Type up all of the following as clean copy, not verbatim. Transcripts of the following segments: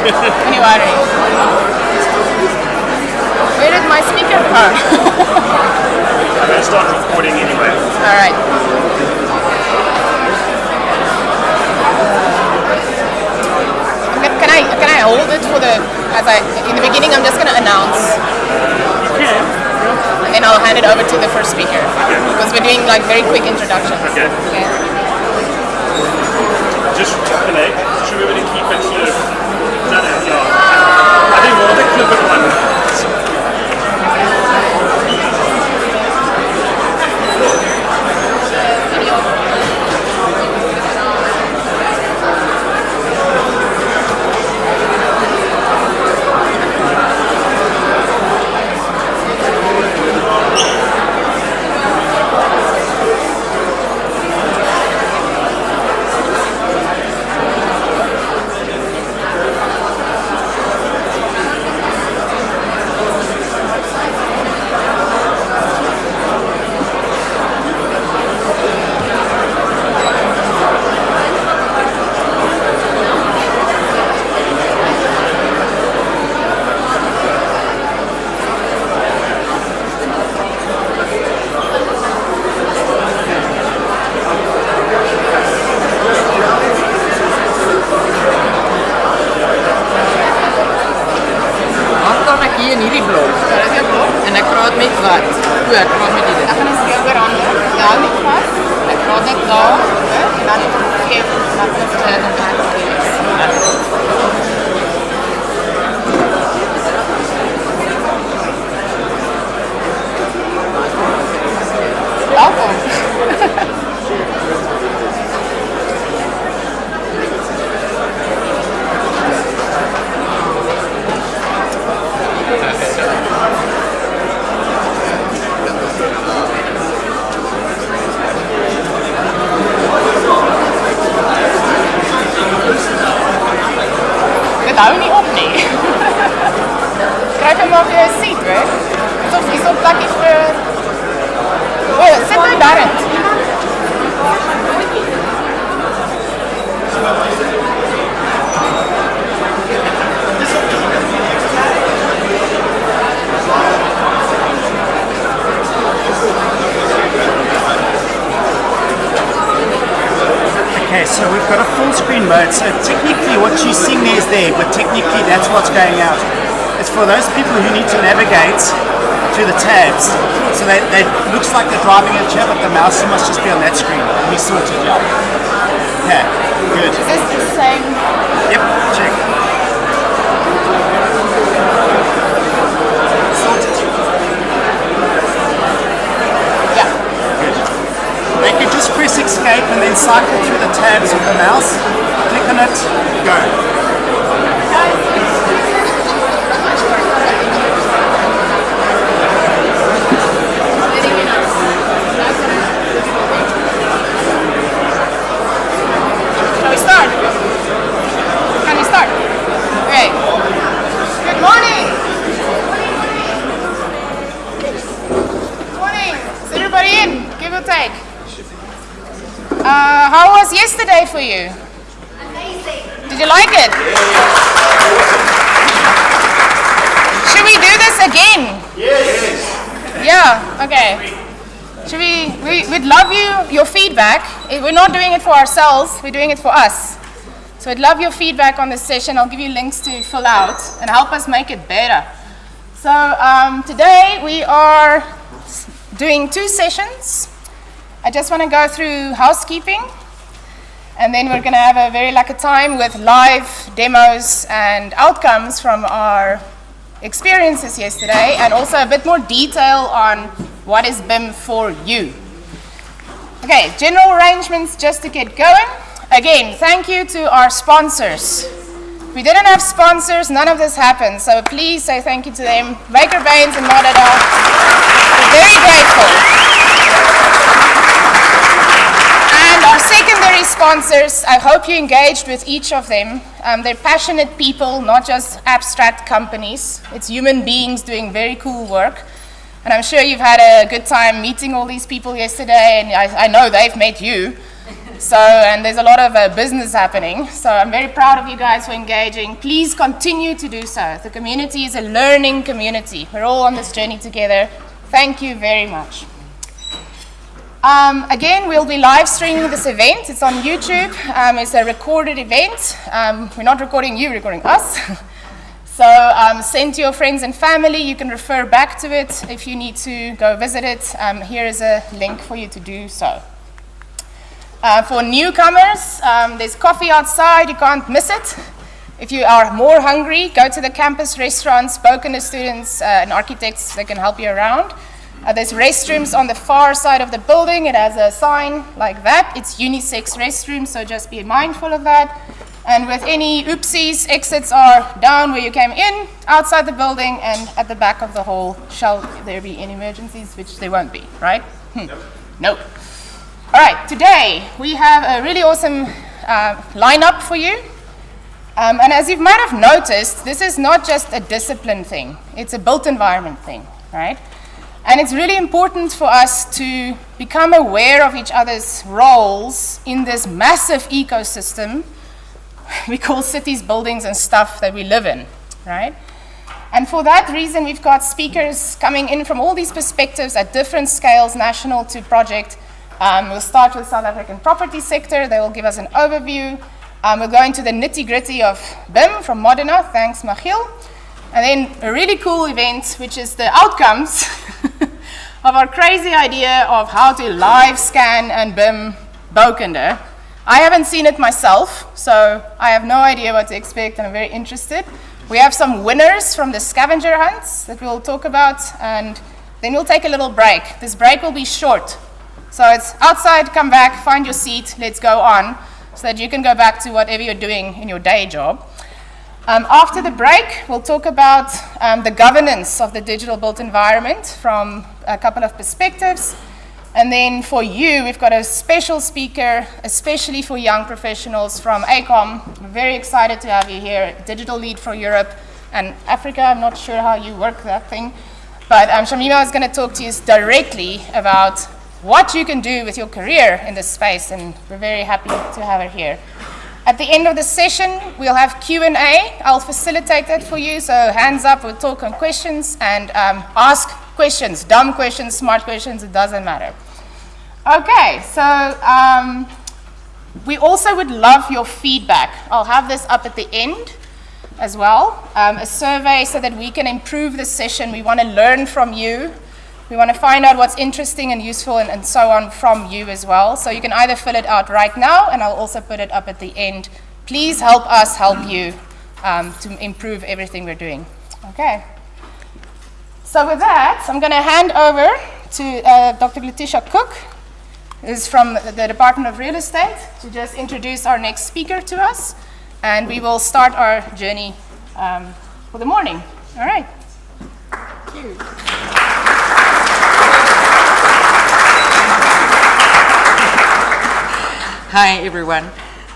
Don't you worry. Where did my speaker go? I'm going to start recording anyway. All right. Can I hold it for in the beginning I'm just going to announce. Okay. And then I'll hand it over to the first speaker. Because we're doing like very quick introductions. Okay. Just should we be able to keep it sort of, I think we'll have to clip it one. Hou nie op nie. Krijg hem maar vir jou seat, hè? Asof jy so plakkie vir... sit nou daarin. Okay, so we've got a full screen mode, so technically what you're seeing there is there, but technically that's what's going out. It's for those people who need to navigate to the tabs. So they looks like they're driving a chair, but the mouse must just be on that screen. We sorted, yeah. Okay, good. Is this the same? Yep, check. Sorted. Yeah. Good. They can just press escape and then cycle through the tabs with the mouse. Click on it, go. Shall we start? Can we start? Okay. Good morning. Good morning. Is everybody in? Give or take. How was yesterday for you? Amazing. Did you like it? Should we do this again? Yes. Yeah, okay. We'd love your feedback. We're not doing it for ourselves, we're doing it for us. So I'd love your feedback on this session. I'll give you links to fill out and help us make it better. So today we are doing 2 sessions. I just want to go through housekeeping, and then we're going to have a very lucky time with live demos and outcomes from our experiences yesterday, and also a bit more detail on what is BIM for you. Okay, general arrangements just to get going. Again, thank you to our sponsors. If we didn't have sponsors, none of this happens, so please say thank you to them. Baker Baines and Modada, we're very grateful. And our secondary sponsors, I hope you engaged with each of them. They're passionate people, not just abstract companies. It's human beings doing very cool work. And I'm sure you've had a good time meeting all these people yesterday, and I know they've met you. So, and there's a lot of business happening. So I'm very proud of you guys for engaging. Please continue to do so. The community is a learning community. We're all on this journey together. Thank you very much. Again, we'll be live streaming this event. It's on YouTube. It's a recorded event. We're not recording you, we're recording us. So send to your friends and family. You can refer back to it if you need to go visit it. Here is a link for you to do so. For newcomers, there's coffee outside. You can't miss it. If you are more hungry, go to the campus restaurants, spoken to students and architects. They can help you around. There's restrooms on the far side of the building. It has a sign like that. It's unisex restrooms, so just be mindful of that. And with any oopsies, exits are down where you came in, outside the building, and at the back of the hall. Shall there be any emergencies? Which there won't be, right? No. All right, today we have a really awesome lineup for you. And as you might have noticed, this is not just a discipline thing. It's a built environment thing, right? And it's really important for us to become aware of each other's roles in this massive ecosystem we call cities, buildings, and stuff that we live in, right? And for that reason, we've got speakers coming in from all these perspectives at different scales, national to project. We'll start with South African property sector. They will give us an overview. We'll go into the nitty-gritty of BIM from Modena. Thanks, Michiel. And then a really cool event, which is the outcomes of our crazy idea of how to live scan and BIM Bouwkunde. I haven't seen it myself, so I have no idea what to expect, and I'm very interested. We have some winners from the scavenger hunts that we'll talk about, and then we'll take a little break. This break will be short. So it's outside, come back, find your seat, let's go on, so that you can go back to whatever you're doing in your day job. After the break, we'll talk about the governance of the digital built environment from a couple of perspectives. And then for you, we've got a special speaker, especially for young professionals from AECO. We're very excited to have you here, Digital Lead for Europe and Africa. I'm not sure how you work that thing, but Shamima is going to talk to you directly about what you can do with your career in this space, and we're very happy to have her here. At the end of the session, we'll have Q&A. I'll facilitate that for you, so hands up, we'll talk on questions and ask questions, dumb questions, smart questions, it doesn't matter. Okay, so we also would love your feedback. I'll have this up at the end as well, a survey so that we can improve the session. We want to learn from you. We want to find out what's interesting and useful and so on from you as well. So you can either fill it out right now, and I'll also put it up at the end. Please help us help you to improve everything we're doing. Okay. So with that, I'm going to hand over to Dr. Letitia Cook, who's from the Department of Real Estate, to just introduce our next speaker to us. And we will start our journey for the morning. All right. Thank you. Hi everyone.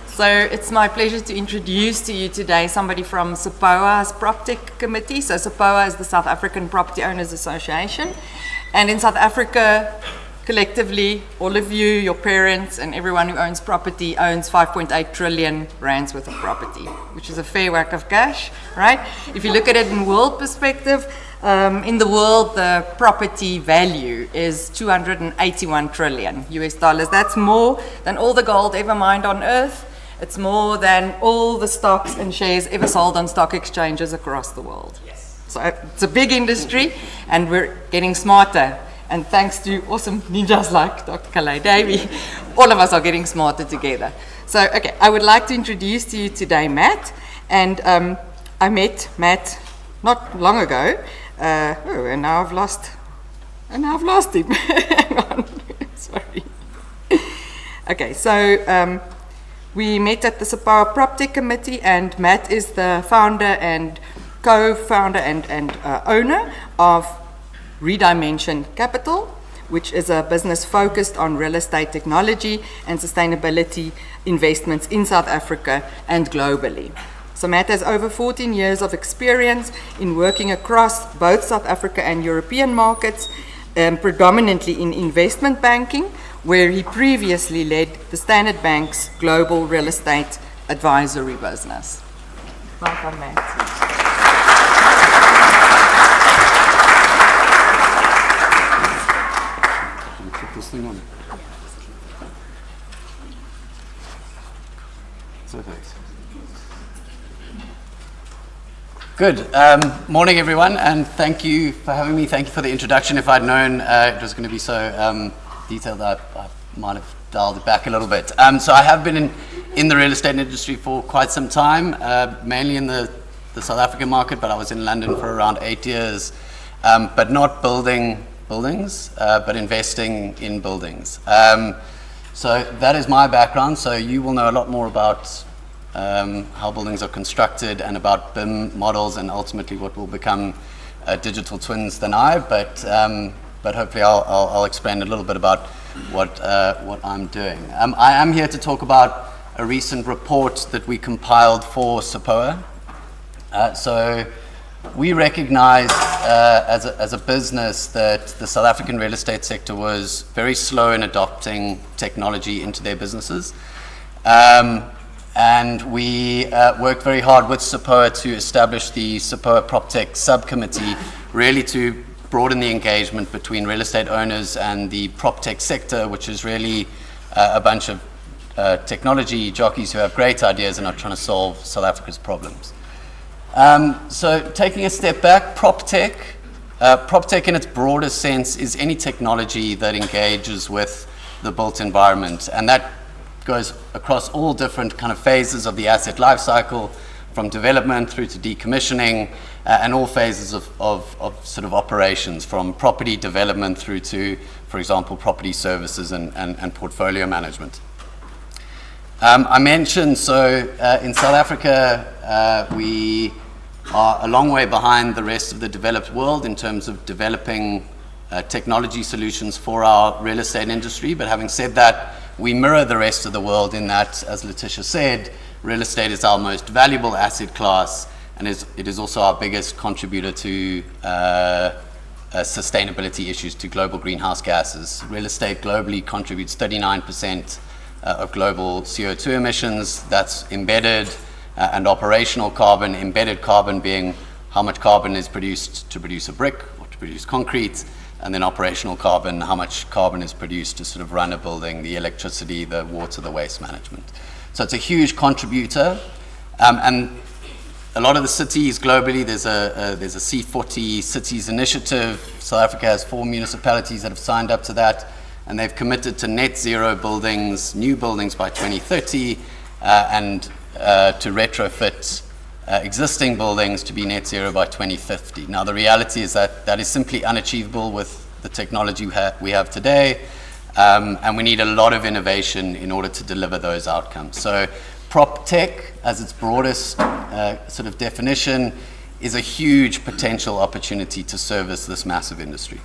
So it's my pleasure to introduce to you today somebody from SAPOA's PropTech Committee. So SAPOA is the South African Property Owners Association. And in South Africa, collectively, all of you, your parents, and everyone who owns property owns 5.8 trillion rands worth of property, which is a fair whack of cash, right? If you look at it in world perspective, in the world, the property value is 281 trillion US dollars. That's more than all the gold ever mined on Earth. It's more than all the stocks and shares ever sold on stock exchanges across the world. Yes. So it's a big industry, and we're getting smarter. And thanks to awesome ninjas like Dr. Kalei Davey, all of us are getting smarter together. So, okay, I would like to introduce to you today Matt. And I met Matt not long ago. And now I've lost him. Hang on, sorry. Okay, so we met at the SAPOA PropTech Committee, and Matt is the founder and co-founder and owner of Redimension Capital, which is a business focused on real estate technology and sustainability investments in South Africa and globally. So Matt has over 14 years of experience in working across both South Africa and European markets, predominantly in investment banking, where he previously led the Standard Bank's global real estate advisory business. Welcome, Matt. Put this thing on. Perfect. Good. Morning, everyone, and thank you for having me. Thank you for the introduction. If I'd known it was going to be so detailed, I might have dialed it back a little bit. So I have been in the real estate industry for quite some time, mainly in the South African market, but I was in London for around 8 years, but not building buildings, but investing in buildings. So that is my background. So you will know a lot more about how buildings are constructed and about BIM models and ultimately what will become digital twins than I. But hopefully I'll explain a little bit about what I'm doing. I am here to talk about a recent report that we compiled for SAPOA. So we recognized as a business that the South African real estate sector was very slow in adopting technology into their businesses. And we worked very hard with SAPOA to establish the SAPOA PropTech subcommittee, really to broaden the engagement between real estate owners and the PropTech sector, which is really a bunch of technology jockeys who have great ideas and are trying to solve South Africa's problems. So taking a step back, PropTech in its broadest sense is any technology that engages with the built environment, and that goes across all different kind of phases of the asset life cycle, from development through to decommissioning, and all phases of sort of operations, from property development through to, for example, property services and portfolio management. I mentioned, in South Africa, we are a long way behind the rest of the developed world in terms of developing technology solutions for our real estate industry. But having said that, we mirror the rest of the world in that, as Letitia said, real estate is our most valuable asset class, and it is also our biggest contributor to sustainability issues, to global greenhouse gases. Real estate globally contributes 39% of global CO2 emissions. That's embedded and operational carbon, embedded carbon being how much carbon is produced to produce a brick or to produce concrete, and then operational carbon, how much carbon is produced to sort of run a building, the electricity, the water, the waste management. So it's a huge contributor. And a lot of the cities globally, there's a C40 cities initiative. South Africa has 4 municipalities that have signed up to that, and they've committed to net zero buildings, new buildings by 2030, and to retrofit existing buildings to be net zero by 2050. Now the reality is that is simply unachievable with the technology we have today, and we need a lot of innovation in order to deliver those outcomes. So PropTech, as its broadest sort of definition, is a huge potential opportunity to service this massive industry.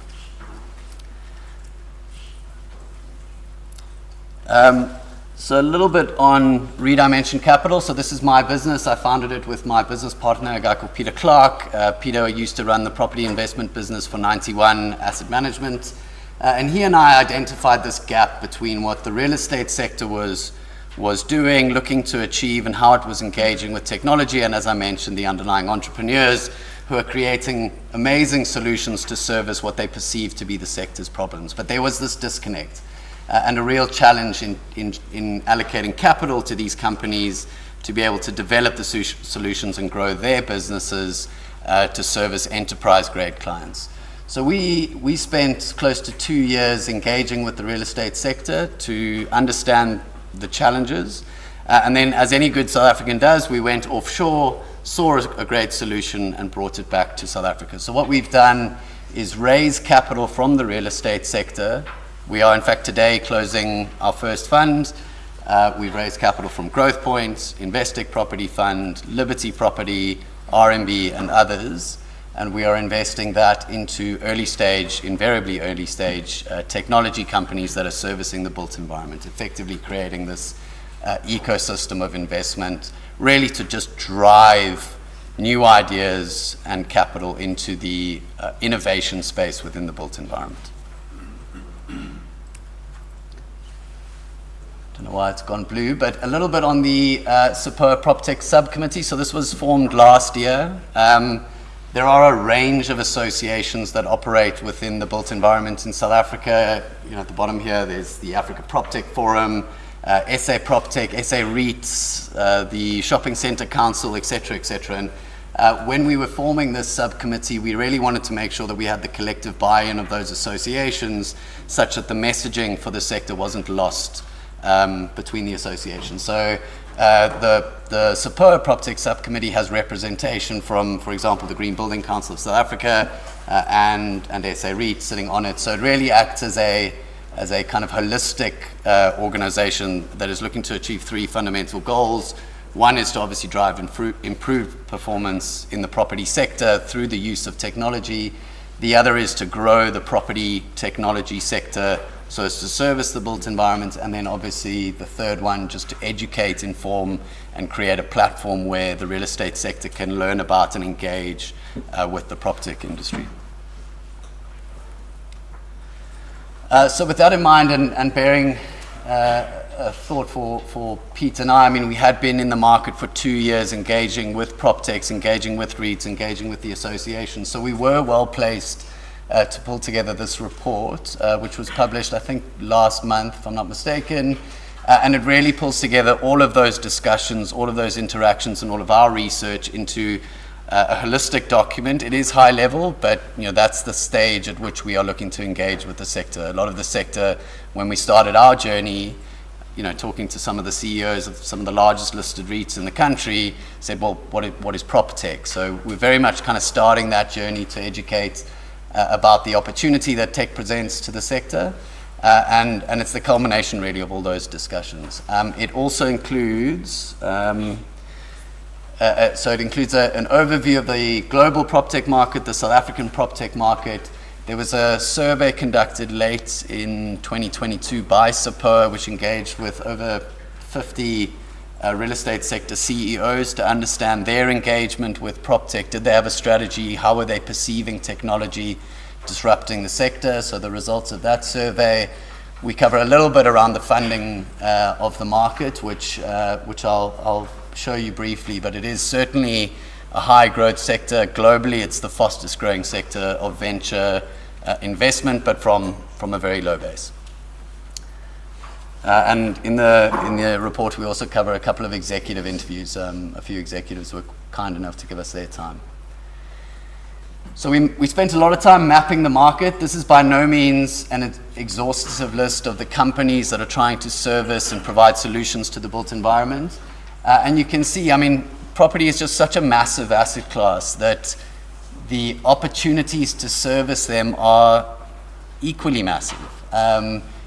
So a little bit on Redimension Capital. So this is my business. I founded it with my business partner, a guy called Peter Clark. Peter used to run the property investment business for 91 Asset Management. And he and I identified this gap between what the real estate sector was doing, looking to achieve, and how it was engaging with technology. And as I mentioned, the underlying entrepreneurs who are creating amazing solutions to service what they perceive to be the sector's problems. But there was this disconnect. And a real challenge in allocating capital to these companies to be able to develop the solutions and grow their businesses to service enterprise-grade clients. So we spent close to 2 years engaging with the real estate sector to understand the challenges. And then, as any good South African does, we went offshore, saw a great solution, and brought it back to South Africa. So what we've done is raise capital from the real estate sector. We are, in fact, today closing our first fund. We've raised capital from Growth Point, Investec Property Fund, Liberty Property, RMB, and others. And we are investing that into early stage, invariably early stage, technology companies that are servicing the built environment, effectively creating this ecosystem of investment, really to just drive new ideas and capital into the innovation space within the built environment. know why it's gone blue, but a little bit on the SAPOA PropTech subcommittee. So this was formed last year. There are a range of associations that operate within the built environment in South Africa. At the bottom here, there's the Africa PropTech Forum, SA PropTech, SA REITs, the Shopping Centre Council, etc., etc. And when we were forming this subcommittee, we really wanted to make sure that we had the collective buy-in of those associations such that the messaging for the sector wasn't lost between the associations. So the SAPOA PropTech subcommittee has representation from, for example, the Green Building Council of South Africa and SA REIT sitting on it. So it really acts as a kind of holistic organization that is looking to achieve three fundamental goals. One is to obviously drive improved performance in the property sector through the use of technology. The other is to grow the property technology sector so as to service the built environment. And then obviously the third one, just to educate, inform, and create a platform where the real estate sector can learn about and engage with the PropTech industry. So with that in mind and bearing a thought for Pete and I mean, we had been in the market for 2 years engaging with PropTechs, engaging with REITs, engaging with the association. So we were well placed to pull together this report, which was published, I think, last month, if I'm not mistaken. And it really pulls together all of those discussions, all of those interactions, and all of our research into a holistic document. It is high level, but that's the stage at which we are looking to engage with the sector. A lot of the sector, when we started our journey, talking to some of the CEOs of some of the largest listed REITs in the country, said, well, what is PropTech? So we're very much kind of starting that journey to educate about the opportunity that tech presents to the sector. And it's the culmination really of all those discussions. It also includes, an overview of the global PropTech market, the South African PropTech market. There was a survey conducted late in 2022 by SAPOA, which engaged with over 50 real estate sector CEOs to understand their engagement with PropTech. Did they have a strategy? How were they perceiving technology disrupting the sector? So the results of that survey. We cover a little bit around the funding of the market, which I'll show you briefly, but it is certainly a high growth sector. Globally, it's the fastest growing sector of venture investment, but from a very low base. And in the report, we also cover a couple of executive interviews. A few executives were kind enough to give us their time. So we spent a lot of time mapping the market. This is by no means an exhaustive list of the companies that are trying to service and provide solutions to the built environment. And you can see, property is just such a massive asset class that the opportunities to service them are equally massive.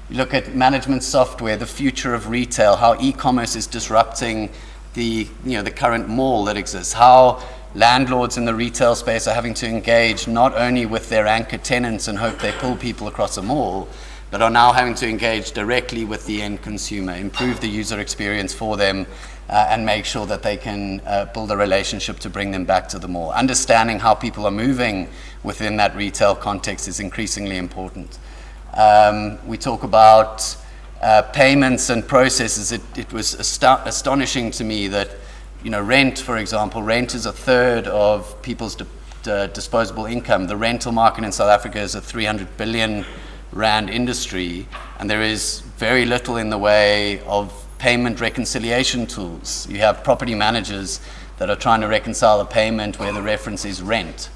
You look at management software, the future of retail, how e-commerce is disrupting the current mall that exists, how landlords in the retail space are having to engage not only with their anchor tenants and hope they pull people across a mall, but are now having to engage directly with the end consumer, improve the user experience for them, and make sure that they can build a relationship to bring them back to the mall. Understanding how people are moving within that retail context is increasingly important. We talk about payments and processes. It was astonishing to me that rent, for example, rent is a third of people's disposable income. The rental market in South Africa is a 300 billion rand industry, and there is very little in the way of payment reconciliation tools. You have property managers that are trying to reconcile a payment where the reference is rent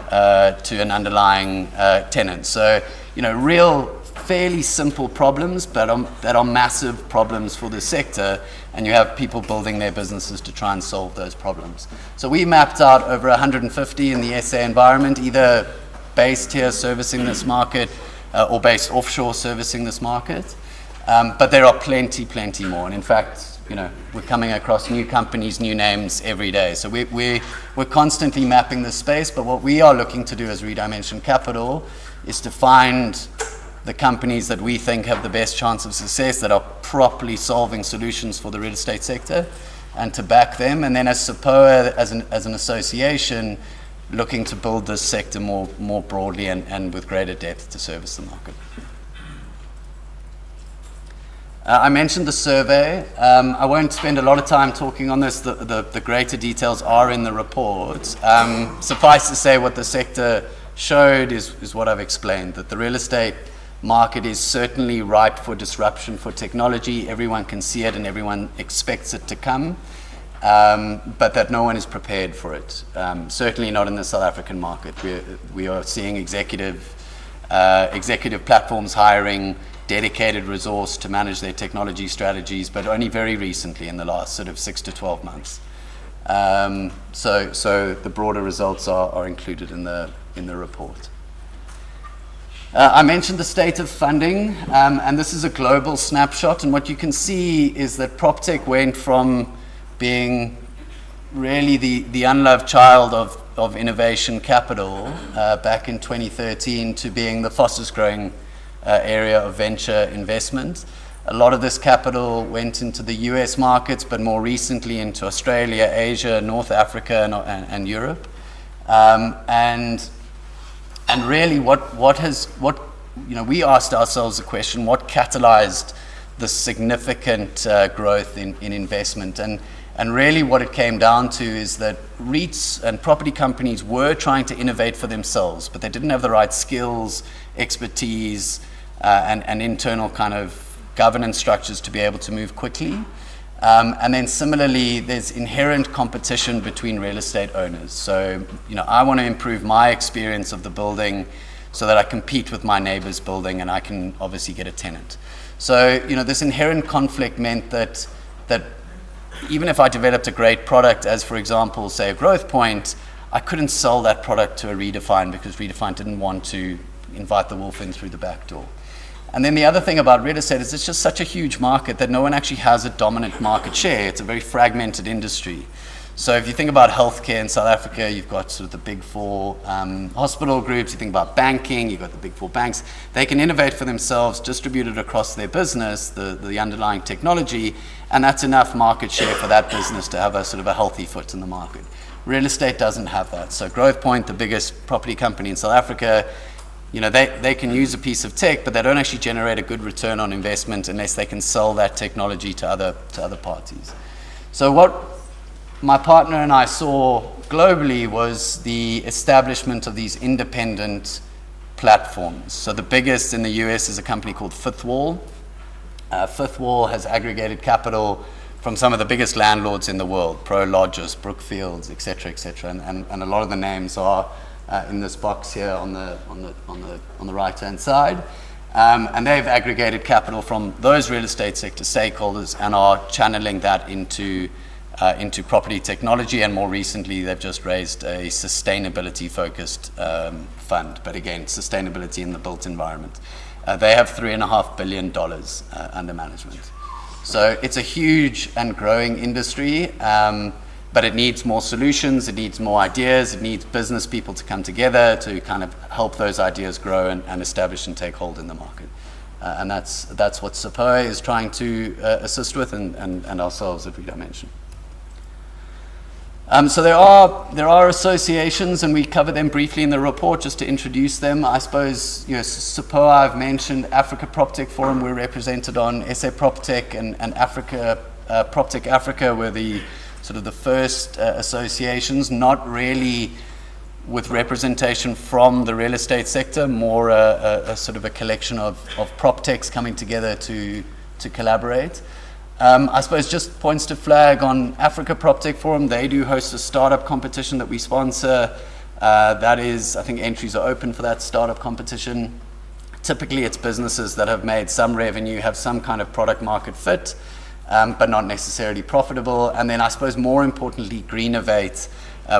to an underlying tenant. So, real fairly simple problems, but that are massive problems for the sector, and you have people building their businesses to try and solve those problems. So we mapped out over 150 in the SA environment, either based here servicing this market or based offshore servicing this market. But there are plenty more. And in fact, we're coming across new companies, new names every day. So we're constantly mapping this space, but what we are looking to do as Redimension Capital is to find the companies that we think have the best chance of success, that are properly solving solutions for the real estate sector, and to back them. And then as SAPOA, as an association, looking to build this sector more broadly and with greater depth to service the market. I mentioned the survey. I won't spend a lot of time talking on this. The greater details are in the report. Suffice to say, what the sector showed is what I've explained, that the real estate market is certainly ripe for disruption, for technology. Everyone can see it and everyone expects it to come, but that no one is prepared for it. Certainly not in the South African market. We are seeing executive platforms hiring dedicated resource to manage their technology strategies, but only very recently in the last sort of 6 to 12 months. So the broader results are included in the report. I mentioned the state of funding, and this is a global snapshot, and what you can see is that PropTech went from being really the unloved child of innovation capital back in 2013 to being the fastest growing area of venture investment. A lot of this capital went into the US markets, but more recently into Australia, Asia, North Africa, and Europe. And really, we asked ourselves the question: what catalyzed the significant growth in investment? And really, what it came down to is that REITs and property companies were trying to innovate for themselves, but they didn't have the right skills, expertise, and internal kind of governance structures to be able to move quickly. And then similarly, there's inherent competition between real estate owners. So, I want to improve my experience of the building so that I compete with my neighbor's building and I can obviously get a tenant. So, this inherent conflict meant that even if I developed a great product, as for example, say a Growth Point, I couldn't sell that product to a Redefine because Redefine didn't want to invite the wolf in through the back door. And then the other thing about real estate is it's just such a huge market that no one actually has a dominant market share. It's a very fragmented industry. So if you think about healthcare in South Africa, you've got sort of the big four hospital groups. You think about banking, you've got the big four banks. They can innovate for themselves, distribute it across their business, the underlying technology, and that's enough market share for that business to have a sort of a healthy foot in the market. Real estate doesn't have that. So Growth Point, the biggest property company in South Africa, they can use a piece of tech, but they don't actually generate a good return on investment unless they can sell that technology to other parties. So what my partner and I saw globally was the establishment of these independent platforms. So the biggest in the US is a company called Fifth Wall. Fifth Wall has aggregated capital from some of the biggest landlords in the world, Prologis, Brookfields, et cetera, and a lot of the names are in this box here on the right-hand side. And they've aggregated capital from those real estate sector stakeholders and are channeling that into property technology, and more recently they've just raised a sustainability-focused fund, but again, sustainability in the built environment. They have $3.5 billion under management. So it's a huge and growing industry, but it needs more solutions, it needs more ideas, it needs business people to come together to kind of help those ideas grow and establish and take hold in the market. And that's what SAPOA is trying to assist with, and ourselves at Redimension. So there are associations, and we cover them briefly in the report just to introduce them. I suppose, SAPOA I've mentioned, Africa PropTech Forum we're represented on, SA PropTech and Africa PropTech Africa were the sort of the first associations, not really with representation from the real estate sector, more a sort of a collection of PropTechs coming together to collaborate. I suppose just points to flag on Africa PropTech Forum, they do host a startup competition that we sponsor. That is, I think entries are open for that startup competition. Typically it's businesses that have made some revenue, have some kind of product market fit, but not necessarily profitable. And then I suppose more importantly, Greenovate,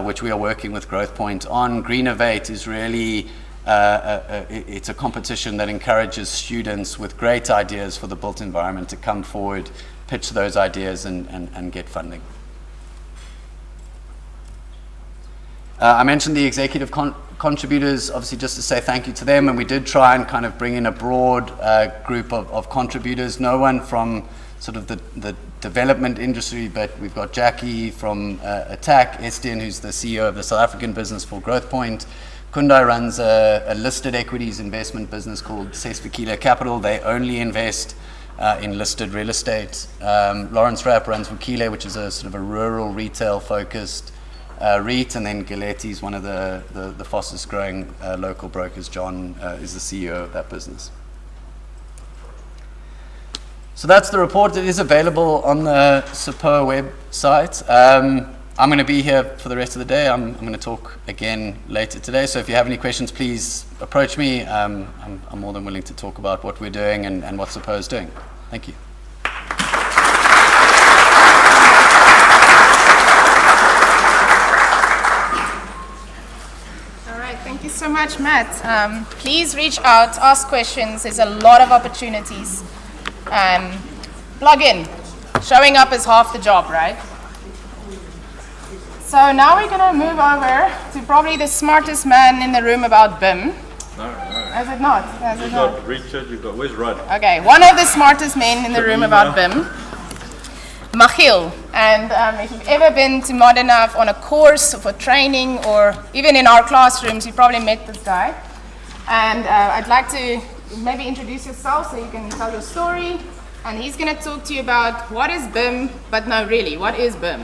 which we are working with Growth Point on. Greenovate is really, it's a competition that encourages students with great ideas for the built environment to come forward, pitch those ideas and get funding. I mentioned the executive contributors, obviously just to say thank you to them, and we did try and kind of bring in a broad group of contributors. No one from sort of the development industry, but we've got Jackie from Attack, Estienne, who's the CEO of the South African business for Growth Point. Kundai runs a listed equities investment business called Sesfikile Capital. They only invest in listed real estate. Lawrence Rapp runs Vukile, which is a sort of a rural retail-focused REIT, and then Galetti is one of the fastest-growing local brokers. John is the CEO of that business. So that's the report. It is available on the SAPOA website. I'm going to be here for the rest of the day. I'm going to talk again later today. So if you have any questions, please approach me. I'm more than willing to talk about what we're doing and what SAPOA is doing. Thank you. All right, thank you so much, Matt. Please reach out, ask questions. There's a lot of opportunities. Plug in. Showing up is half the job, right? So now we're going to move over to probably the smartest man in the room about BIM. No. Is it not? Is it You've not? got Richard, you've got, where's Rod? Okay, one of the smartest men in the room about BIM, Michiel. And if you've ever been to Modena on a course or for training, or even in our classrooms, you probably met this guy. And I'd like to maybe introduce yourself so you can tell your story. And he's going to talk to you about what is BIM, but no, really, what is BIM?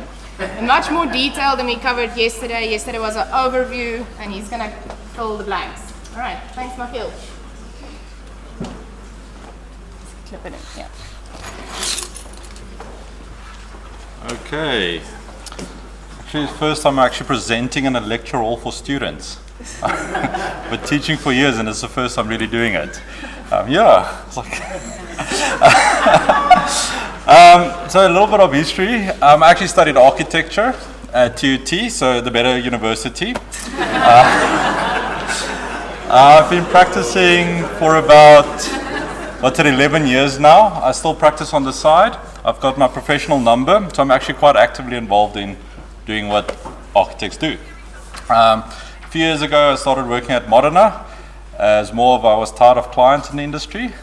In much more detail than we covered yesterday. Yesterday was an overview, and he's going to fill the blanks. All right, thanks, Michiel. Clip it in, yeah. Okay. Actually, it's the first time I'm actually presenting in a lecture hall for students. But teaching for years, and it's the first time really doing it. It's like so a little bit of history. I actually studied architecture at TUT, so the better university. I've been practicing for about 11 years now. I still practice on the side. I've got my professional number, so I'm actually quite actively involved in doing what architects do. A few years ago, I started working at Modena as I was tired of clients in the industry,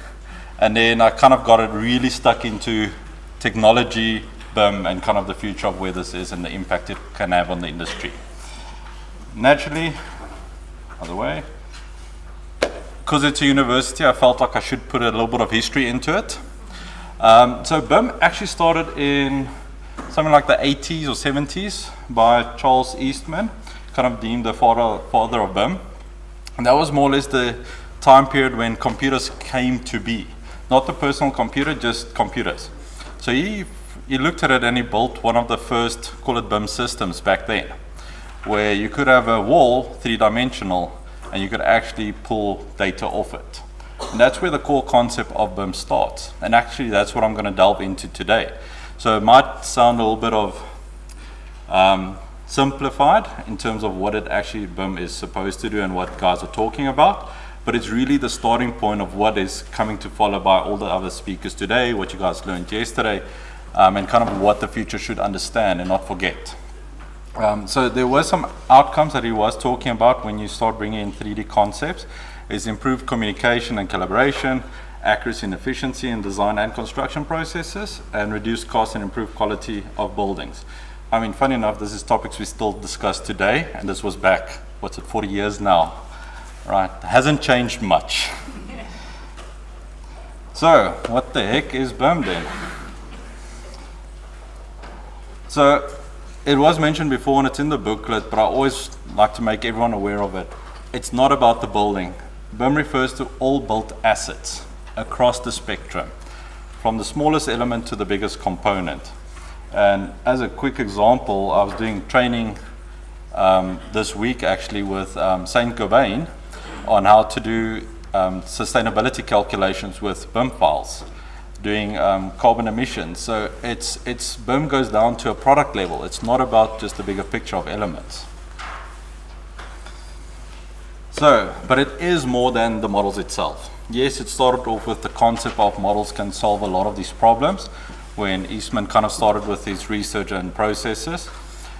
and then I kind of got it really stuck into technology, BIM, and kind of the future of where this is and the impact it can have on the industry. Naturally, other way, because it's a university, I felt like I should put a little bit of history into it. So BIM actually started in something like the 80s or 70s by Charles Eastman, kind of deemed the father of BIM. And that was more or less the time period when computers came to be. Not the personal computer, just computers. So he looked at it and he built one of the first, call it BIM systems back then, where you could have a wall, three-dimensional, and you could actually pull data off it. And that's where the core concept of BIM starts. And actually that's what I'm going to delve into today. So it might sound a little bit of simplified in terms of what it actually BIM is supposed to do and what guys are talking about, but it's really the starting point of what is coming to follow by all the other speakers today, what you guys learned yesterday, and kind of what the future should understand and not forget. So there were some outcomes that he was talking about when you start bringing in 3D concepts, is improved communication and collaboration, accuracy and efficiency in design and construction processes, and reduced cost and improved quality of buildings. I mean, funny enough, this is topics we still discuss today, and this was back, 40 years now, right? It hasn't changed much. So, what the heck is BIM then? So, it was mentioned before, and it's in the booklet, but I always like to make everyone aware of it. It's not about the building. BIM refers to all built assets across the spectrum, from the smallest element to the biggest component. And as a quick example, I was doing training this week actually with Saint Gobain on how to do sustainability calculations with BIM files, doing carbon emissions. So it's BIM goes down to a product level. It's not about just the bigger picture of elements. So, but it is more than the models itself. Yes, it started off with the concept of models can solve a lot of these problems, when Eastman kind of started with his research and processes.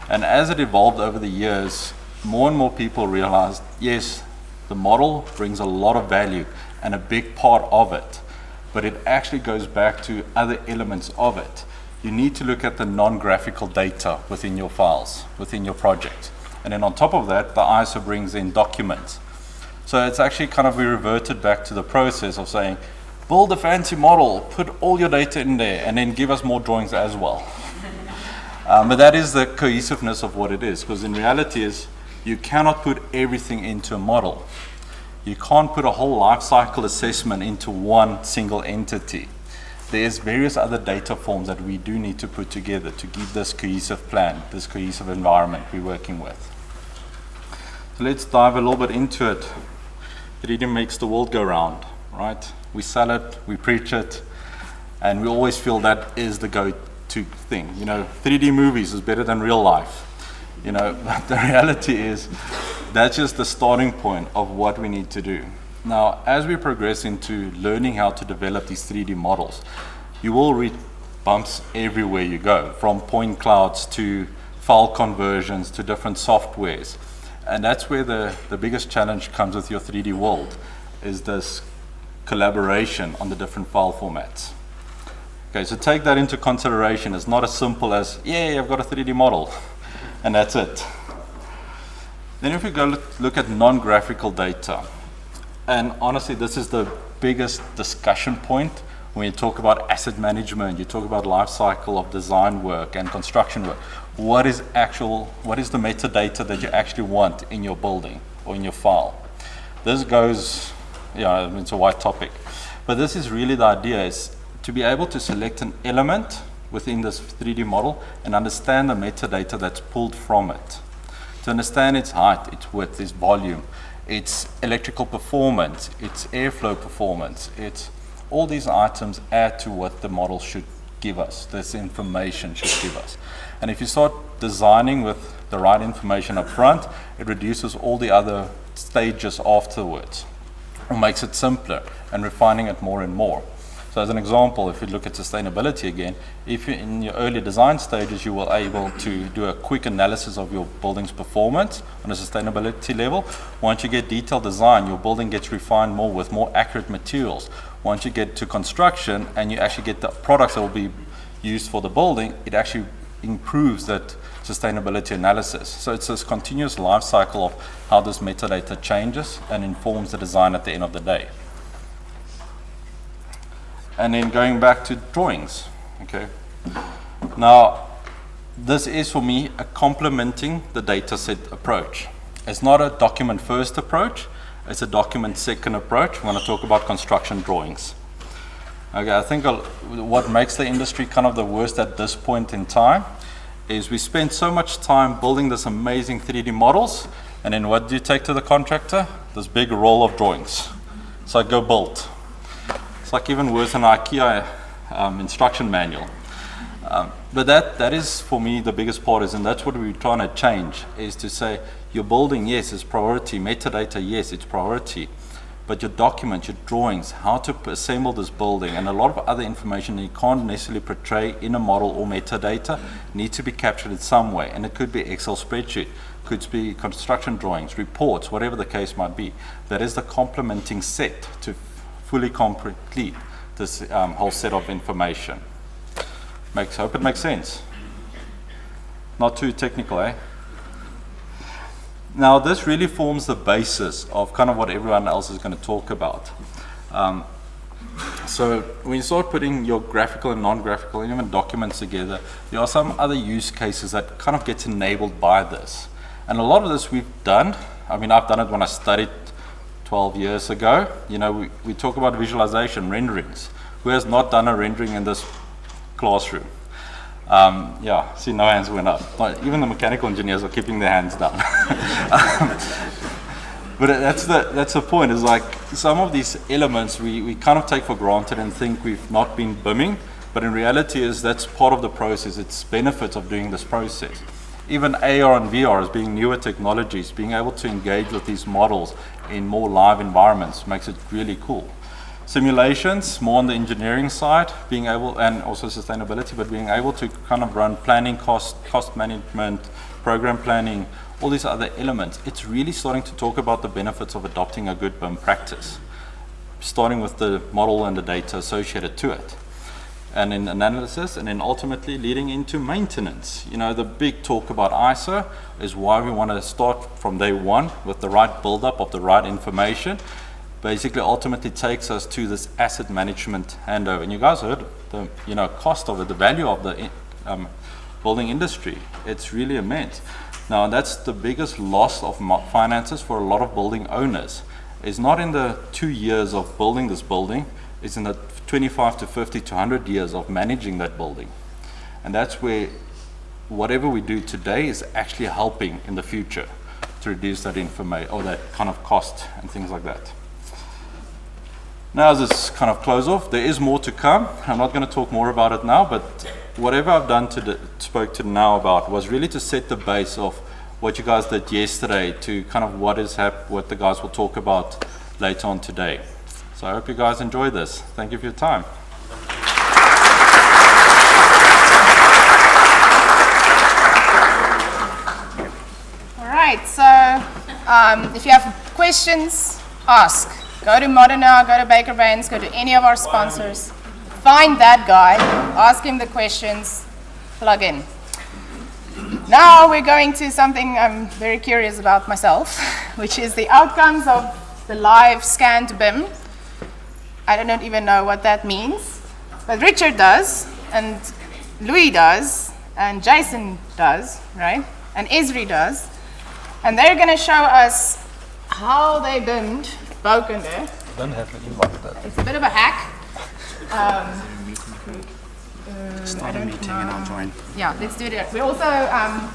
And as it evolved over the years, more and more people realized, yes, the model brings a lot of value and a big part of it, but it actually goes back to other elements of it. You need to look at the non-graphical data within your files, within your project. And then on top of that, the ISO brings in documents. So it's actually kind of, we reverted back to the process of saying, build a fancy model, put all your data in there, and then give us more drawings as well. But that is the cohesiveness of what it is, because in reality is you cannot put everything into a model. You can't put a whole life cycle assessment into one single entity. There's various other data forms that we do need to put together to give this cohesive plan, this cohesive environment we're working with. So let's dive a little bit into it. 3D makes the world go round, right? We sell it, we preach it, and we always feel that is the go-to thing. 3D movies is better than real life. But the reality is that's just the starting point of what we need to do. Now, as we progress into learning how to develop these 3D models, you will reach bumps everywhere you go, from point clouds to file conversions to different softwares. And that's where the biggest challenge comes with your 3D world, is this collaboration on the different file formats. Okay, so take that into consideration. It's not as simple as, yeah, I've got a 3D model, and that's it. Then if we go look at non-graphical data, and honestly, this is the biggest discussion point when you talk about asset management, you talk about life cycle of design work and construction work. What is the metadata that you actually want in your building or in your file? This goes, it's a wide topic, but this is really the idea, is to be able to select an element within this 3D model and understand the metadata that's pulled from it. To understand its height, its width, its volume, its electrical performance, its airflow performance, all these items add to what the model should give us, this information should give us. And if you start designing with the right information up front, it reduces all the other stages afterwards, or makes it simpler and refining it more and more. So as an example, if you look at sustainability again, if you're in your early design stages, you will be able to do a quick analysis of your building's performance on a sustainability level. Once you get detailed design, your building gets refined more with more accurate materials. Once you get to construction and you actually get the products that will be used for the building, it actually improves that sustainability analysis. So it's this continuous life cycle of how this metadata changes and informs the design at the end of the day. And then going back to drawings, okay. Now, this is for me a complementing the data set approach. It's not a document first approach, it's a document second approach when I talk about construction drawings. Okay, I think what makes the industry kind of the worst at this point in time is we spend so much time building this amazing 3D models, and then what do you take to the contractor? This big roll of drawings. So go build. It's like even worse than an IKEA instruction manual. But that is for me the biggest part is, and that's what we're trying to change, is to say your building, yes, is priority, metadata, yes, it's priority, but your document, your drawings, how to assemble this building, and a lot of other information that you can't necessarily portray in a model or metadata needs to be captured in some way, and it could be Excel spreadsheet, could be construction drawings, reports, whatever the case might be. That is the complementing set to fully complete this whole set of information. Hope it makes sense. Not too technical, eh? Now, this really forms the basis of kind of what everyone else is going to talk about. So when you start putting your graphical and non-graphical and even documents together, there are some other use cases that kind of gets enabled by this. And a lot of this we've done. I mean, I've done it when I studied 12 years ago. We talk about visualization, renderings. Who has not done a rendering in this classroom? See, no hands went up. Even the mechanical engineers are keeping their hands down. But that's the point, is like some of these elements we kind of take for granted and think we've not been BIMing, but in reality that's part of the process. It's benefits of doing this process. Even AR and VR as being newer technologies, being able to engage with these models in more live environments makes it really cool. Simulations, more on the engineering side, being able, and also sustainability, but being able to kind of run planning, cost management, program planning, all these other elements. It's really starting to talk about the benefits of adopting a good BIM practice, starting with the model and the data associated to it, and in analysis, and then ultimately leading into maintenance. The big talk about ISO is why we want to start from day one with the right build-up of the right information, basically ultimately takes us to this asset management handover. And you guys heard the cost of it, the value of the building industry. It's really immense. Now that's the biggest loss of finances for a lot of building owners. It's not in the 2 years of building this building, it's in the 25 to 50 to 100 years of managing that building. And that's where whatever we do today is actually helping in the future to reduce that information or that kind of cost and things like that. Now, as this kind of close off, there is more to come. I'm not going to talk more about it now, but whatever I've done spoke to now about was really to set the base of what you guys did yesterday to kind of what the guys will talk about later on today. So I hope you guys enjoy this. Thank you for your time. All right, so if you have questions, ask. Go to Moderna, go to Baker Baines, go to any of our sponsors. Find that guy, ask him the questions, plug in. Now we're going to something I'm very curious about myself, which is the outcomes of the live scanned BIM. I don't even know what that means, but Richard does, and Louis does, and Jason does, right? And Esri does. And they're going to show us how they BIMmed Bokende. I don't have an invite that. It's a bit of a hack. Start a meeting and I'll join. Yeah, let's do it. We also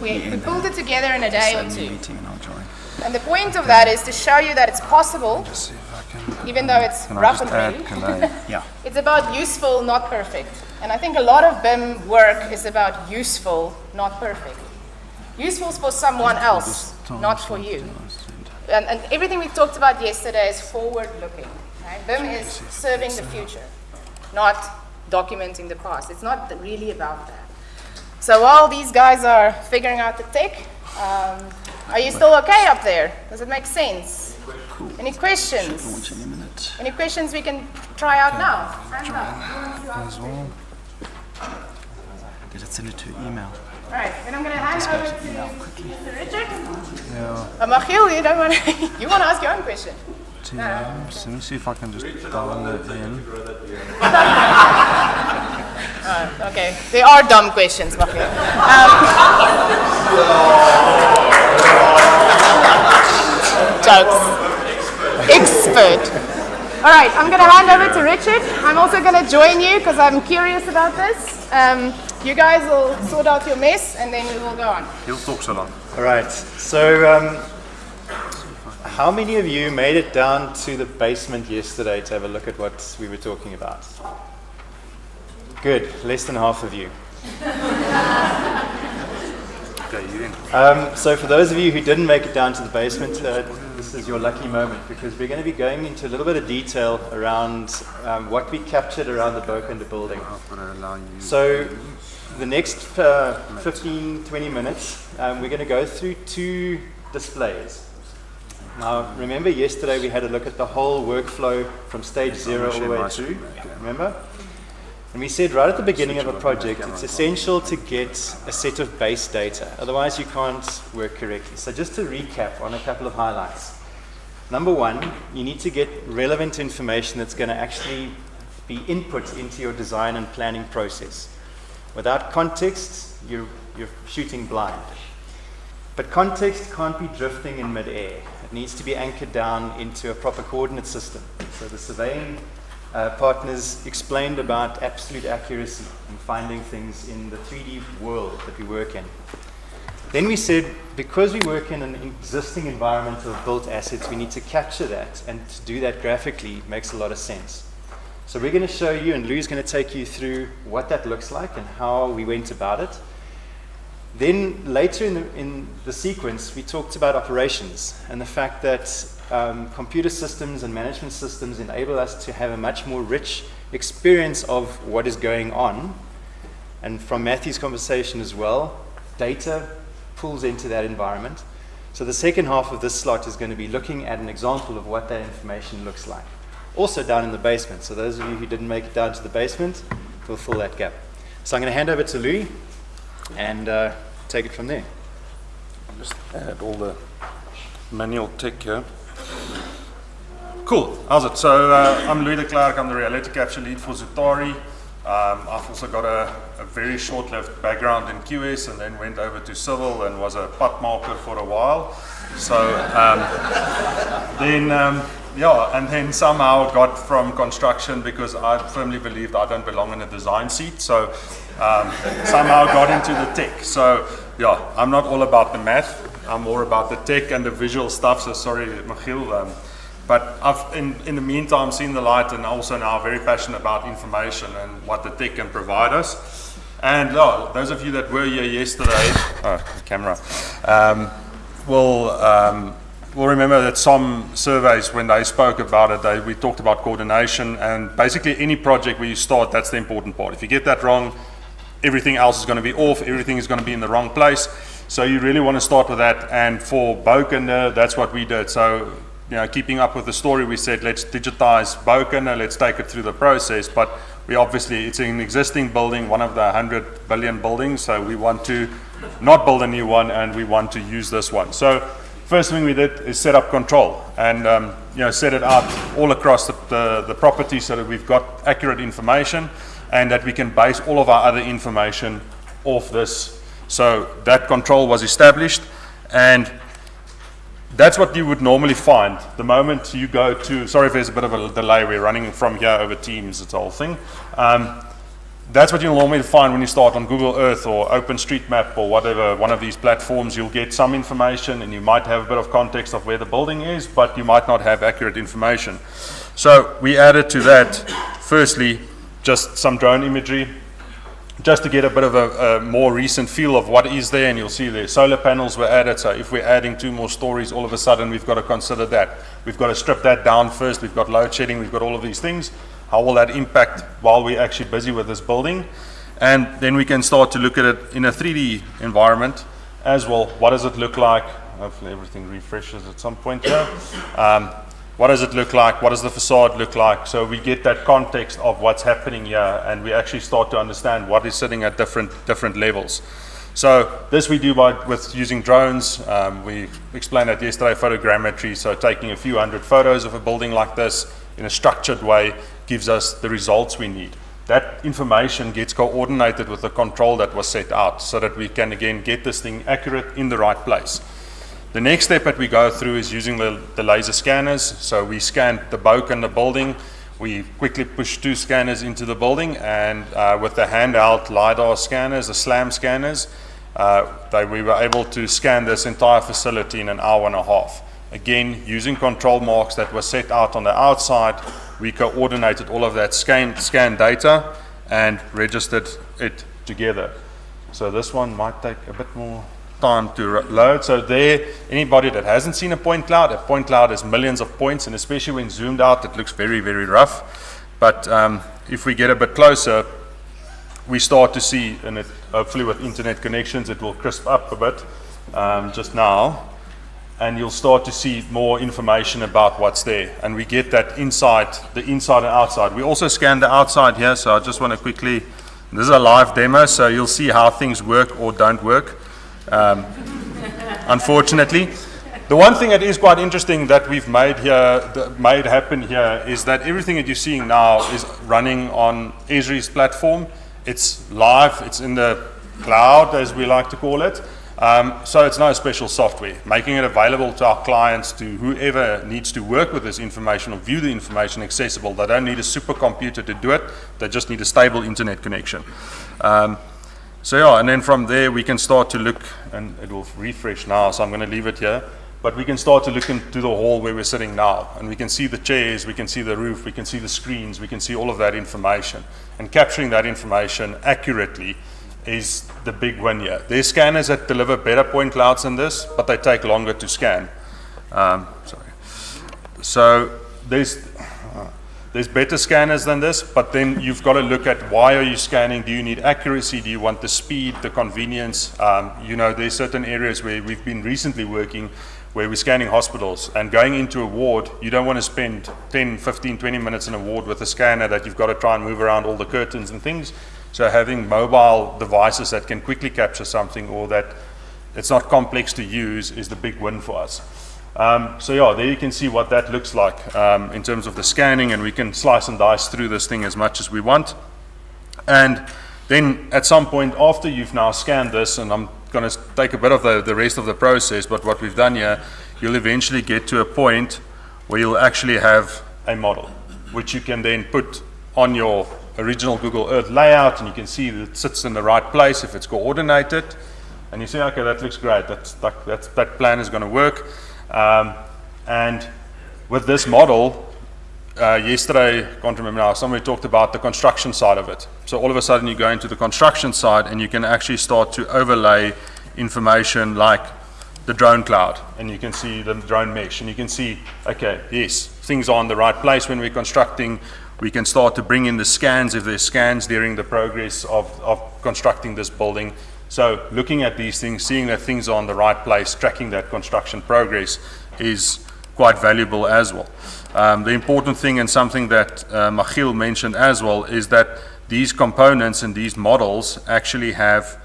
we pulled it together in a day or two. Meeting and I'll join. And the point of that is to show you that it's possible, See if I can. even though it's Can I rough just and add? ready. Can I? Yeah. It's about useful, not perfect. And I think a lot of BIM work is about useful, not perfect. Useful for someone else, not for you. And everything we talked about yesterday is forward-looking. Right? BIM is serving the future, not documenting the past. It's not really about that. So while these guys are figuring out the tech, are you still okay up there? Does it make sense? Cool. Any questions? Launch in a minute. Any questions we can try out now? Hands up. Who wants to ask? As well. Did it send it to email? All right, then I'm going to hand over to Richard. Yeah. Michiel, you don't want to, you want to ask your own question. Teams. Let me see if I can just dial it in. Okay, they are dumb questions, Michiel. Jokes. Expert. All right, I'm going to hand over to Richard. I'm also going to join you because I'm curious about this. You guys will sort out your mess and then we will go on. He'll talk so long. All right. So, how many of you made it down to the basement yesterday to have a look at what we were talking about? Good. Less than half of you. Okay, you in. So for those of you who didn't make it down to the basement, this is your lucky moment because we're going to be going into a little bit of detail around what we captured around the Bokende building. I'm going to allow you. So the next 15, 20 minutes, we're going to go through two displays. Now, remember yesterday we had a look at the whole workflow from stage 0 all the way through, remember? And we said right at the beginning of a project, it's essential to get a set of base data, otherwise you can't work correctly. So just to recap on a couple of highlights. Number one, you need to get relevant information that's going to actually be input into your design and planning process. Without context, you're shooting blind. But context can't be drifting in mid-air. It needs to be anchored down into a proper coordinate system. So the surveying partners explained about absolute accuracy in finding things in the 3D world that we work in. Then we said, because we work in an existing environment of built assets, we need to capture that, and to do that graphically makes a lot of sense. So we're going to show you, and Lou's going to take you through what that looks like and how we went about it. Then later in the sequence, we talked about operations and the fact that computer systems and management systems enable us to have a much more rich experience of what is going on. And from Matthew's conversation as well, data pulls into that environment. So the second half of this slot is going to be looking at an example of what that information looks like. Also down in the basement. So those of you who didn't make it down to the basement, we'll fill that gap. So I'm going to hand over to Louis and take it from there. Just add all the manual tech here. Cool, how's it? So I'm Louis de Klerk, I'm the reality capture lead for Zutari. I've also got a very short-lived background in QS and then went over to civil and was a putt marker for a while. So and then somehow got from construction because I firmly believed I don't belong in a design seat. So somehow got into the tech. So yeah, I'm not all about the math. I'm more about the tech and the visual stuff. So sorry, Michiel. But I've, in the meantime, seen the light and also now very passionate about information and what the tech can provide us. And those of you that were here yesterday, the camera, will remember that some surveys, when they spoke about it, we talked about coordination, and basically any project where you start, that's the important part. If you get that wrong, everything else is going to be off, everything is going to be in the wrong place. So you really want to start with that, and for Bouwkunde, that's what we did. So keeping up with the story, we said, let's digitize Bouwkunde, let's take it through the process. But we obviously, it's an existing building, one of the 100 billion buildings, so we want to not build a new one, and we want to use this one. So first thing we did is set up control, and set it out all across the property so that we've got accurate information, and that we can base all of our other information off this. So that control was established, and that's what you would normally find the moment you go to, sorry if there's a bit of a delay, we're running from here over Teams, it's the whole thing. That's what you'll normally find when you start on Google Earth or OpenStreetMap or whatever, one of these platforms. You'll get some information and you might have a bit of context of where the building is, but you might not have accurate information. So we added to that, firstly, just some drone imagery, just to get a bit of a more recent feel of what is there, and you'll see there solar panels were added. So if we're adding 2 more stories, all of a sudden we've got to consider that. We've got to strip that down first. We've got load shedding, we've got all of these things. How will that impact while we're actually busy with this building? And then we can start to look at it in a 3D environment as well. What does it look like? Hopefully everything refreshes at some point here. What does it look like? What does the facade look like? So we get that context of what's happening here, and we actually start to understand what is sitting at different levels. So this we do with using drones. We explained that yesterday, photogrammetry. So taking a few hundred photos of a building like this in a structured way gives us the results we need. That information gets coordinated with the control that was set out so that we can again get this thing accurate in the right place. The next step that we go through is using the laser scanners. So we scan the Bouwkunde the building. We quickly push 2 scanners into the building, and with the handheld LiDAR scanners, the SLAM scanners, we were able to scan this entire facility in an hour and a half. Again, using control marks that were set out on the outside, we coordinated all of that scan data and registered it together. So this one might take a bit more time to load. So there, anybody that hasn't seen a point cloud is millions of points, and especially when zoomed out, it looks very, very rough. But if we get a bit closer, we start to see, and hopefully with internet connections, it will crisp up a bit just now, and you'll start to see more information about what's there. And we get that the inside and outside. We also scan the outside here, so I just want to quickly, this is a live demo, so you'll see how things work or don't work. Unfortunately, the one thing that is quite interesting that we've made happen here is that everything that you're seeing now is running on Esri's platform. It's live, it's in the cloud, as we like to call it. So it's no special software, making it available to our clients, to whoever needs to work with this information or view the information accessible. They don't need a supercomputer to do it, they just need a stable internet connection. And then from there we can start to look, and it will refresh now, so I'm going to leave it here, but we can start to look into the hall where we're sitting now, and we can see the chairs, we can see the roof, we can see the screens, we can see all of that information, and capturing that information accurately is the big win here. There's scanners that deliver better point clouds than this, but they take longer to scan. So there's better scanners than this, but then you've got to look at why are you scanning? Do you need accuracy? Do you want the speed, the convenience? There's certain areas where we've been recently working where we're scanning hospitals, and going into a ward, you don't want to spend 10, 15, 20 minutes in a ward with a scanner that you've got to try and move around all the curtains and things. So having mobile devices that can quickly capture something, or that it's not complex to use, is the big win for us. So yeah, there you can see what that looks like in terms of the scanning, and we can slice and dice through this thing as much as we want. And then at some point after you've now scanned this, and I'm going to take a bit of the rest of the process, but what we've done here, you'll eventually get to a point where you'll actually have a model, which you can then put on your original Google Earth layout, and you can see that it sits in the right place if it's coordinated. And you say, okay, that looks great. That plan is going to work. And with this model, yesterday, I can't remember now, somebody talked about the construction side of it. So all of a sudden you go into the construction side and you can actually start to overlay information like the drone cloud, and you can see the drone mesh, and you can see, okay, yes, things are in the right place when we're constructing. We can start to bring in the scans if there's scans during the progress of constructing this building. So looking at these things, seeing that things are in the right place, tracking that construction progress is quite valuable as well. The important thing, and something that Michiel mentioned as well, is that these components and these models actually have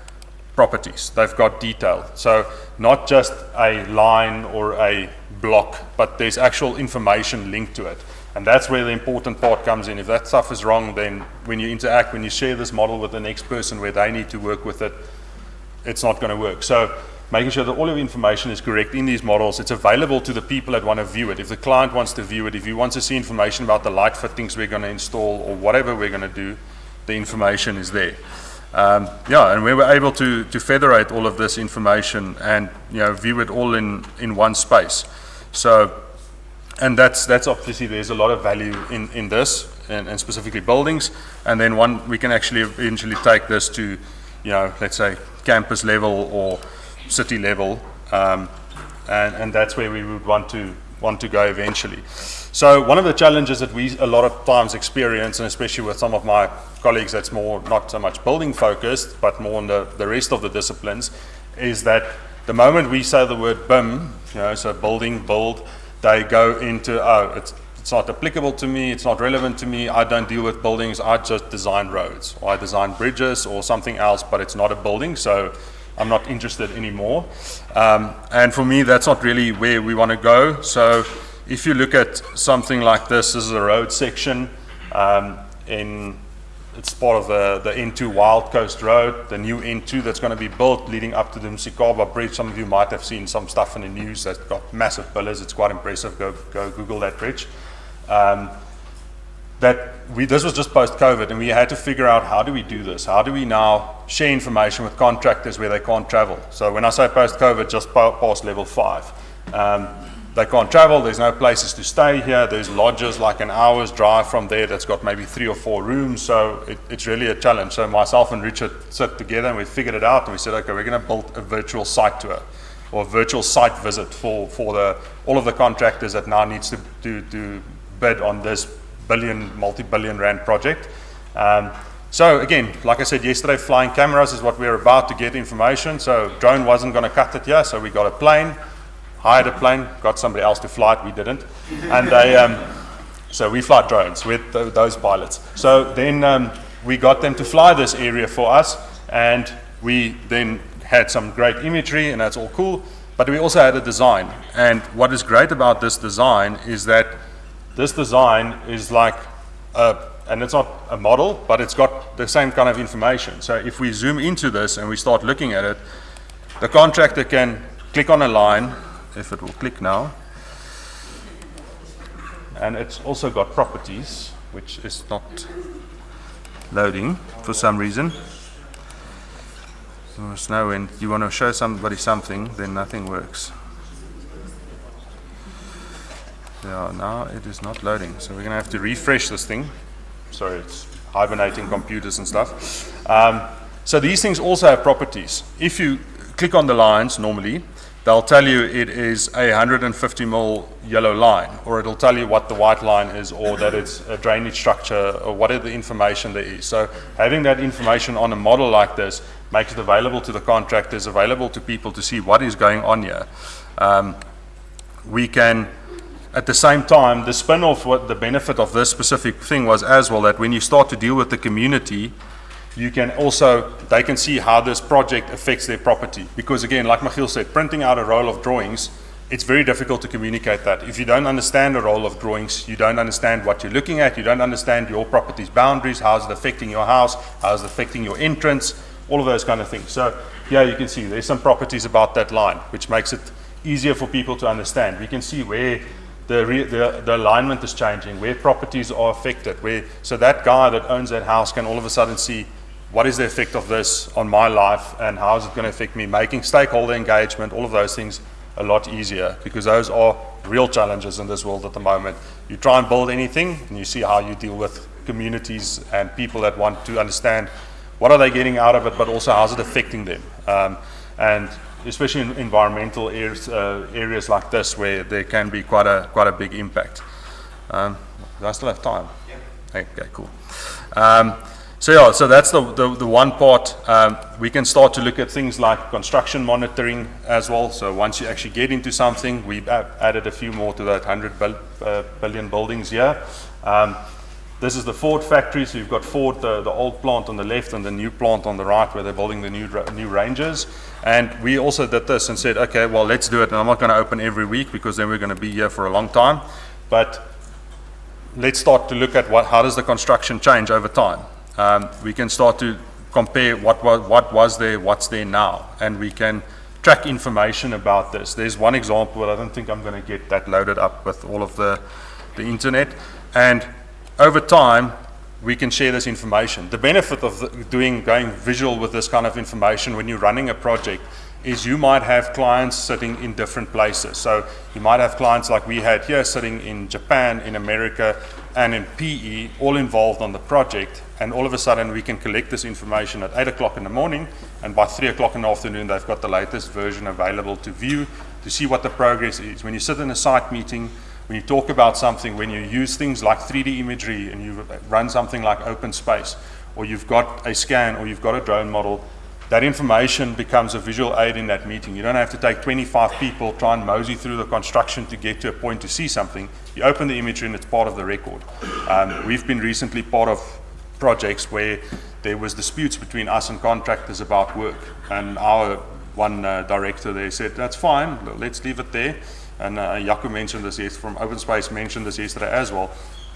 properties. They've got detail. So not just a line or a block, but there's actual information linked to it. And that's where the important part comes in. If that stuff is wrong, then when you interact, when you share this model with the next person where they need to work with it, it's not going to work. So making sure that all of the information is correct in these models, it's available to the people that want to view it. If the client wants to view it, if he wants to see information about the light fittings we're going to install or whatever we're going to do, the information is there. And we were able to federate all of this information and view it all in one space. So, and that's obviously, there's a lot of value in this, and specifically buildings. And then we can actually eventually take this to, let's say campus level or city level, and that's where we would want to go eventually. So one of the challenges that we a lot of times experience, and especially with some of my colleagues that's more not so much building focused, but more on the rest of the disciplines, is that the moment we say the word BIM, so building, build, they go into, it's not applicable to me, it's not relevant to me, I don't deal with buildings, I just design roads, or I design bridges or something else, but it's not a building, so I'm not interested anymore. And for me, that's not really where we want to go. So if you look at something like this is a road section, it's part of the N2 Wild Coast Road, the new N2 that's going to be built leading up to the Msikaba Bridge. Some of you might have seen some stuff in the news that's got massive pillars. It's quite impressive. Go Google that bridge. This was just post-COVID, and we had to figure out, how do we do this? How do we now share information with contractors where they can't travel? So when I say post-COVID, just past level 5. They can't travel, there's no places to stay here, there's lodges like an hour's drive from there that's got maybe 3 or 4 rooms, so it's really a challenge. So myself and Richard sit together and we figured it out, and we said, okay, we're going to build a virtual site tour, or a virtual site visit for all of the contractors that now needs to bid on this multi-billion rand project. So again, like I said yesterday, flying cameras is what we're about to get information. So drone wasn't going to cut it here, so we got a plane, hired a plane, got somebody else to fly it, we didn't. And so we fly drones with those pilots. So then we got them to fly this area for us, and we then had some great imagery, and that's all cool, but we also had a design. And what is great about this design is that this design is like, and it's not a model, but it's got the same kind of information. So if we zoom into this and we start looking at it, the contractor can click on a line, if it will click now, and it's also got properties, which is not loading for some reason. So when you want to show somebody something, then nothing works. Yeah, now it is not loading, so we're going to have to refresh this thing. Sorry, it's hibernating computers and stuff. So these things also have properties. If you click on the lines normally, they'll tell you it is a 150 mil yellow line, or it'll tell you what the white line is, or that it's a drainage structure, or whatever the information there is. So having that information on a model like this makes it available to the contractors, available to people to see what is going on here. We can, at the same time, the spin-off, what the benefit of this specific thing was as well, that when you start to deal with the community, you can also, they can see how this project affects their property. Because again, like Michiel said, printing out a roll of drawings it's very difficult to communicate that. If you don't understand the role of drawings, you don't understand what you're looking at, you don't understand your property's boundaries, how is it affecting your house, how is it affecting your entrance, all of those kind of things. So here you can see there's some properties about that line, which makes it easier for people to understand. We can see where the alignment is changing, where properties are affected, so that guy that owns that house can all of a sudden see what is the effect of this on my life and how is it going to affect me, making stakeholder engagement, all of those things a lot easier, because those are real challenges in this world at the moment. You try and build anything and you see how you deal with communities and people that want to understand what are they getting out of it, but also how is it affecting them. And especially in environmental areas like this, where there can be quite a big impact. Do I still have time? Yeah. Okay, cool. So that's the one part. We can start to look at things like construction monitoring as well. So once you actually get into something, we've added a few more to that 100 billion buildings here. This is the Ford factory, so you've got Ford, the old plant on the left and the new plant on the right, where they're building the new Rangers. And we also did this and said, okay, well, let's do it. And I'm not going to open every week, because then we're going to be here for a long time. But let's start to look at how does the construction change over time. We can start to compare what was there, what's there now, and we can track information about this. There's one example, but I don't think I'm going to get that loaded up with all of the internet. And over time, we can share this information. The benefit of going visual with this kind of information when you're running a project is you might have clients sitting in different places. So you might have clients like we had here sitting in Japan, in America, and in PE, all involved on the project. And all of a sudden, we can collect this information at 8 o'clock in the morning, and by 3 o'clock in the afternoon, they've got the latest version available to view, to see what the progress is. When you sit in a site meeting, when you talk about something, when you use things like 3D imagery and you run something like open space, or you've got a scan, or you've got a drone model, that information becomes a visual aid in that meeting. You don't have to take 25 people, try and mosey through the construction to get to a point to see something. You open the imagery and it's part of the record. We've been recently part of projects where there was disputes between us and contractors about work. And our one director there said, that's fine, let's leave it there. And Jaco mentioned this from Open Space, mentioned this yesterday as well.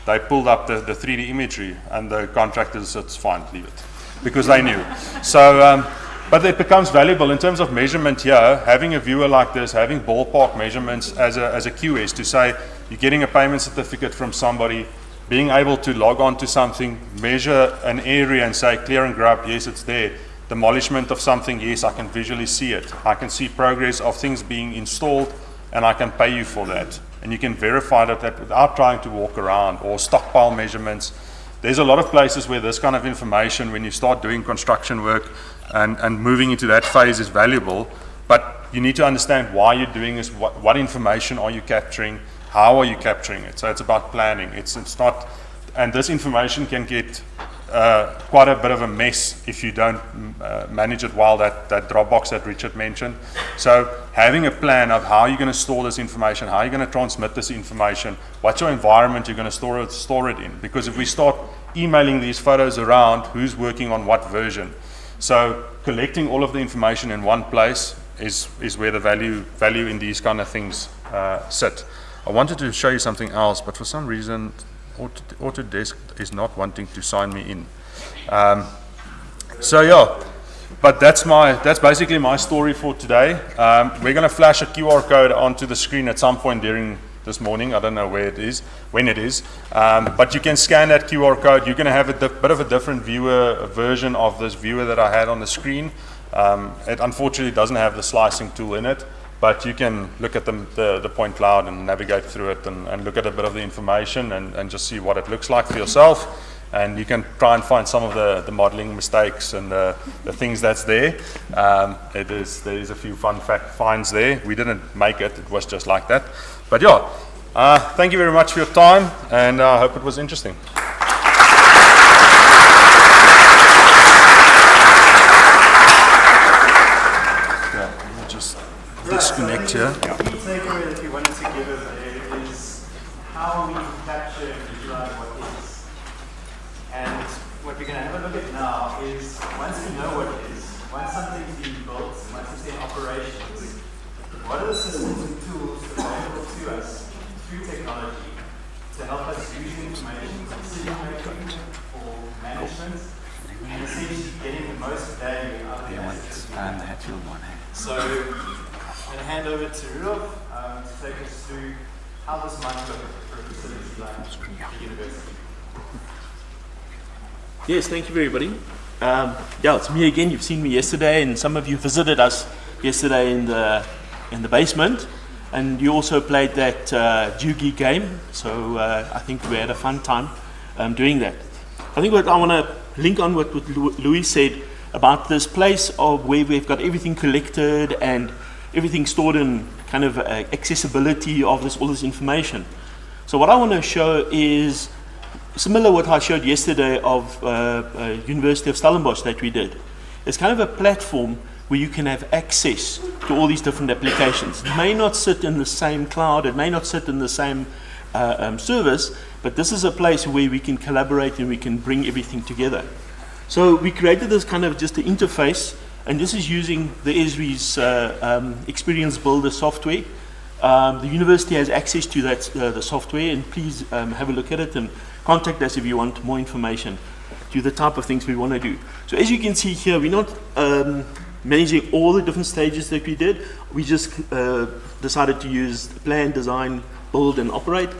They pulled up the 3D imagery, and the contractors said, it's fine, leave it, because they knew. So, but it becomes valuable in terms of measurement here. Having a viewer like this, having ballpark measurements as a QS to say you're getting a payment certificate from somebody, being able to log on to something, measure an area and say clear and grub, yes, it's there. Demolishment of something, yes, I can visually see it. I can see progress of things being installed, and I can pay you for that. And you can verify that without trying to walk around, or stockpile measurements. There's a lot of places where this kind of information, when you start doing construction work and moving into that phase, is valuable. But you need to understand why you're doing this, what information are you capturing, how are you capturing it. So it's about planning. It's not, and this information can get quite a bit of a mess if you don't manage it well, that Dropbox that Richard mentioned. So having a plan of how you're going to store this information, how you're going to transmit this information, what's your environment you're going to store it in. Because if we start emailing these photos around, who's working on what version. So collecting all of the information in one place is where the value in these kind of things sit. I wanted to show you something else, but for some reason Autodesk is not wanting to sign me in. So yeah, but that's basically my story for today. We're going to flash a QR code onto the screen at some point during this morning. I don't know when it is, but you can scan that QR code. You're going to have a bit of a different version of this viewer that I had on the screen. It unfortunately doesn't have the slicing tool in it, but you can look at the point cloud and navigate through it and look at a bit of the information and just see what it looks like for yourself. And you can try and find some of the modeling mistakes and the things that's there. There is a few fun finds there. We didn't make it, it was just like that. But yeah, thank you very much for your time, and I hope it was interesting. Disconnect here. The key takeaway that we wanted to give over there is how we can capture and visualize what is. And what we're going to have a look at now is, once we know what it is, once something's being built, once it's in operations, what are the systems and tools functions, and essentially getting the most value out of the assets. So I'm going to hand over to Rudolf to take us through how this might look for a facility like the university. Yes, thank you everybody. Yeah, it's me again. You've seen me yesterday, and some of you visited us yesterday in the basement, and you also played that Jugi game. So I think we had a fun time doing that. I think what I want to link on what Louis said about this place of where we've got everything collected and everything stored in kind of accessibility of all this information. So what I want to show is similar what I showed yesterday of University of Stellenbosch that we did. It's kind of a platform where you can have access to all these different applications. It may not sit in the same cloud, it may not sit in the same service, but this is a place where we can collaborate and we can bring everything together. So we created this kind of just an interface, and this is using the Esri's Experience Builder software. The university has access to that the software, and please have a look at it and contact us if you want more information to the type of things we want to do. So as you can see here, we're not managing all the different stages that we did. We just decided to use plan, design, build, and operate.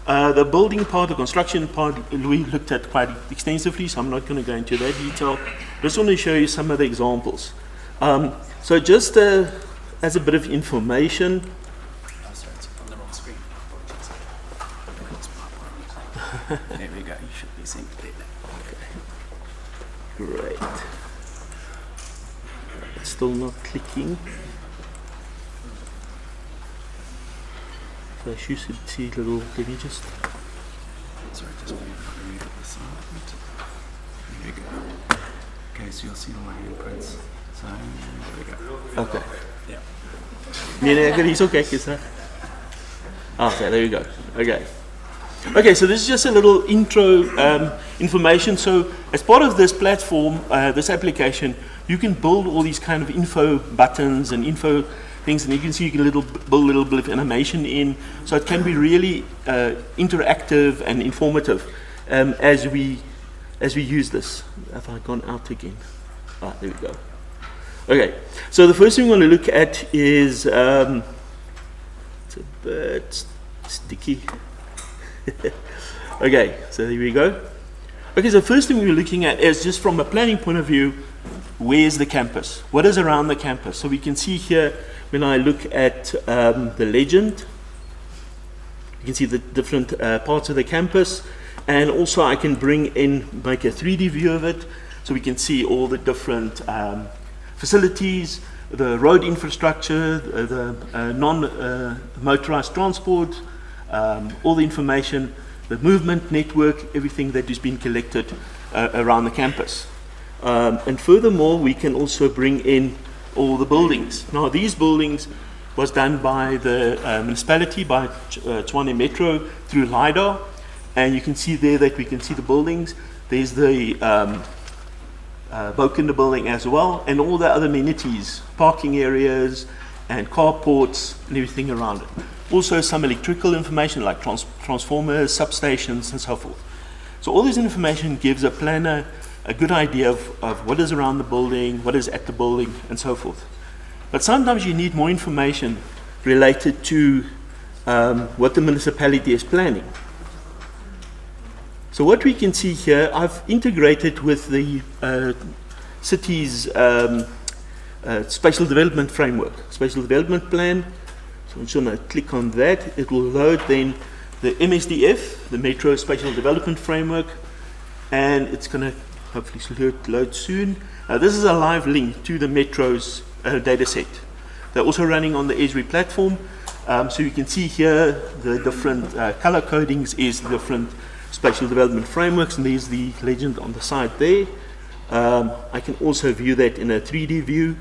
The building part, the construction part, Louis looked at quite extensively, so I'm not going to go into that detail. I just want to show you some of the examples. So just as a bit of information. Oh, sorry, it's on the wrong screen. There we go, you should be seeing it there. Okay. Great. It's still not clicking. So you should see a little, let me just... Sorry, just read at the side. There we go. Okay, so you'll see all my handprints. So, there we go. Okay. Yeah. Nee, ek het hierso kyk, is dat? Okay, there you go. Okay. Okay, so this is just a little intro information. So as part of this platform, this application, you can build all these kind of info buttons and info things, and you can see you can build a little bit of animation in, so it can be really interactive and informative as we use this. Have I gone out again? Ah, there we go. Okay, so the first thing we want to look at is it's a bit sticky. Okay, so there we go. Okay, so first thing we're looking at is just from a planning point of view, where's the campus? What is around the campus? So we can see here, when I look at the legend, you can see the different parts of the campus, and also I can make a 3D view of it, so we can see all the different facilities, the road infrastructure, the non-motorized transport, all the information, the movement network, everything that is being collected around the campus. And furthermore, we can also bring in all the buildings. Now, these buildings was done by the municipality, by Tshwane Metro, through LiDAR, and you can see there that we can see the buildings. There's the Bokende building as well, and all the other amenities, parking areas, and carports, and everything around it. Also some electrical information like transformers, substations, and so forth. So all this information gives a planner a good idea of what is around the building, what is at the building, and so forth. But sometimes you need more information related to what the municipality is planning. So what we can see here, I've integrated with the city's spatial development framework, spatial development plan. So I'm just going to click on that. It will load then the MSDF, the Metro Spatial Development Framework, and it's going to hopefully load soon. This is a live link to the Metro's data set. They're also running on the Esri platform, so you can see here the different color codings is the different spatial development frameworks, and there's the legend on the side there. I can also view that in a 3D view,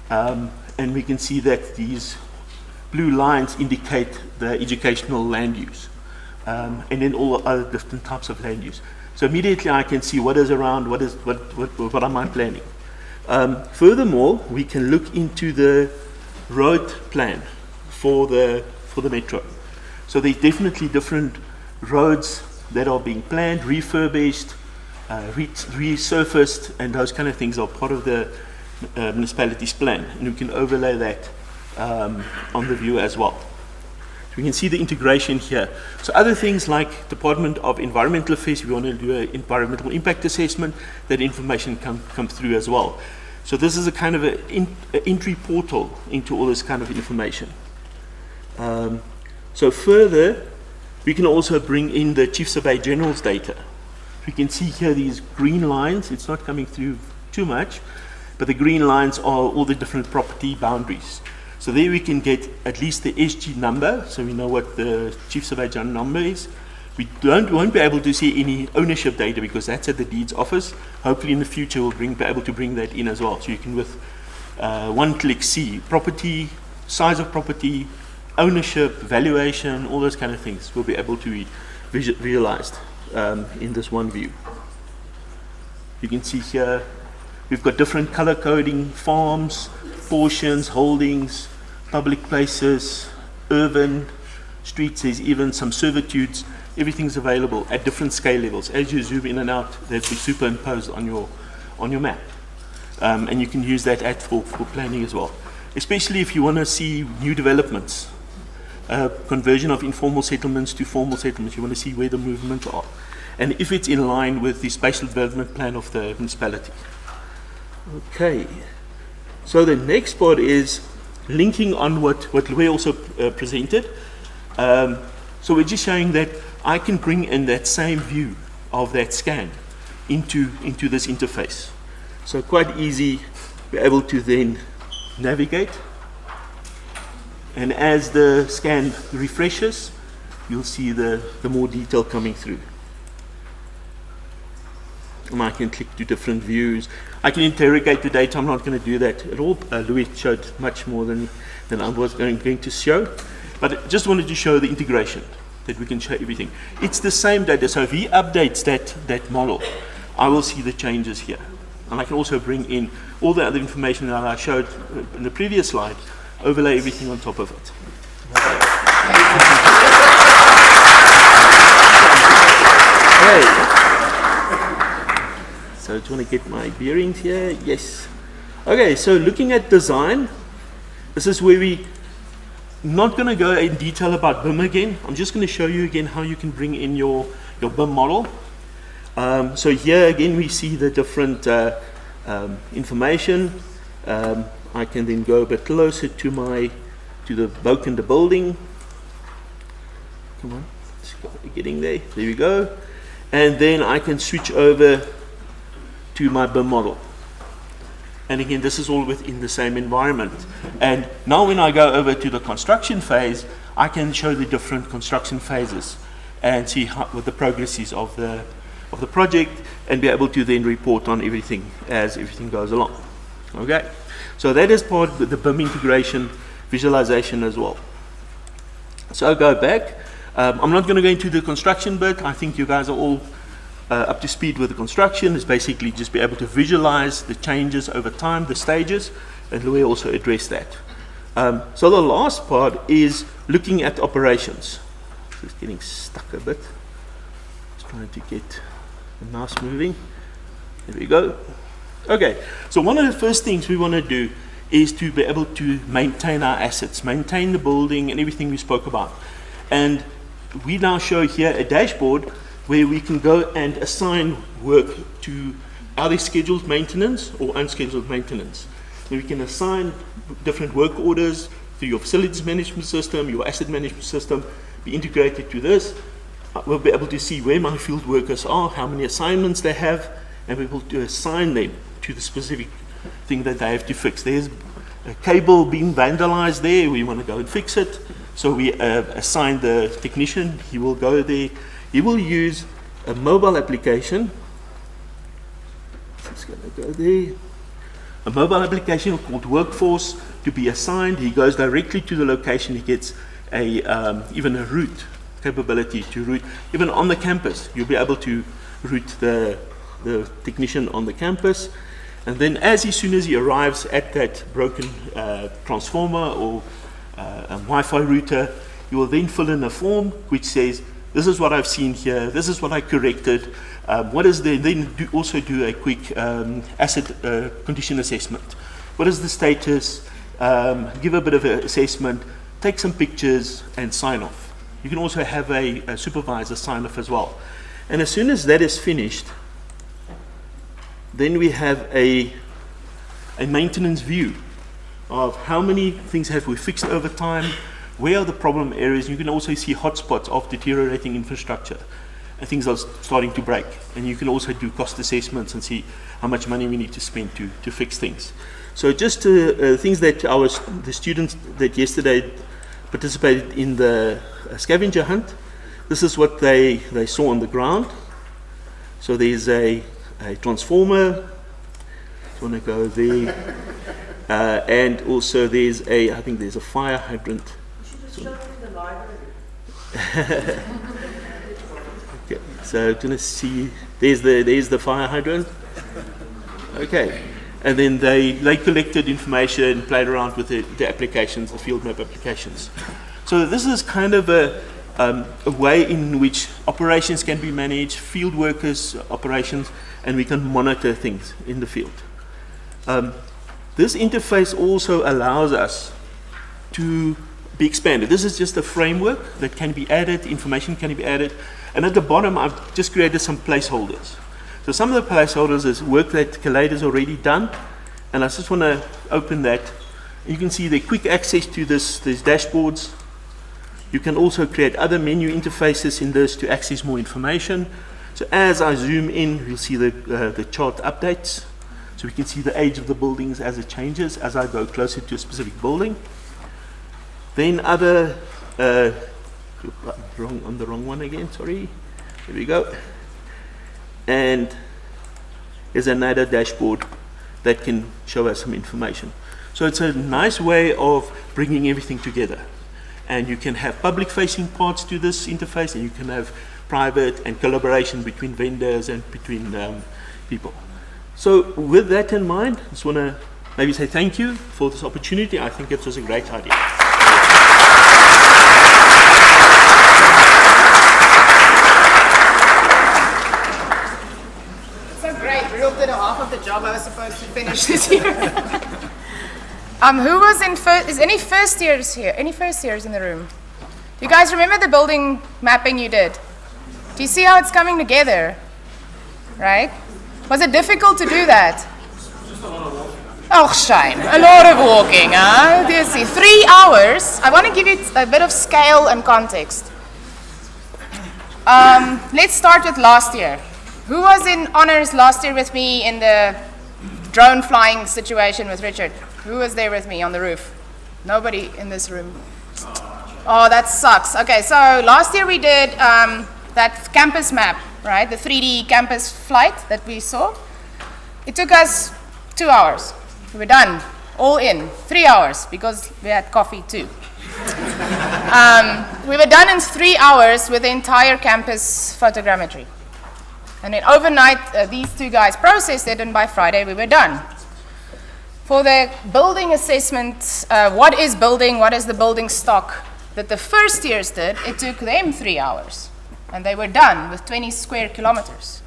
and we can see that these blue lines indicate the educational land use, and then all the other different types of land use. So immediately I can see what is around, what am I planning. Furthermore, we can look into the road plan for the metro. So there's definitely different roads that are being planned, refurbished, resurfaced, and those kind of things are part of the municipality's plan, and we can overlay that on the view as well. So we can see the integration here. So other things like Department of Environmental Affairs, if you want to do an environmental impact assessment, that information come through as well. So this is a kind of an entry portal into all this kind of information. So further, we can also bring in the Chief Surveyor General's data. We can see here these green lines. It's not coming through too much, but the green lines are all the different property boundaries. So there we can get at least the SG number, so we know what the Chief Surveyor General number is. We won't be able to see any ownership data because that's at the deeds office. Hopefully in the future we'll be able to bring that in as well. So you can with one click see property, size of property, ownership, valuation, all those kind of things will be able to be realized in this one view. You can see here we've got different color coding, farms, portions, holdings, public places, urban, streets. There's even some servitudes. Everything's available at different scale levels. As you zoom in and out, they'll be superimposed on your map. And you can use that for planning as well. Especially if you want to see new developments, conversion of informal settlements to formal settlements. You want to see where the movements are. And if it's in line with the spatial development plan of the municipality. Okay. So the next part is linking on what Louis also presented. So we're just showing that I can bring in that same view of that scan into this interface. So quite easy, be able to then navigate. And as the scan refreshes, you'll see the more detail coming through. And I can click to different views. I can interrogate the data. I'm not going to do that at all. Louis showed much more than I was going to show. But I just wanted to show the integration, that we can show everything. It's the same data. So if he updates that model, I will see the changes here. And I can also bring in all the other information that I showed in the previous slide, overlay everything on top of it. Okay. So I just want to get my bearings here. Yes. Okay, so looking at design, this is where we not going to go in detail about BIM again. I'm just going to show you again how you can bring in your BIM model. So here again we see the different information. I can then go a bit closer to the book in the building. Come on, getting there. There we go. And then I can switch over to my BIM model. And again, this is all within the same environment. And now when I go over to the construction phase, I can show the different construction phases and see what the progress is of the project, and be able to then report on everything as everything goes along. Okay, so that is part of the BIM integration visualization as well. So I'll go back. I'm not going to go into the construction bit. I think you guys are all up to speed with the construction. Is basically just be able to visualize the changes over time, the stages, and Louis also addressed that. So the last part is looking at operations. Just getting stuck a bit. Just trying to get the mouse moving. There we go. Okay, so one of the first things we want to do is to be able to maintain our assets, maintain the building and everything we spoke about. And we now show here a dashboard where we can go and assign work to either scheduled maintenance or unscheduled maintenance. And we can assign different work orders through your facilities management system, your asset management system, be integrated to this. We'll be able to see where my field workers are, how many assignments they have, and we're able to assign them to the specific thing that they have to fix. There's a cable being vandalized there, we want to go and fix it. So we assign the technician, he will go there, he will use a mobile application. Just going to go there. A mobile application called Workforce to be assigned. He goes directly to the location, he gets even a route capability to route, even on the campus. You'll be able to route the technician on the campus. And then as soon as he arrives at that broken transformer or a Wi-Fi router, you will then fill in a form which says, This is what I've seen here. This is what I corrected. What is the, then also do a quick asset condition assessment. What is the status? Give a bit of an assessment, take some pictures, and sign off. You can also have a supervisor sign off as well. And as soon as that is finished, then we have a maintenance view of how many things have we fixed over time, where are the problem areas. You can also see hotspots of deteriorating infrastructure, and things are starting to break. And you can also do cost assessments and see how much money we need to spend to fix things. So just things that the students that yesterday participated in the scavenger hunt, this is what they saw on the ground. So there's a transformer, if you want to go there, and also there's I think there's a fire hydrant. Okay, so going to see, there's the fire hydrant. Okay, and then they collected information, played around with the applications, the field map applications. So this is kind of a way in which operations can be managed, field workers' operations, and we can monitor things in the field. This interface also allows us to be expanded. This is just a framework that can be added, information can be added, and at the bottom I've just created some placeholders. So some of the placeholders is work that Khaled has already done, and I just want to open that. You can see the quick access to these dashboards. You can also create other menu interfaces in this to access more information. So as I zoom in, you'll see the chart updates. So we can see the age of the buildings as it changes, as I go closer to a specific building. Then other, on the wrong one again, sorry. There we go. And there's another dashboard that can show us some information. So it's a nice way of bringing everything together. And you can have public-facing parts to this interface, and you can have private and collaboration between vendors and between people. So with that in mind, I just want to maybe say thank you for this opportunity. I think it was a great idea. So great. Real did half of the job I was supposed to finish this year. Who was in first? Is any first years here? Any first years in the room? Do you guys remember the building mapping you did? Do you see how it's coming together? Right? Was it difficult to do that? Oh, shame. A lot of walking, huh? Do you see? 3 hours. I want to give you a bit of scale and context. Let's start with last year. Who was in honors last year with me in the drone flying situation with Richard? Who was there with me on the roof? Nobody in this room. Oh, that sucks. Okay, so last year we did that campus map, right? The 3D campus flight that we saw. It took us 2 hours. We were done, all in, 3 hours, because we had coffee too. We were done in 3 hours with the entire campus photogrammetry. And then overnight, these two guys processed it, and by Friday we were done. For the building assessment, what is building, what is the building stock that the first years did, it took them 3 hours. And they were done with 20 square kilometers.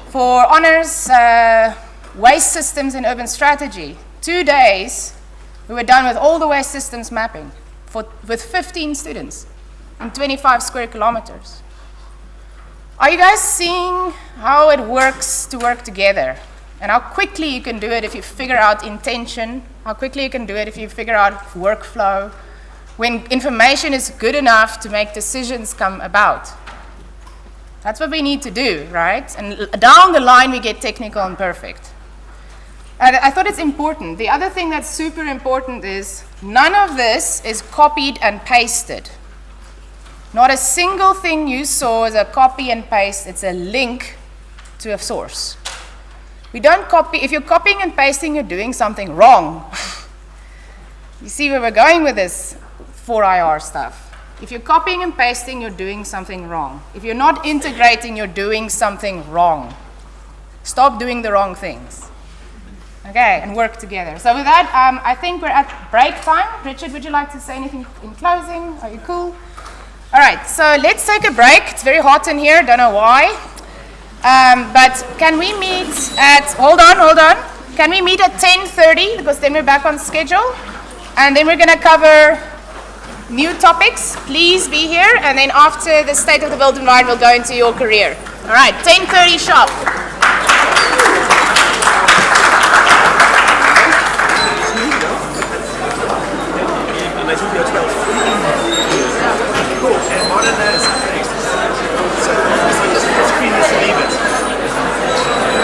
For honors, waste systems in urban strategy, 2 days, we were done with all the waste systems mapping with 15 students in 25 square kilometers. Are you guys seeing how it works to work together? And how quickly you can do it if you figure out intention, how quickly you can do it if you figure out workflow, when information is good enough to make decisions come about. That's what we need to do, right? And down the line, we get technical and perfect. And I thought it's important. The other thing that's super important is none of this is copied and pasted. Not a single thing you saw is a copy and paste. It's a link to a source. We don't copy. If you're copying and pasting, you're doing something wrong. You see where we're going with this 4IR stuff. If you're copying and pasting, you're doing something wrong. If you're not integrating, you're doing something wrong. Stop doing the wrong things. Okay, and work together. So with that, I think we're at break time. Richard, would you like to say anything in closing? Are you cool? All right, so let's take a break. It's very hot in here, don't know why. But can we meet at, hold on. Can we meet at 10:30, because then we're back on schedule. And then we're gonna cover new topics. Please be here. And then after the state of the built environment, we'll go into your career. All right, 10:30 sharp.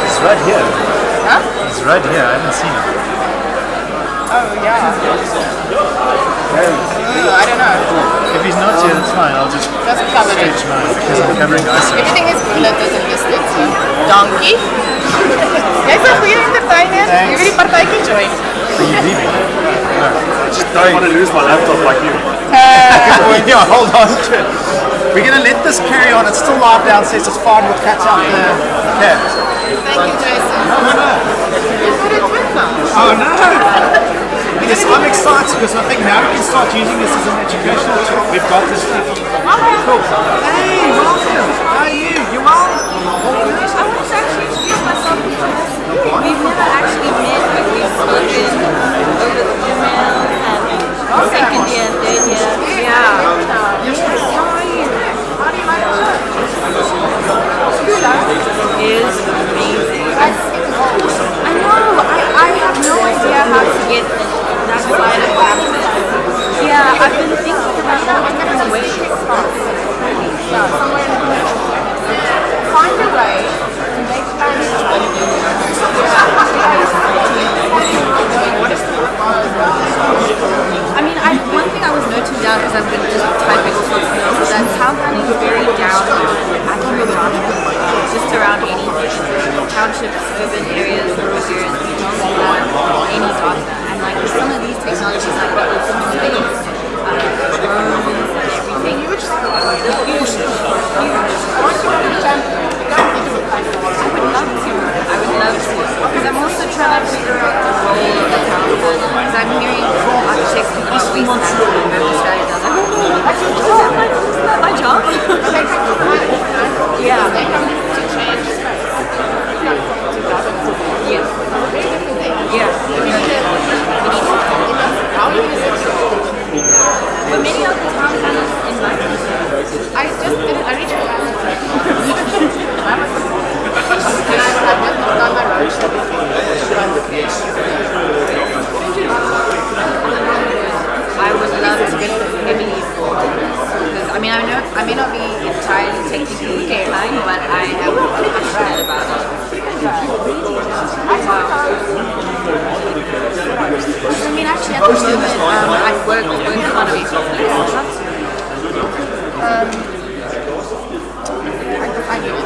It's right here. Huh? It's right here. I haven't seen it. Oh, yeah. I don't know. If he's not here, that's fine. I'll just Just cover it. stretch mine because I'm covering ISO. Everything is bulleted and listed, so. Donkey. Jy's 'n goeie entertainer. Jy wil die partytjie join. Are you leaving? I don't want to lose my laptop like you. Yeah, hold on to it. We're going to let this carry on. It's still live downstairs. It's fine. We'll cut out the cab. Thank you, Jason. Oh, no. Yes, I'm excited because I think now we can start using this as an educational tool. We've got this stuff. Cool. Hey, welcome. How are you? You well? I wanted to actually introduce myself because we've never actually met, but we've spoken over the emails and second year, third year. Yeah. Yes, how are you? How do you like it? Is amazing. I know. I have no idea how to get that side of campus. Yeah, I've been thinking about all different ways. Yeah, somewhere in the middle. Find a way to make plans. I mean, one thing I was noting down because I've been just typing all sorts of notes is that Townsend is very down on accurate data, just around anything. Townships, urban areas, rural areas, we don't have any data. And like with some of these technologies like the open space, drones and everything, huge. I would love to. Because I'm also trying to figure out the role of the town plan. Because I'm hearing architects from East West and urban strategies. I was like, oh, is that my job? Yeah. They come to change space. Yeah. Yeah. How do you use it? But many of the town planners in my country, I just did it. I reached out. I was and I've just done my roadshow before. I would love to get heavily involved in this because I mean I may not be entirely technically inclined, but I am passionate about it. I mean actually at the moment I work on it. I do it.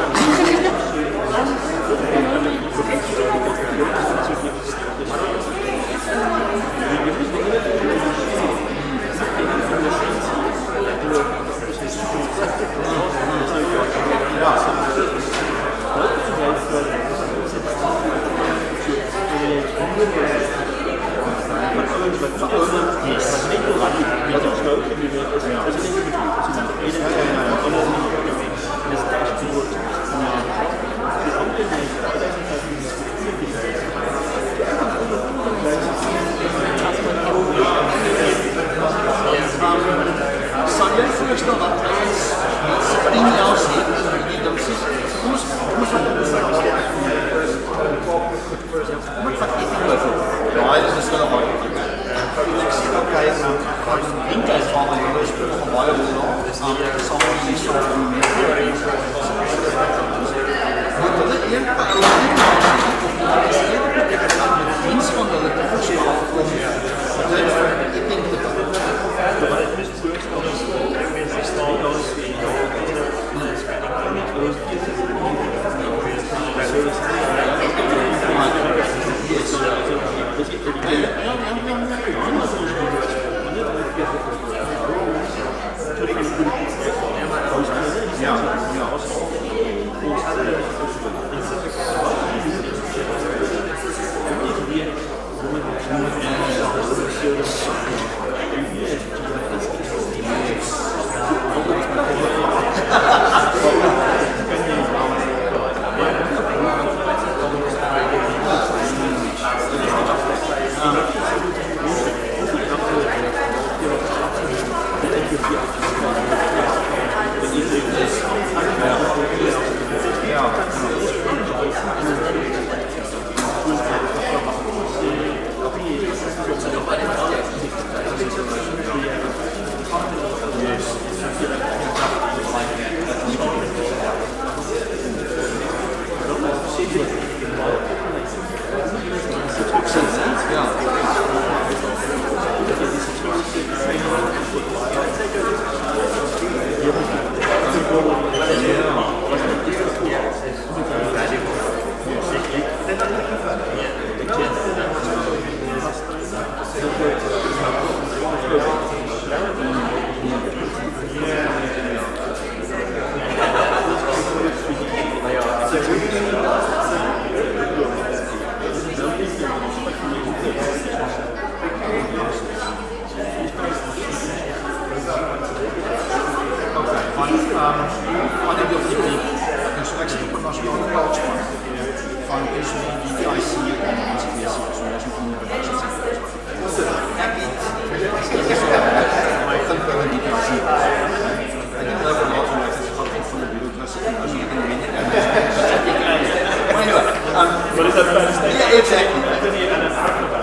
But is that fair to say? Yeah, exactly.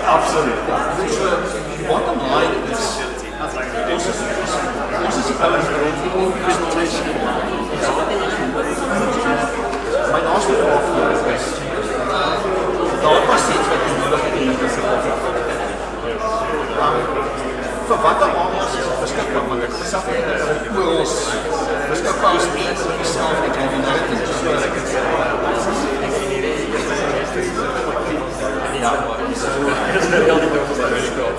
Absolutely. So, bottom line is, also suppose presentation. My last vraag is, daar was iets wat jy nodig het in die vir watter areas is het beskikbaar, want ek besef nie dat het oorals beskikbaar is nie vir myself, ek kan nie nou dit ja, isn't it the only way for really good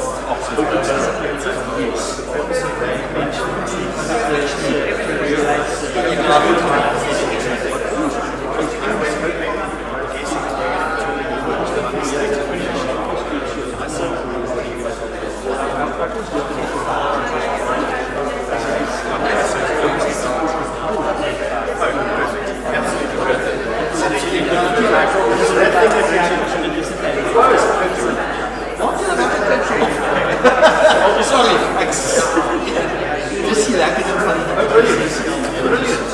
sorry, just see that in front of you. Brilliant.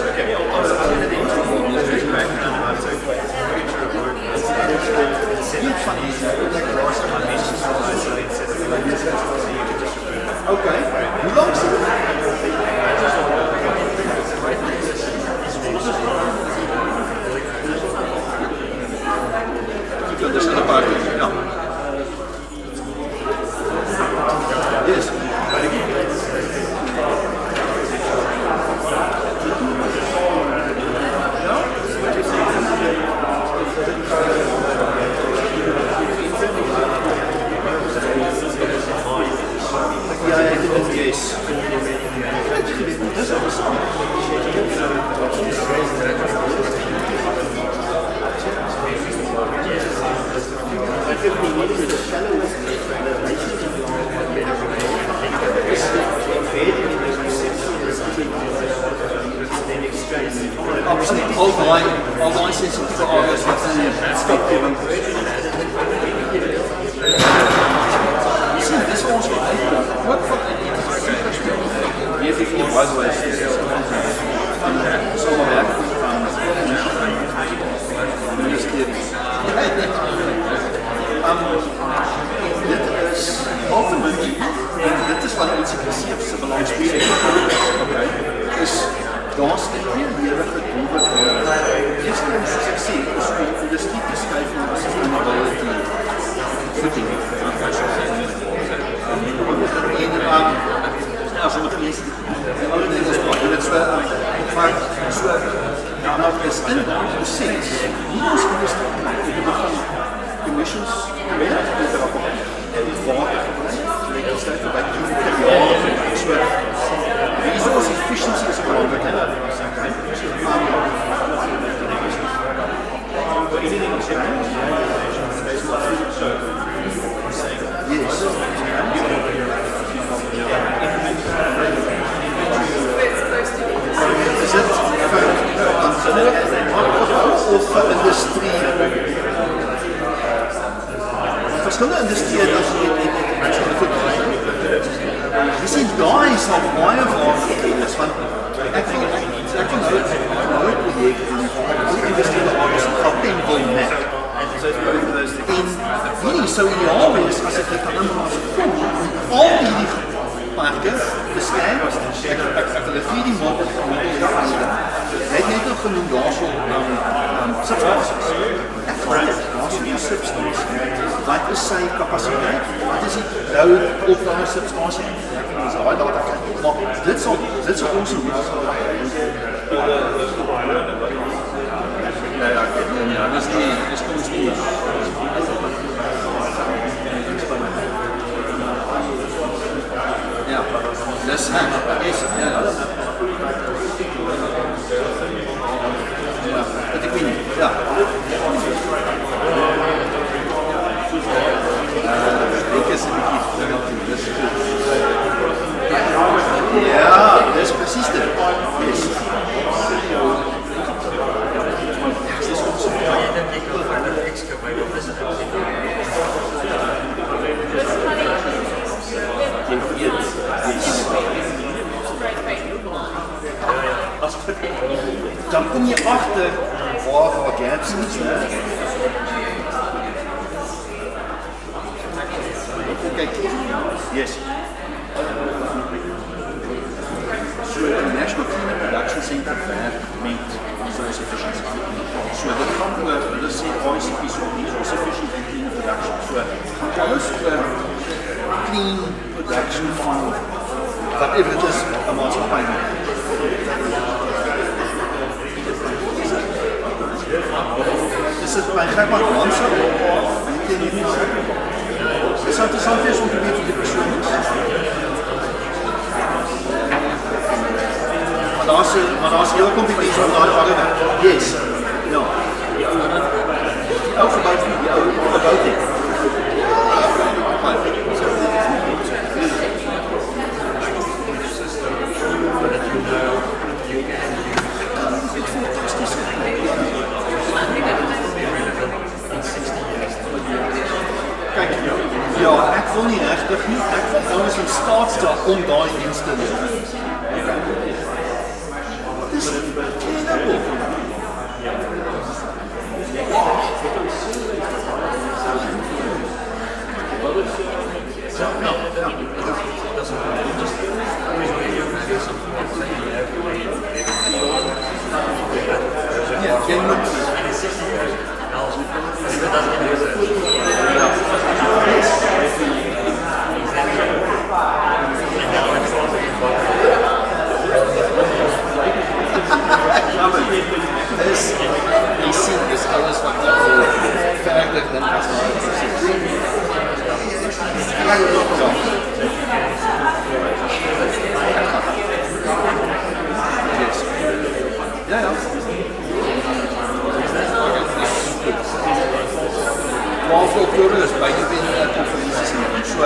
Okay, hoe lang is het? Dus een paar keer, ja. Yes. Ja, ik denk het yes. Absolutely. All my sensitive areas that's stop given. See, this one's what for by the way, so just kidding. Dit is ultimately, en dit is wat ons se belangrikste is daar's 'n meerderige doelwit. Eerstens soos ek sê, is om die stiek te skryf en sustainability footing. En as ons lees, alle dinge is baie, dit is maar so nou is in proses. Nie ons industrie te begin emissions met water elektriciteit by so resource efficiency is belangrik. Yes. Is it of vir industrie? Verskillende industrieë het jy sien daai is al baie waardevoll want ek wil nooit projek die industriële areas Gauteng wil net. En hierdie sou ideaal wees as ek kan inmaak al hierdie parke beskryf ek hulle vir die maak het net nog genoem daarso substansies. Ek vra daarso die substansies. Wat is sy kapasiteit? Wat is die nou op daai substansie? Dis daai data. Maar dit sal ons moet Ja, dis yes, ja. Ja, dat ek weet. Ja. Ek is 'n bietjie dis ja, dis presies dit. Yes. Dan kom je achter waar gaps is. Kijk, yes. So the National Cleaner Production Center meet resource efficiency. So the company will say ICP is resource efficient and clean production. So alles clean production van whatever it is, a maatschappij. Is het bij German Mansa? Is het interessant is om te weten wie de persoon is? Maar daar is heel competitie om daar te gaan. Yes. No. Ook gebouwd wie die oude gebouwd heeft. Kijk, ja, ik wil niet rechtig niet. Ik wil ons in staat stellen om daar dienst te doen. Het is incredible. Ja, jij moet. Dus, je ziet dus alles wat verder dan als ja, ja. 12 oktober is bij de binnenconferenties in so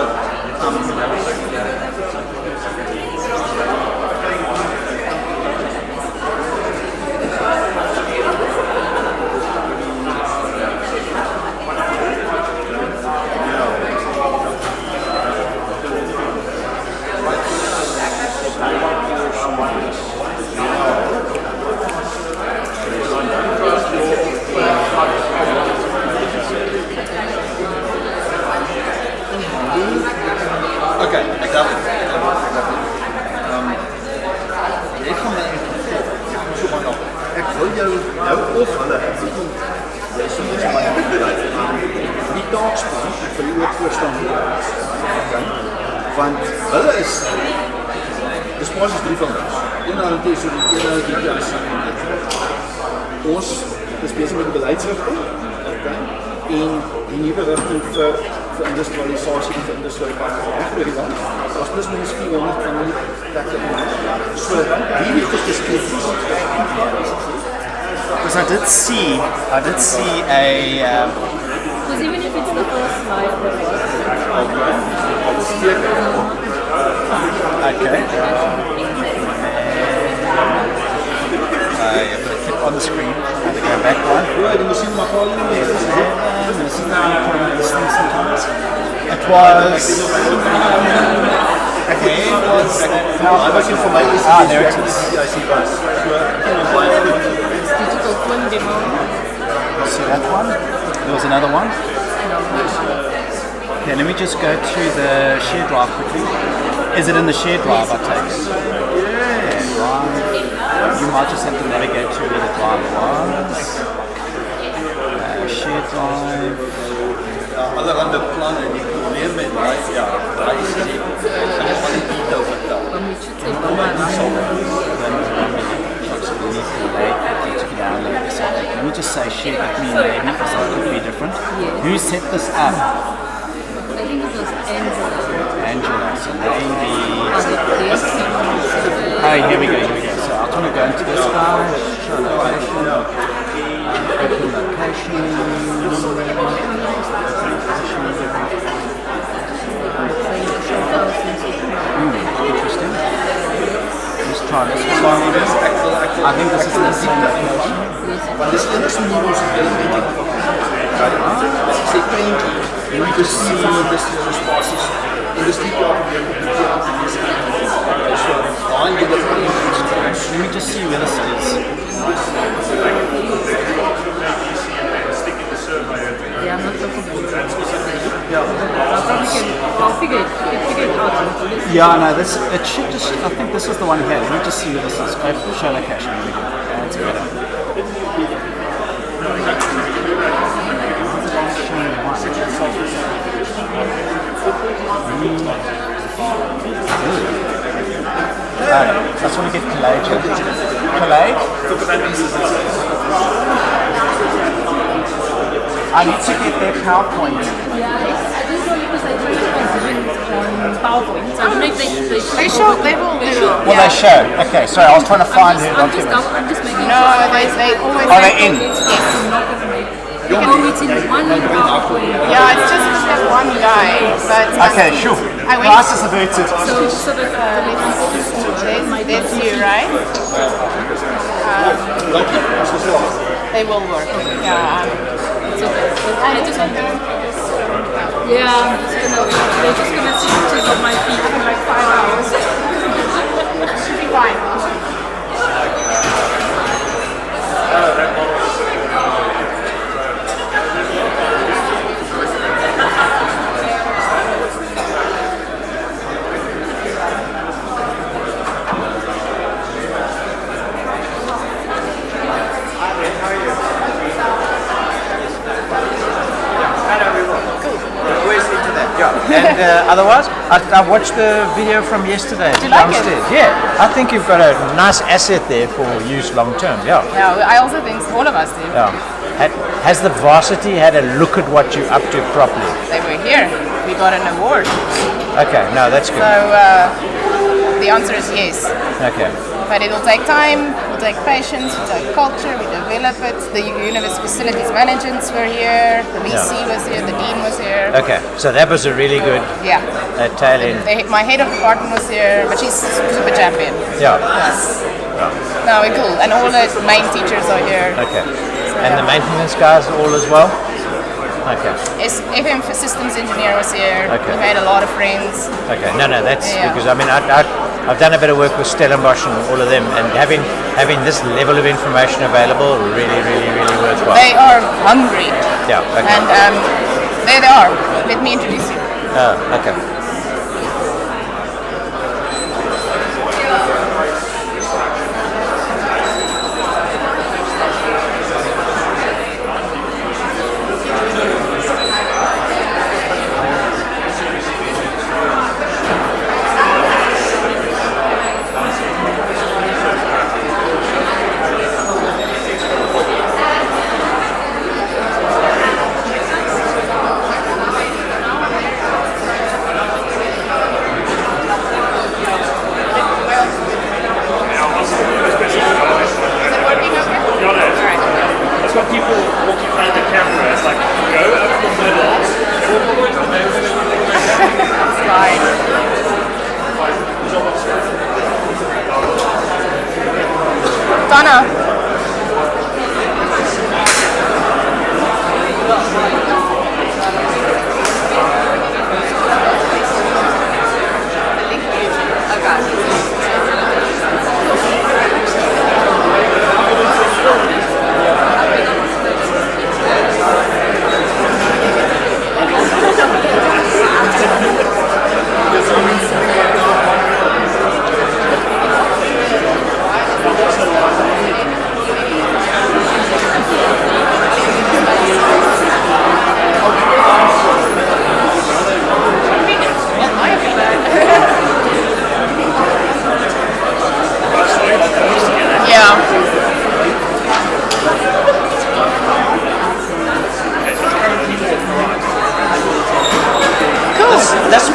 Oké, ik dacht het. Jy gaan my so maar nog. Ek wil jou of hulle jy is soms maar die taakspan vir die ook voorstaan. Okay. Want hulle is dis basies drie van ons. Een nou het is die JC. Ons is besig met die beleidsrigting. Okay. En die nuwe rigting vir industrialisatie en vir industrialisatie oor die land. As plus minus 400 van die plekke in land. So, hierdie goed is krities. Because I did see a Because even if it's the first slide, okay. You put a clip on the screen and go back one. It was okay. It was I was in for my there it is. digital twin demo. See that one? There was another one. Okay, let me just go to the share drive quickly. Is it in the share drive I take? Yeah. You might just have to navigate to where the drive was. Share drive. Allerhande planne en die probleem met daai daai is die detail vertel. Then let me just say share with me maybe because that could be different. Who set this up? I think it was Angela. Angela. So maybe. Oh, Oh, here we go. So I want to go into this guy. Show location. Open location. Interesting. Let's try this one. I think this is the same location. Dis enigste manier ons het element. Sê kleintjie. Jy moet dus sien hoe dis spasies en dis nie daar op die so daai jy dit Let me just see where this is. Yeah, I'm not looking for that. I probably can, I'll figure it out. Yeah, no, it should just, I think this is the one here. Let me just see where this is. Open show location. Here we go. That's better. I just want to get Calais. Calais? I need to get their PowerPoint. Yeah, I just know because I tried to PowerPoint. So I don't know if they show, they will. Well, they show. Okay, sorry, I was trying to find her document. I'm just making No, they always. Are they in? Yes. Oh, it's in one PowerPoint. Yeah, it's just that one guy. But Okay, sure. I went. Class is averted. So that There's you, right? They will work. Yeah. I just want to. Yeah, I'm just gonna. They're just gonna see pictures of my feet for like 5 hours. Should be fine. And otherwise, I watched the video from yesterday Do you like it? downstairs. Yeah, I think you've got a nice asset there for use long term. Yeah. Yeah, I also think all of us do. Yeah. Has the varsity had a look at what you're up to properly? They were here. We got an award. Okay, no, that's good. So the answer is yes. Okay. But it will take time, it will take patience, it will take culture, we develop it. The university facilities managers were here, the VC was here, the dean was here. Okay, so that was a really good Yeah. tail end. My head of department was here, but she's super champion. Yeah. Yes. No, we're cool. And all the main teachers are here. Okay. And the maintenance guys all as well? Okay. FM for systems engineer was here. Okay. We made a lot of friends. Okay. No, that's Yeah. because I mean I've done a bit of work with Stellenbosch and all of them, and having this level of information available really worthwhile. They are hungry. Yeah. Okay. And there they are. Let me introduce you. Okay. It's got people walking behind the camera. It's like, go up the middle. It's fine. Donna.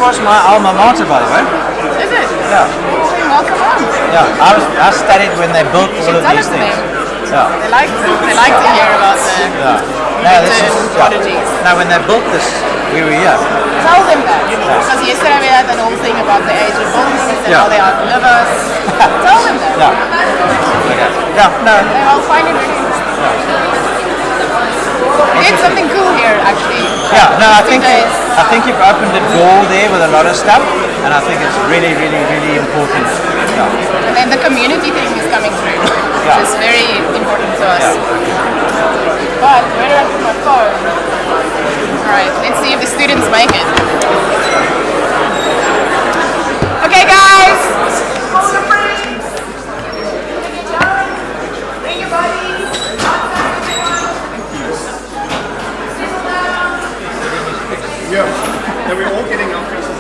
was my alma mater, by the way. Is it? Yeah. Welcome on. Yeah, I studied when they built all of these things. Yeah. They like to hear about the prodigies. Now, when they built this, we were here. Tell them that. Because yesterday we had that whole thing about the age of buildings and how they outlive us. Tell them that. Yeah. Okay. Yeah, no. I'll find it really interesting. We did something cool here, actually. Yeah, no, I think you've opened a door there with a lot of stuff, and I think it's really, really, really important. Yeah. And then the community thing is coming through, which is very important to us. Yeah. But where do I put my phone? Alright, let's see if the students make it. Okay, guys! Hold your friends! Bring your buddies! Yeah, and we're all getting our faces.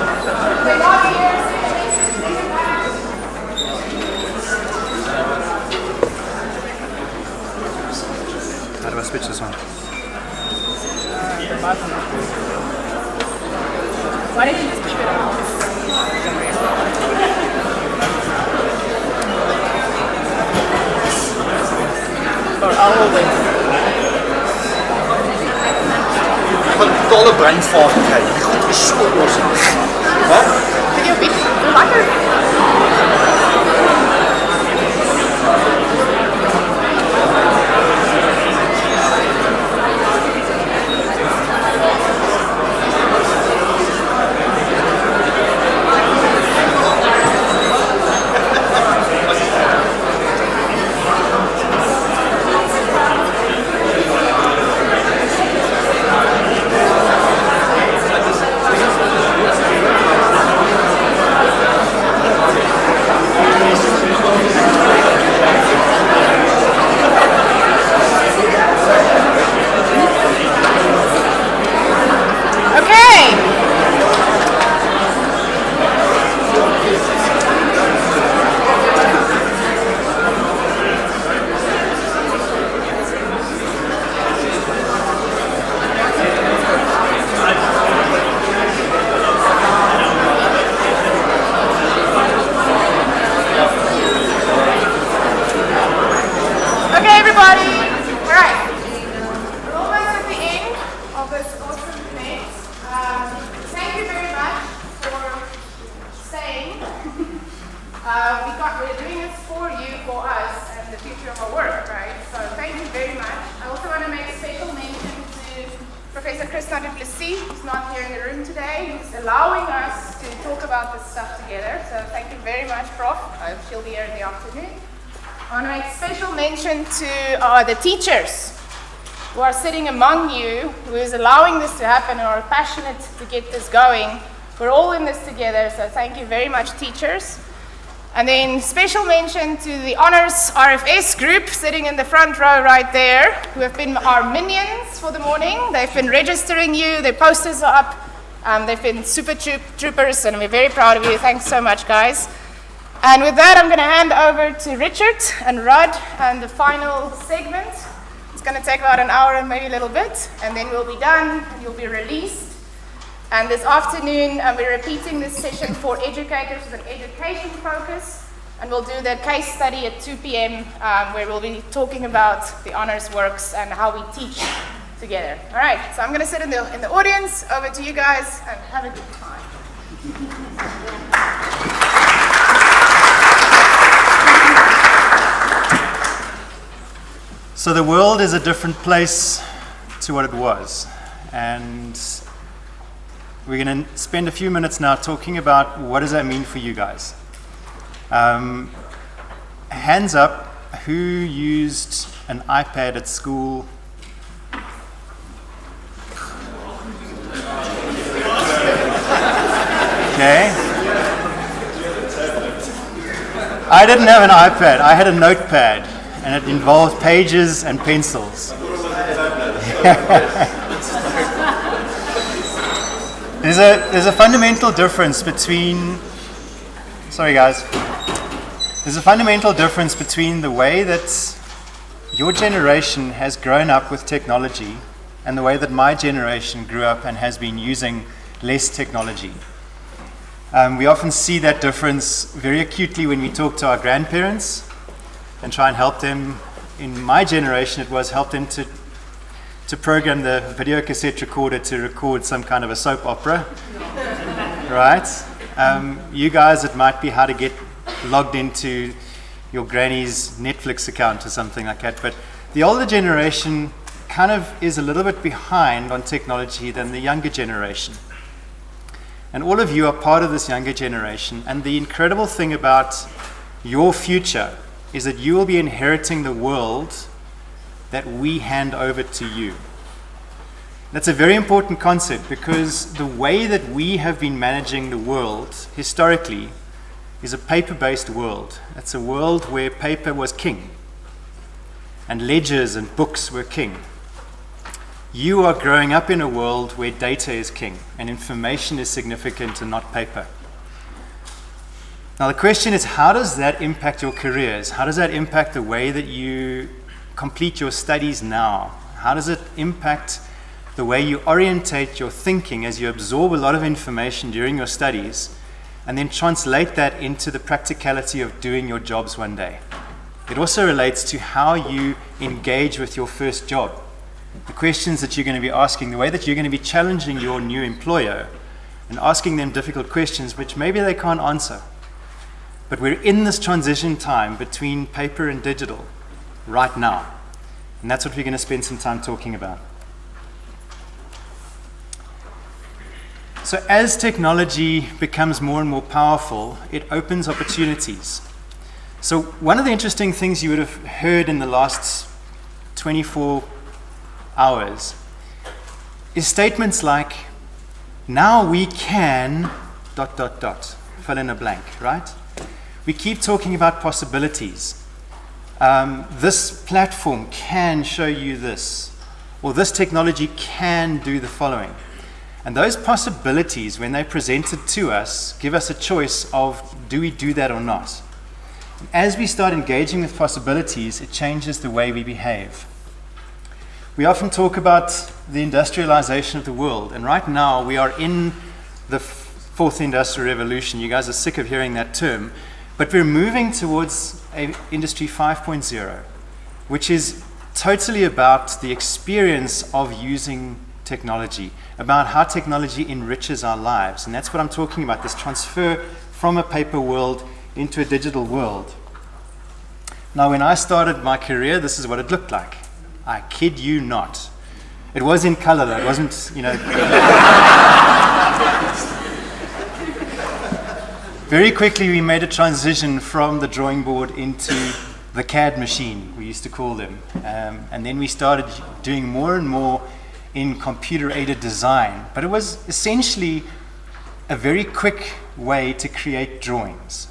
How do I switch this on? Why didn't you just keep it on? For always. Van totale breinvaart kry. Die goed is so awesome. Wat? Vind je een beetje lekker? We're doing this for you, for us, and the future of our work, right? So thank you very much. I also want to make a special mention to Professor Christa du Plessis, who's not here in the room today, who's allowing us to talk about this stuff together. So thank you very much, Prof. I hope she'll be here in the afternoon. I want to make special mention to the teachers who are sitting among you, who is allowing this to happen and are passionate to get this going. We're all in this together, so thank you very much, teachers. And then special mention to the Honors RFS group sitting in the front row right there, who have been our minions for the morning. They've been registering you, their posters are up, they've been super troopers, and we're very proud of you. Thanks so much, guys. And with that, I'm going to hand over to Richard and Rod and the final segment. It's going to take about an hour and maybe a little bit, and then we'll be done, and you'll be released. And this afternoon, we're repeating this session for educators with an education focus, and we'll do the case study at 2 p.m. Where we'll be talking about the honors works and how we teach together. All right, so I'm going to sit in the audience. Over to you guys, and have a good time. So the world is a different place to what it was, and we're going to spend a few minutes now talking about what does that mean for you guys. Hands up, who used an iPad at school? Okay. I didn't have an iPad, I had a notepad, and it involved pages and pencils. There's a fundamental difference between, sorry guys, there's a fundamental difference between the way that your generation has grown up with technology and the way that my generation grew up and has been using less technology. We often see that difference very acutely when we talk to our grandparents and try and help them. In my generation, it was help them to program the video cassette recorder to record some kind of a soap opera, right? You guys, it might be how to get logged into your granny's Netflix account or something like that. But the older generation kind of is a little bit behind on technology than the younger generation. And all of you are part of this younger generation. And the incredible thing about your future is that you will be inheriting the world that we hand over to you. That's a very important concept, because the way that we have been managing the world historically is a paper-based world. It's a world where paper was king and ledgers and books were king. You are growing up in a world where data is king and information is significant and not paper. Now the question is, how does that impact your careers? How does that impact the way that you complete your studies now? How does it impact the way you orientate your thinking as you absorb a lot of information during your studies and then translate that into the practicality of doing your jobs one day? It also relates to how you engage with your first job. The questions that you're going to be asking, the way that you're going to be challenging your new employer and asking them difficult questions which maybe they can't answer. But we're in this transition time between paper and digital right now. And that's what we're going to spend some time talking about. So as technology becomes more and more powerful, it opens opportunities. So one of the interesting things you would have heard in the last 24 hours is statements like, now we can ... fill in a blank, right? We keep talking about possibilities. This platform can show you this, or this technology can do the following. And those possibilities, when they're presented to us, give us a choice of, do we do that or not? As we start engaging with possibilities, it changes the way we behave. We often talk about the industrialization of the world, and right now we are in the fourth industrial revolution. You guys are sick of hearing that term, but we're moving towards a Industry 5.0, which is totally about the experience of using technology, about how technology enriches our lives. And that's what I'm talking about, this transfer from a paper world into a digital world. Now, when I started my career, this is what it looked like. I kid you not. It was in color though, it wasn't, you know. Very quickly we made a transition from the drawing board into the CAD machine, we used to call them. And then we started doing more and more in computer-aided design. But it was essentially a very quick way to create drawings.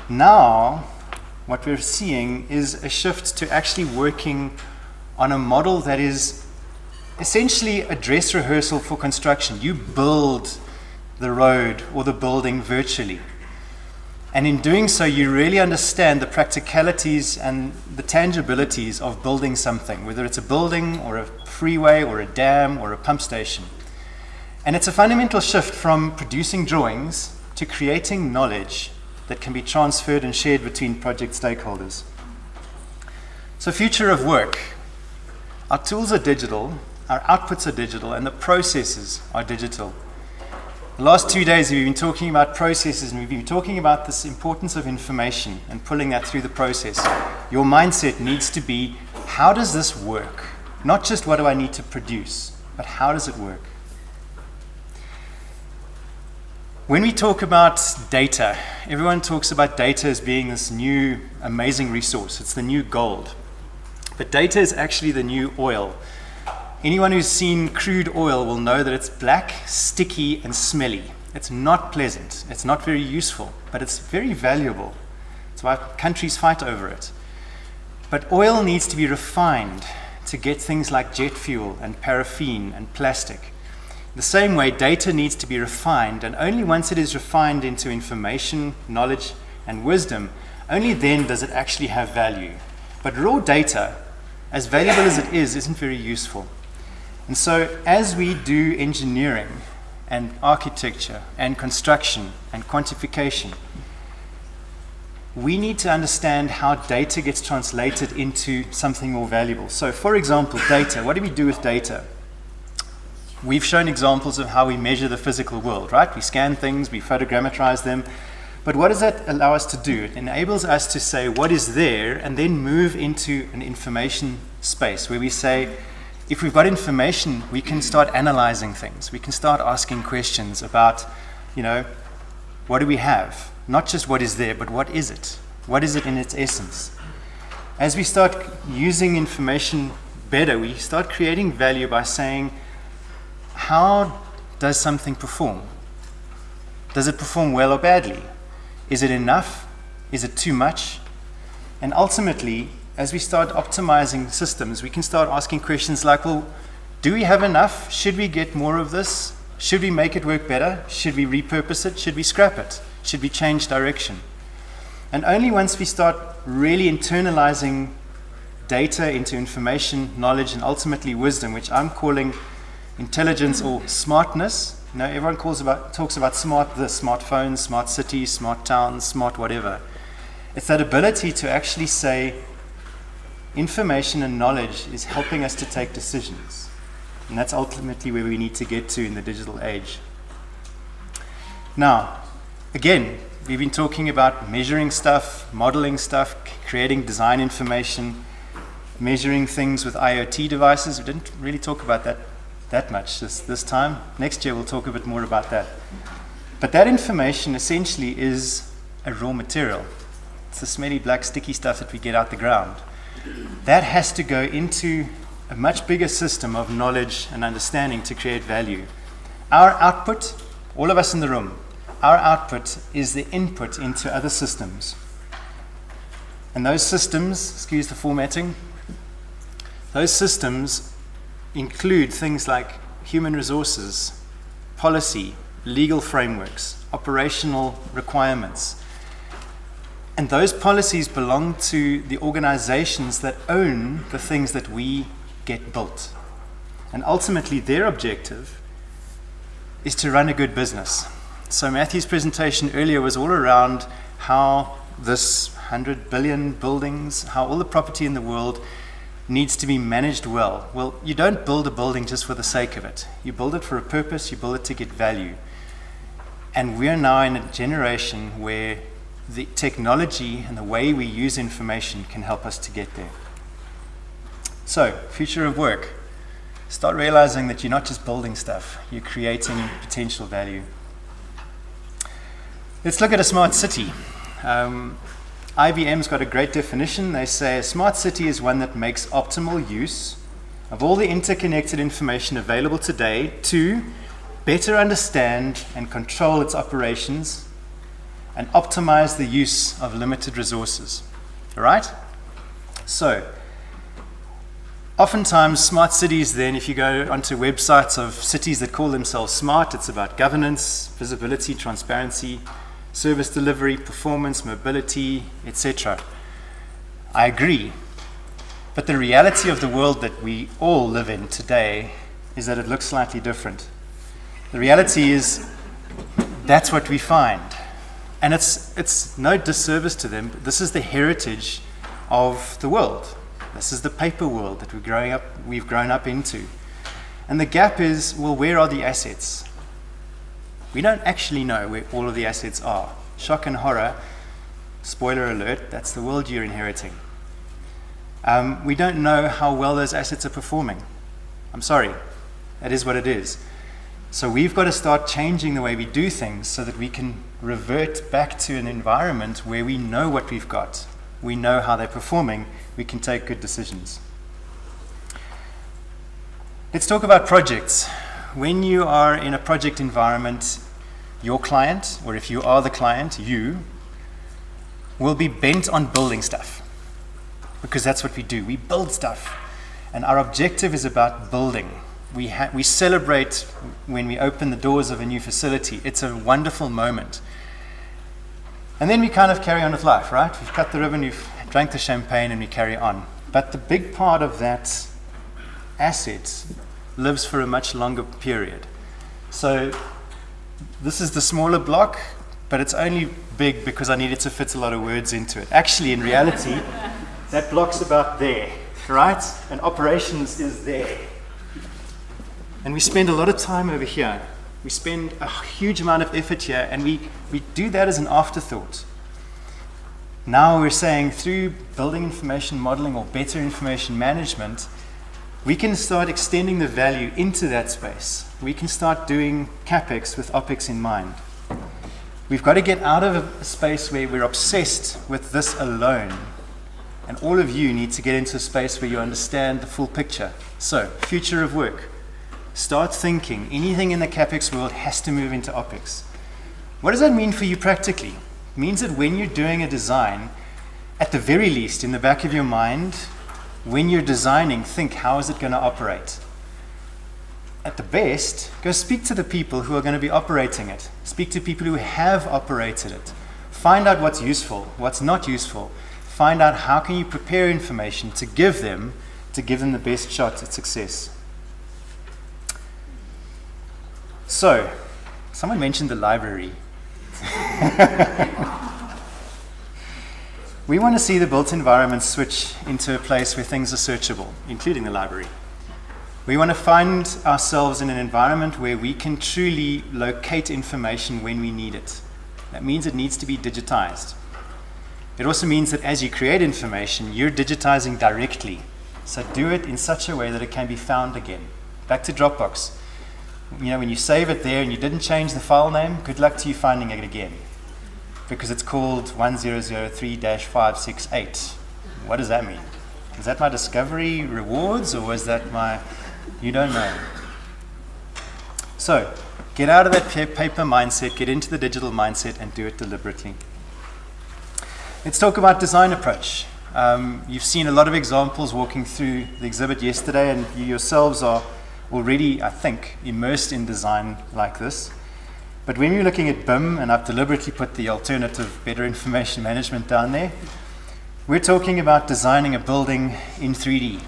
Now, what we're seeing is a shift to actually working on a model that is essentially a dress rehearsal for construction. You build the road or the building virtually. And in doing so, you really understand the practicalities and the tangibilities of building something, whether it's a building or a freeway or a dam or a pump station. And it's a fundamental shift from producing drawings to creating knowledge that can be transferred and shared between project stakeholders. So future of work. Our tools are digital, our outputs are digital, and the processes are digital. The last 2 days we've been talking about processes, and we've been talking about this importance of information and pulling that through the process. Your mindset needs to be, how does this work? Not just what do I need to produce, but how does it work? When we talk about data, everyone talks about data as being this new amazing resource. It's the new gold. But data is actually the new oil. Anyone who's seen crude oil will know that it's black, sticky, and smelly. It's not pleasant. It's not very useful, but it's very valuable. That's why countries fight over it. But oil needs to be refined to get things like jet fuel and paraffin and plastic. The same way, data needs to be refined, and only once it is refined into information, knowledge, and wisdom, only then does it actually have value. But raw data, as valuable as it is, isn't very useful. And so as we do engineering, and architecture and construction and quantification. We need to understand how data gets translated into something more valuable. So, for example, data. What do we do with data? We've shown examples of how we measure the physical world, right? We scan things, we photogrammetrize them. But what does that allow us to do? It enables us to say what is there and then move into an information space where we say, if we've got information, we can start analyzing things. We can start asking questions about, what do we have? Not just what is there, but what is it? What is it in its essence? As we start using information better, we start creating value by saying, how does something perform? Does it perform well or badly? Is it enough? Is it too much? And ultimately, as we start optimizing systems, we can start asking questions like, well, do we have enough? Should we get more of this? Should we make it work better? Should we repurpose it? Should we scrap it? Should we change direction? And only once we start really internalizing data into information, knowledge, and ultimately wisdom, which I'm calling intelligence or smartness. Everyone talks about smart this, smartphones, smart cities, smart towns, smart whatever. It's that ability to actually say information and knowledge is helping us to take decisions. And that's ultimately where we need to get to in the digital age. Now, again, we've been talking about measuring stuff, modeling stuff, creating design information, measuring things with IoT devices. We didn't really talk about that much this time. Next year we'll talk a bit more about that. But that information essentially is a raw material. It's the smelly black sticky stuff that we get out the ground. That has to go into a much bigger system of knowledge and understanding to create value. Our output, all of us in the room, our output is the input into other systems. And those systems, excuse the formatting, those systems include things like human resources, policy, legal frameworks, operational requirements. And those policies belong to the organizations that own the things that we get built. And ultimately, their objective is to run a good business. So Matthew's presentation earlier was all around how this 100 billion buildings, how all the property in the world needs to be managed well. Well, you don't build a building just for the sake of it. You build it for a purpose, you build it to get value. And we're now in a generation where the technology and the way we use information can help us to get there. So, future of work. Start realizing that you're not just building stuff, you're creating potential value. Let's look at a smart city. IBM's got a great definition. They say a smart city is one that makes optimal use of all the interconnected information available today to better understand and control its operations and optimize the use of limited resources. All right? So, oftentimes smart cities then, if you go onto websites of cities that call themselves smart, it's about governance, visibility, transparency, service delivery, performance, mobility, etc. I agree. But the reality of the world that we all live in today is that it looks slightly different. The reality is that's what we find. And it's no disservice to them. But this is the heritage of the world. This is the paper world that we've grown up into. And the gap is, well, where are the assets? We don't actually know where all of the assets are. Shock and horror, spoiler alert, that's the world you're inheriting. We don't know how well those assets are performing. I'm sorry, that is what it is. So we've got to start changing the way we do things so that we can revert back to an environment where we know what we've got. We know how they're performing. We can take good decisions. Let's talk about projects. When you are in a project environment, your client, or if you are the client, you, will be bent on building stuff. Because that's what we do. We build stuff. And our objective is about building. We celebrate when we open the doors of a new facility. It's a wonderful moment. And then we kind of carry on with life, right? We've cut the ribbon, we've drank the champagne, and we carry on. But the big part of that asset lives for a much longer period. So this is the smaller block, but it's only big because I needed to fit a lot of words into it. Actually, in reality, that block's about there, right? And operations is there. And we spend a lot of time over here. We spend a huge amount of effort here, and we do that as an afterthought. Now we're saying through building information modeling or better information management, we can start extending the value into that space. We can start doing CapEx with OpEx in mind. We've got to get out of a space where we're obsessed with this alone. And all of you need to get into a space where you understand the full picture. So, future of work. Start thinking anything in the CapEx world has to move into OpEx. What does that mean for you practically? It means that when you're doing a design, at the very least, in the back of your mind, when you're designing, think, how is it going to operate? At the best, go speak to the people who are going to be operating it. Speak to people who have operated it. Find out what's useful, what's not useful. Find out how can you prepare information to give them the best shot at success. So, someone mentioned the library. We want to see the built environment switch into a place where things are searchable, including the library. We want to find ourselves in an environment where we can truly locate information when we need it. That means it needs to be digitized. It also means that as you create information, you're digitizing directly. So do it in such a way that it can be found again. Back to Dropbox. You know, when you save it there and you didn't change the file name, good luck to you finding it again. Because it's called 1003-568. What does that mean? Is that my discovery rewards, or is that my... You don't know. So, get out of that paper mindset, get into the digital mindset, and do it deliberately. Let's talk about design approach. You've seen a lot of examples walking through the exhibit yesterday, and you yourselves are already, I think, immersed in design like this. But when you're looking at BIM, and I've deliberately put the alternative, better information management down there, we're talking about designing a building in 3D.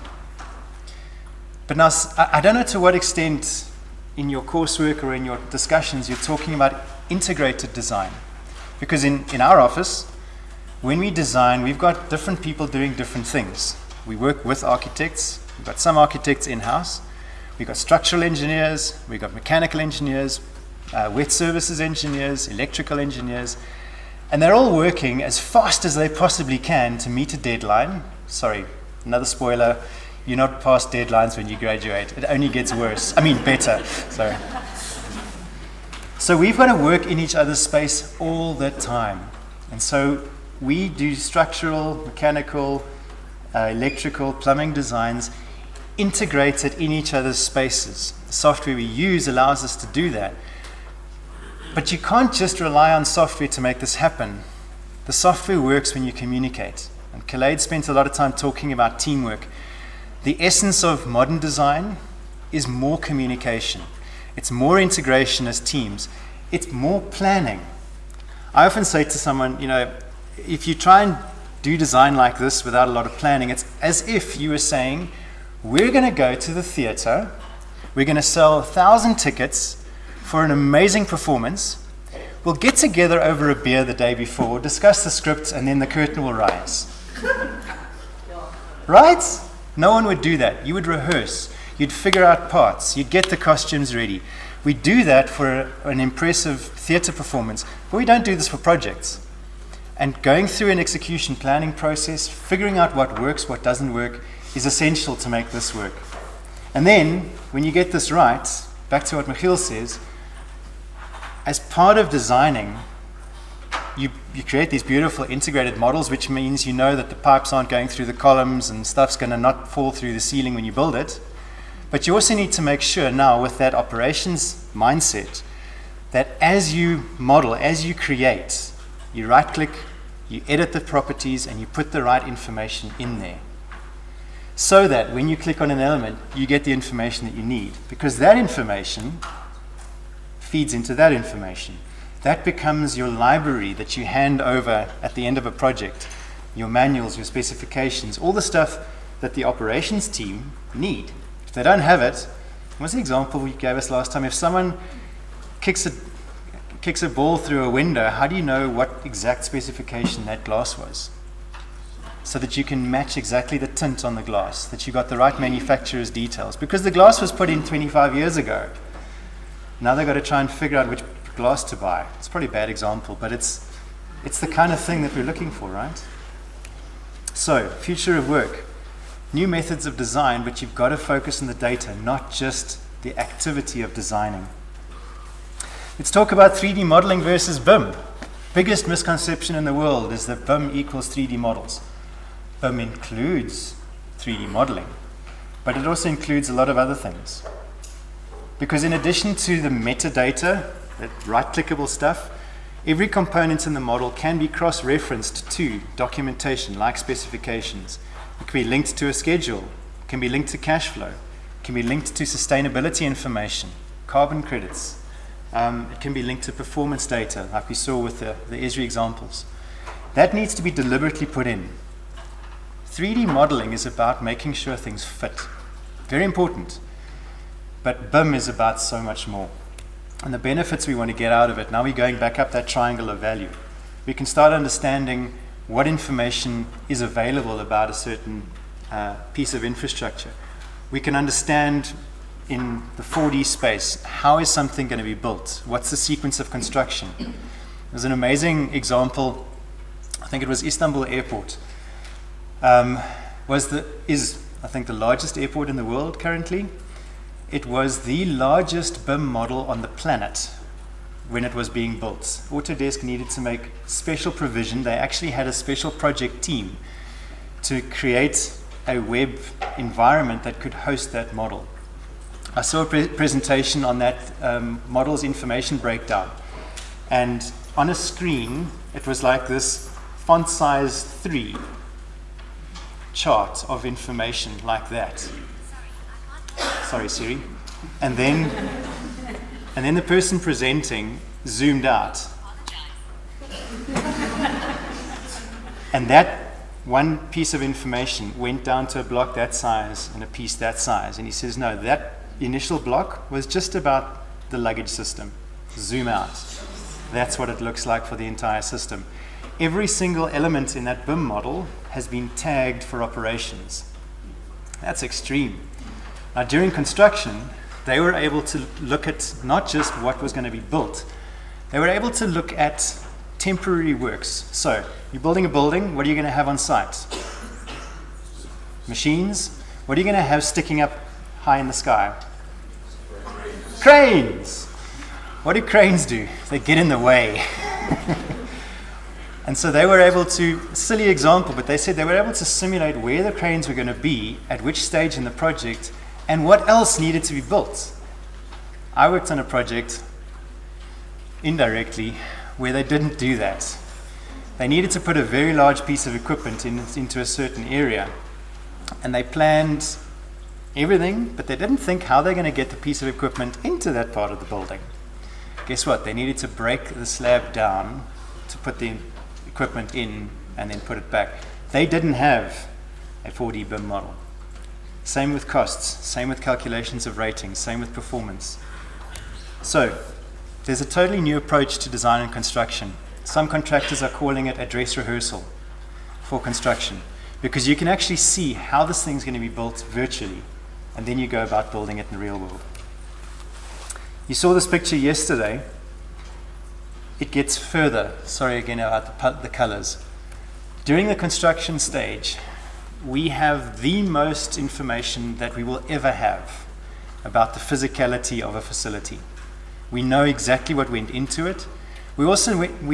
But now, I don't know to what extent in your coursework or in your discussions you're talking about integrated design. Because in our office, when we design, we've got different people doing different things. We work with architects. We've got some architects in-house. We've got structural engineers. We've got mechanical engineers, wet services engineers, electrical engineers. And they're all working as fast as they possibly can to meet a deadline. Sorry, another spoiler. You're not past deadlines when you graduate. It only gets worse. I mean, better. Sorry. So we've got to work in each other's space all the time. And so we do structural, mechanical, electrical, plumbing designs integrated in each other's spaces. The software we use allows us to do that. But you can't just rely on software to make this happen. The software works when you communicate. And Khaled spent a lot of time talking about teamwork. The essence of modern design is more communication. It's more integration as teams. It's more planning. I often say to someone, you know, if you try and do design like this without a lot of planning, it's as if you were saying, we're going to go to the theater, we're going to sell 1,000 tickets for an amazing performance, we'll get together over a beer the day before, discuss the script, and then the curtain will rise. Right? No one would do that. You would rehearse. You'd figure out parts. You'd get the costumes ready. We do that for an impressive theatre performance, but we don't do this for projects. And going through an execution planning process, figuring out what works, what doesn't work, is essential to make this work. And then, when you get this right, back to what Michiel says, as part of designing, you create these beautiful integrated models, which means you know that the pipes aren't going through the columns and stuff's going to not fall through the ceiling when you build it. But you also need to make sure now with that operations mindset that as you model, as you create, you right-click, you edit the properties, and you put the right information in there. So that when you click on an element, you get the information that you need. Because that information feeds into that information. That becomes your library that you hand over at the end of a project. Your manuals, your specifications, all the stuff that the operations team need. If they don't have it, what's the example you gave us last time? If someone kicks kicks a ball through a window, how do you know what exact specification that glass was? So that you can match exactly the tint on the glass, that you got the right manufacturer's details. Because the glass was put in 25 years ago. Now they've got to try and figure out which glass to buy. It's probably a bad example, but it's the kind of thing that we're looking for, right? So, future of work. New methods of design, but you've got to focus on the data, not just the activity of designing. Let's talk about 3D modeling versus BIM. Biggest misconception in the world is that BIM equals 3D models. BIM includes 3D modeling, but it also includes a lot of other things. Because in addition to the metadata, that right-clickable stuff, every component in the model can be cross-referenced to documentation like specifications. It can be linked to a schedule, it can be linked to cash flow, it can be linked to sustainability information, carbon credits. It can be linked to performance data, like we saw with the Esri examples. That needs to be deliberately put in. 3D modeling is about making sure things fit. Very important. But BIM is about so much more. And the benefits we want to get out of it, now we're going back up that triangle of value. We can start understanding what information is available about a certain piece of infrastructure. We can understand in the 4D space, how is something going to be built? What's the sequence of construction? There's an amazing example, I think it was Istanbul Airport, is I think the largest airport in the world currently. It was the largest BIM model on the planet when it was being built. Autodesk needed to make special provision. They actually had a special project team to create a web environment that could host that model. I saw a presentation on that model's information breakdown. And on a screen, it was like this font size 3 chart of information like that. Sorry, Siri. And then the person presenting zoomed out. And that one piece of information went down to a block that size and a piece that size. And he says, no, that initial block was just about the luggage system. Zoom out. That's what it looks like for the entire system. Every single element in that BIM model has been tagged for operations. That's extreme. Now, during construction, they were able to look at not just what was going to be built, they were able to look at temporary works. So, you're building a building, what are you going to have on site? Machines. What are you going to have sticking up high in the sky? Cranes! What do cranes do? They get in the way. And so they were able to, silly example, but they said they were able to simulate where the cranes were going to be, at which stage in the project, and what else needed to be built. I worked on a project, indirectly, where they didn't do that. They needed to put a very large piece of equipment into a certain area, and they planned everything, but they didn't think how they're going to get the piece of equipment into that part of the building. Guess what? They needed to break the slab down to put the equipment in and then put it back. They didn't have a 4D BIM model. Same with costs, same with calculations of ratings, same with performance. So, there's a totally new approach to design and construction. Some contractors are calling it a dress rehearsal for construction, because you can actually see how this thing's going to be built virtually, and then you go about building it in the real world. You saw this picture yesterday. It gets further. Sorry again about the colors. During the construction stage, we have the most information that we will ever have about the physicality of a facility. We know exactly what went into it. We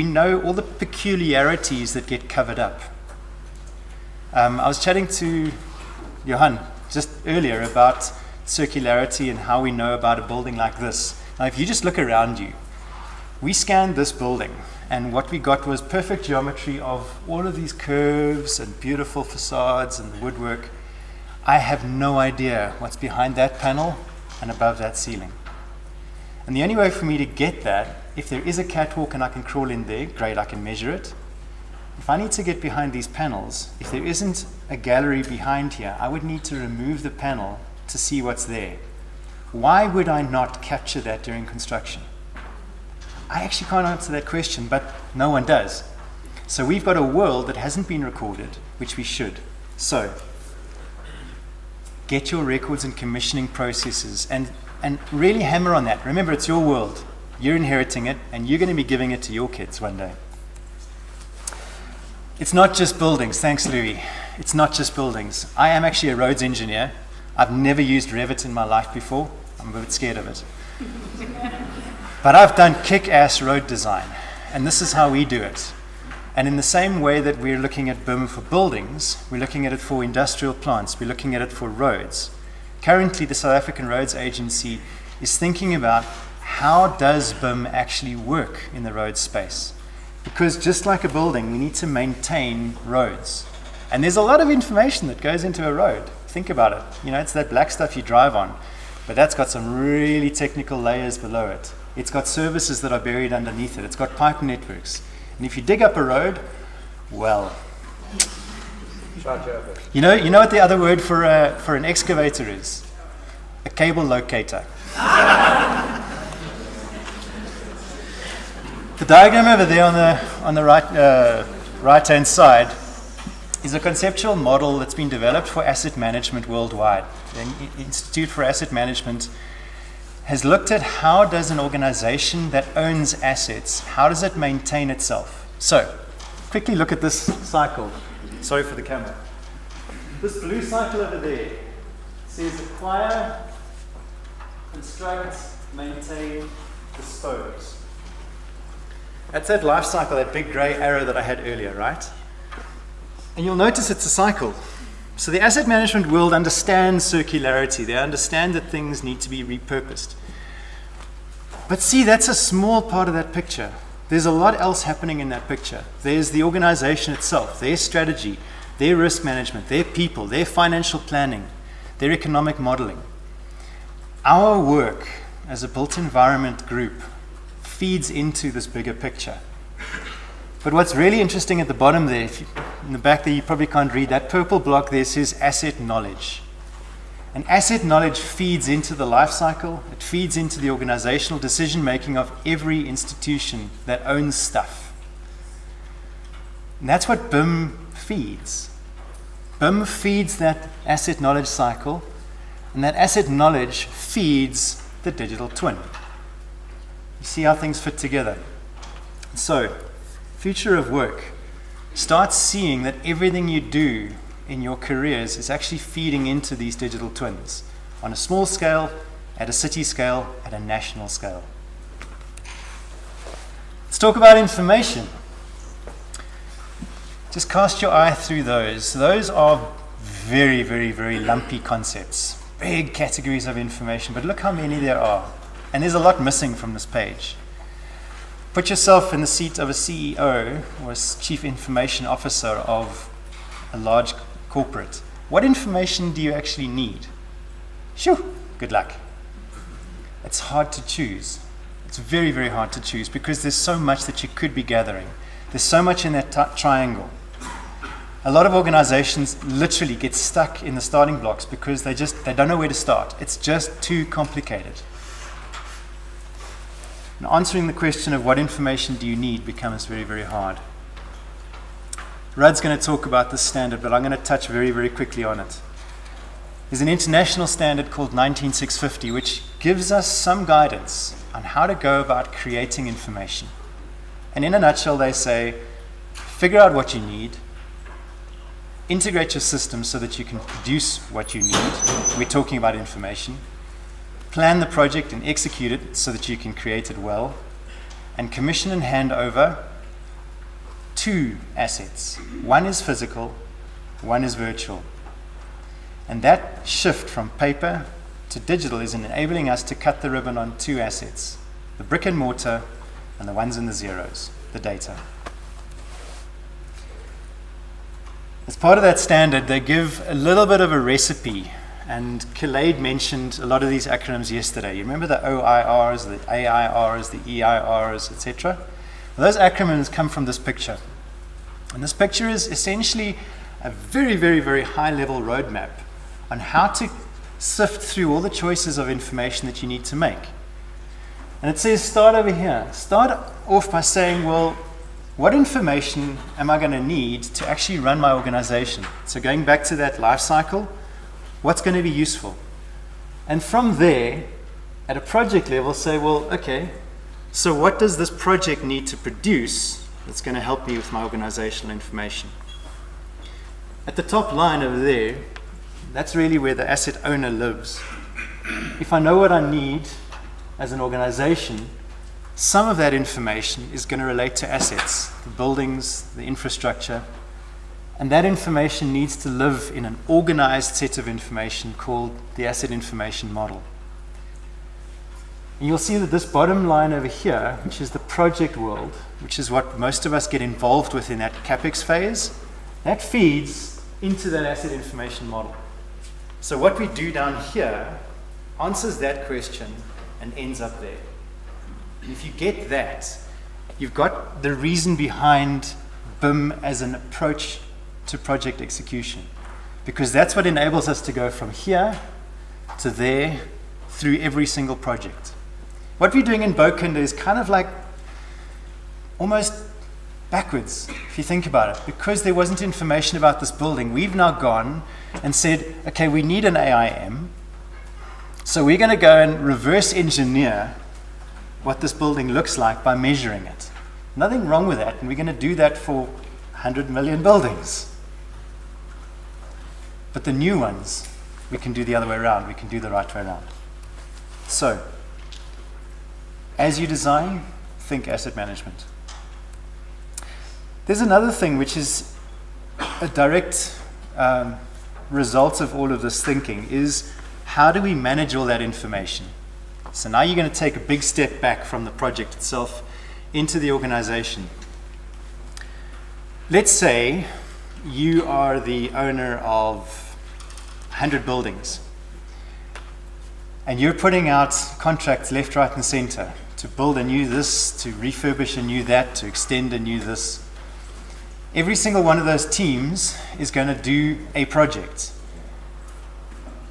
know all the peculiarities that get covered up. I was chatting to Johan just earlier about circularity and how we know about a building like this. Now, if you just look around you, we scanned this building, and what we got was perfect geometry of all of these curves and beautiful facades and the woodwork. I have no idea what's behind that panel and above that ceiling. And the only way for me to get that, if there is a catwalk and I can crawl in there, great, I can measure it. If I need to get behind these panels, if there isn't a gallery behind here, I would need to remove the panel to see what's there. Why would I not capture that during construction? I actually can't answer that question, but no one does. So we've got a world that hasn't been recorded, which we should. So get your records and commissioning processes and really hammer on that. Remember, it's your world. You're inheriting it, and you're going to be giving it to your kids one day. It's not just buildings. Thanks, Louis. It's not just buildings. I am actually a roads engineer. I've never used Revit in my life before. I'm a bit scared of it. But I've done kick-ass road design, and this is how we do it. And in the same way that we're looking at BIM for buildings, we're looking at it for industrial plants, we're looking at it for roads. Currently, the South African Roads Agency is thinking about how does BIM actually work in the road space? Because just like a building, we need to maintain roads. And there's a lot of information that goes into a road. Think about it. You know, it's that black stuff you drive on, but that's got some really technical layers below it. It's got services that are buried underneath it. It's got pipe networks. And if you dig up a road, well, you know what the other word for an excavator is? A cable locator. The diagram over there on the right hand side is a conceptual model that's been developed for asset management worldwide. The Institute for Asset Management has looked at how does an organization that owns assets, how does it maintain itself? So, quickly look at this cycle. Sorry for the camera. This blue cycle over there says acquire, construct, maintain, dispose. That's that life cycle, that big grey arrow that I had earlier, right? And you'll notice it's a cycle. So the asset management world understands circularity. They understand that things need to be repurposed. But see, that's a small part of that picture. There's a lot else happening in that picture. There's the organization itself, their strategy, their risk management, their people, their financial planning, their economic modeling. Our work as a built environment group feeds into this bigger picture. But what's really interesting at the bottom there, in the back there you probably can't read, that purple block there says asset knowledge. And asset knowledge feeds into the life cycle, it feeds into the organizational decision making of every institution that owns stuff. And that's what BIM feeds. BIM feeds that asset knowledge cycle, and that asset knowledge feeds the digital twin. You see how things fit together. So, future of work. Start seeing that everything you do in your careers is actually feeding into these digital twins on a small scale, at a city scale, at a national scale. Let's talk about information. Just cast your eye through those. Those are very, very, very lumpy concepts, big categories of information, but look how many there are. And there's a lot missing from this page. Put yourself in the seat of a CEO or a Chief Information Officer of a large corporate. What information do you actually need? Shoo, good luck. It's hard to choose. It's very, very hard to choose because there's so much that you could be gathering. There's so much in that triangle. A lot of organizations literally get stuck in the starting blocks because they don't know where to start. It's just too complicated. And answering the question of what information do you need becomes very, very hard. Rudd's going to talk about this standard, but I'm going to touch very, very quickly on it. There's an international standard called 19650, which gives us some guidance on how to go about creating information. And in a nutshell, they say, figure out what you need, integrate your system so that you can produce what you need. We're talking about information. Plan the project and execute it so that you can create it well, and commission and hand over 2 assets. One is physical, one is virtual. And that shift from paper to digital is enabling us to cut the ribbon on 2 assets, the brick and mortar and the ones and the zeros, the data. As part of that standard, they give a little bit of a recipe. And Khaled mentioned a lot of these acronyms yesterday. You remember the OIRs, the AIRs, the EIRs, etc.? Well, those acronyms come from this picture. And this picture is essentially a very, very, very high-level roadmap on how to sift through all the choices of information that you need to make. And it says start over here. Start off by saying, well, what information am I going to need to actually run my organization? So going back to that life cycle, what's going to be useful? And from there, at a project level, say, well, okay, so what does this project need to produce that's going to help me with my organizational information? At the top line over there, that's really where the asset owner lives. If I know what I need as an organization, some of that information is going to relate to assets, the buildings, the infrastructure, and that information needs to live in an organized set of information called the asset information model. And you'll see that this bottom line over here, which is the project world, which is what most of us get involved with in that CapEx phase, that feeds into that asset information model. So what we do down here answers that question and ends up there. And if you get that, you've got the reason behind BIM as an approach to project execution. Because that's what enables us to go from here to there through every single project. What we're doing in Bokunda is kind of like almost backwards, if you think about it. Because there wasn't information about this building, we've now gone and said, okay, we need an AIM, so we're going to go and reverse engineer what this building looks like by measuring it. Nothing wrong with that, and we're going to do that for 100 million buildings. But the new ones, we can do the other way around. We can do the right way around. So, as you design, think asset management. There's another thing which is a direct result of all of this thinking is how do we manage all that information? So now you're going to take a big step back from the project itself into the organization. Let's say you are the owner of 100 buildings and you're putting out contracts left, right, and center to build a new this, to refurbish a new that, to extend a new this. Every single one of those teams is going to do a project.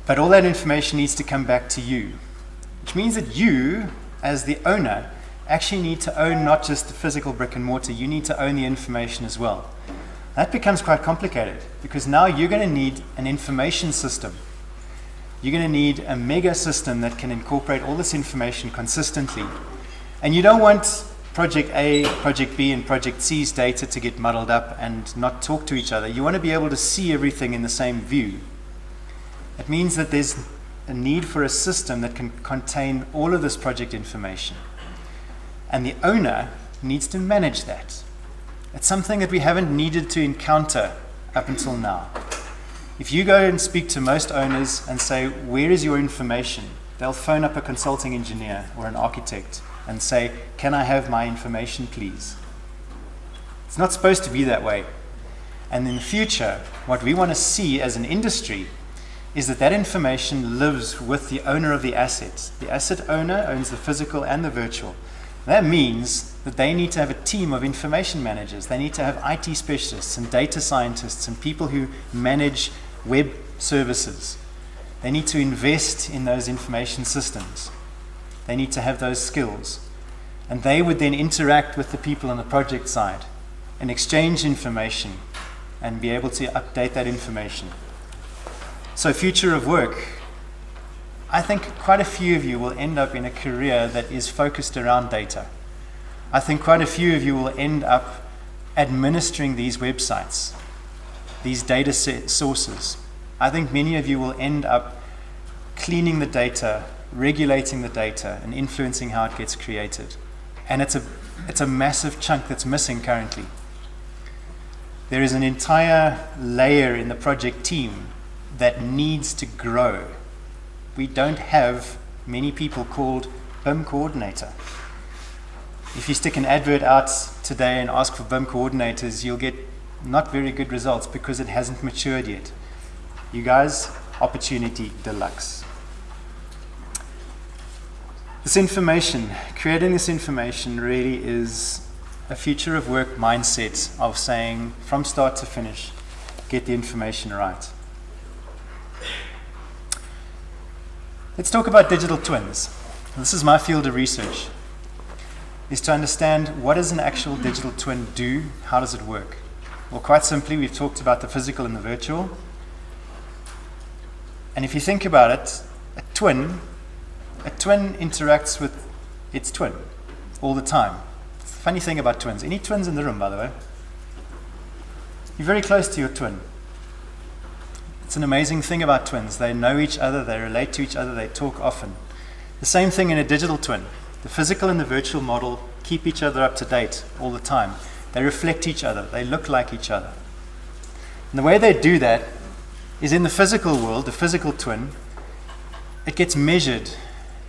But all that information needs to come back to you, which means that you, as the owner, actually need to own not just the physical brick and mortar, you need to own the information as well. That becomes quite complicated because now you're going to need an information system. You're going to need a mega system that can incorporate all this information consistently. And you don't want Project A, Project B, and Project C's data to get muddled up and not talk to each other. You want to be able to see everything in the same view. It means that there's a need for a system that can contain all of this project information. And the owner needs to manage that. It's something that we haven't needed to encounter up until now. If you go and speak to most owners and say, where is your information? They'll phone up a consulting engineer or an architect and say, can I have my information, please? It's not supposed to be that way. And in the future, what we want to see as an industry is that that information lives with the owner of the asset. The asset owner owns the physical and the virtual. That means that they need to have a team of information managers. They need to have IT specialists and data scientists and people who manage web services. They need to invest in those information systems. They need to have those skills. And they would then interact with the people on the project side and exchange information and be able to update that information. So future of work, I think quite a few of you will end up in a career that is focused around data. I think quite a few of you will end up administering these websites, these data sources. I think many of you will end up cleaning the data, regulating the data, and influencing how it gets created. And it's a massive chunk that's missing currently. There is an entire layer in the project team that needs to grow. We don't have many people called BIM coordinator. If you stick an advert out today and ask for BIM coordinators, you'll get not very good results because it hasn't matured yet. You guys, opportunity deluxe. This information, creating this information really is a future of work mindset of saying from start to finish, get the information right. Let's talk about digital twins. This is my field of research. is to understand what does an actual digital twin do, how does it work? Well, quite simply, we've talked about the physical and the virtual. And if you think about it, a twin interacts with its twin all the time. It's the funny thing about twins. Any twins in the room, by the way? You're very close to your twin. It's an amazing thing about twins. They know each other, they relate to each other, they talk often. The same thing in a digital twin. The physical and the virtual model keep each other up to date all the time. They reflect each other, they look like each other. And the way they do that is in the physical world, the physical twin, it gets measured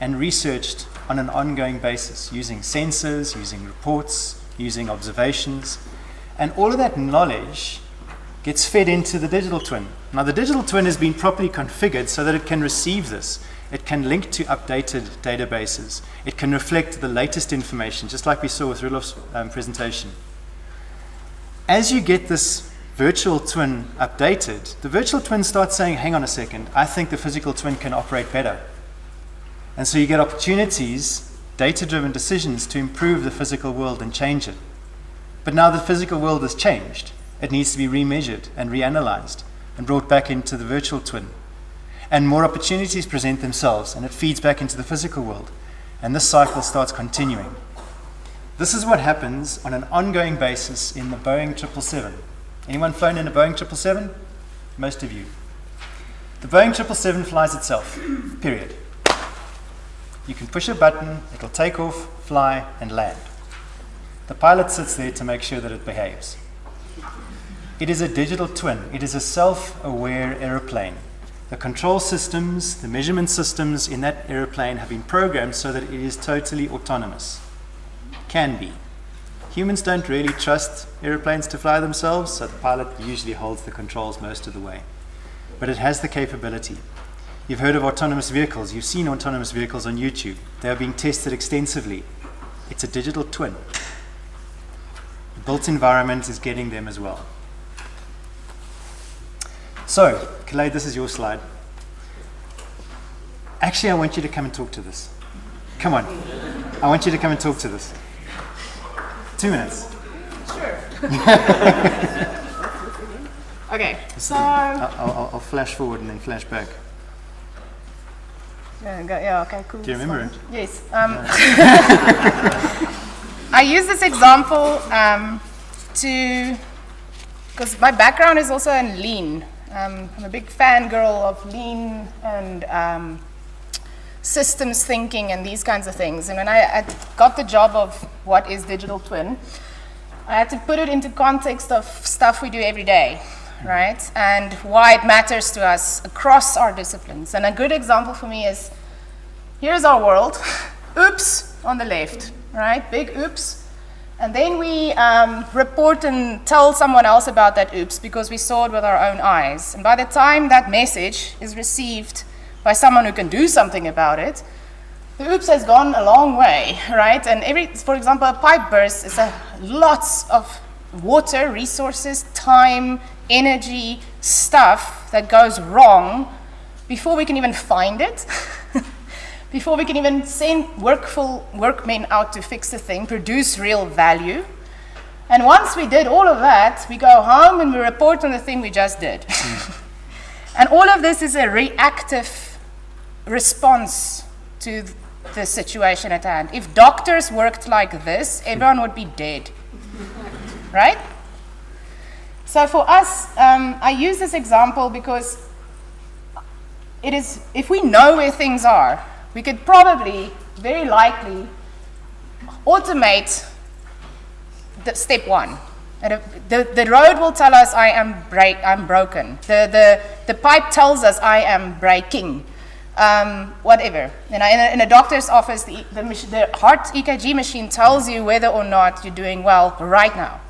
and researched on an ongoing basis using sensors, using reports, using observations. And all of that knowledge gets fed into the digital twin. Now, the digital twin has been properly configured so that it can receive this. It can link to updated databases. It can reflect the latest information, just like we saw with Rudolf's presentation. As you get this virtual twin updated, the virtual twin starts saying, hang on a second, I think the physical twin can operate better. And so you get opportunities, data-driven decisions to improve the physical world and change it. But now the physical world has changed. It needs to be remeasured and reanalyzed and brought back into the virtual twin. And more opportunities present themselves, and it feeds back into the physical world. And this cycle starts continuing. This is what happens on an ongoing basis in the Boeing 777. Anyone flown in a Boeing 777? Most of you. The Boeing 777 flies itself, period. You can push a button, it'll take off, fly, and land. The pilot sits there to make sure that it behaves. It is a digital twin. It is a self-aware aeroplane. The control systems, the measurement systems in that aeroplane have been programmed so that it is totally autonomous. Can be. Humans don't really trust airplanes to fly themselves, so the pilot usually holds the controls most of the way. But it has the capability. You've heard of autonomous vehicles. You've seen autonomous vehicles on YouTube. They are being tested extensively. It's a digital twin. The built environment is getting them as well. So, Khaled, this is your slide. Actually, I want you to come and talk to this. Come on. I want you to come and talk to this. 2 minutes. Sure. Okay, so... I'll flash forward and then flash back. Yeah, okay, cool. Do you remember it? Yes. I use this example because my background is also in lean. I'm a big fangirl of lean and systems thinking and these kinds of things. And when I got the job of what is digital twin, I had to put it into context of stuff we do every day, right? And why it matters to us across our disciplines. And a good example for me is, here's our world, oops on the left, right? Big oops. And then we report and tell someone else about that oops because we saw it with our own eyes. And by the time that message is received by someone who can do something about it, the oops has gone a long way, right? And for example, a pipe burst is lots of water, resources, time, energy, stuff that goes wrong before we can even find it. Before we can even send workmen out to fix the thing, produce real value. And once we did all of that, we go home and we report on the thing we just did. And all of this is a reactive response to the situation at hand. If doctors worked like this, everyone would be dead, right? So for us, I use this example because it is, if we know where things are, we could probably, very likely, automate the step one. And the road will tell us I'm broken. The pipe tells us I am breaking. Whatever. You know, in a doctor's office, the heart EKG machine tells you whether or not you're doing well right now.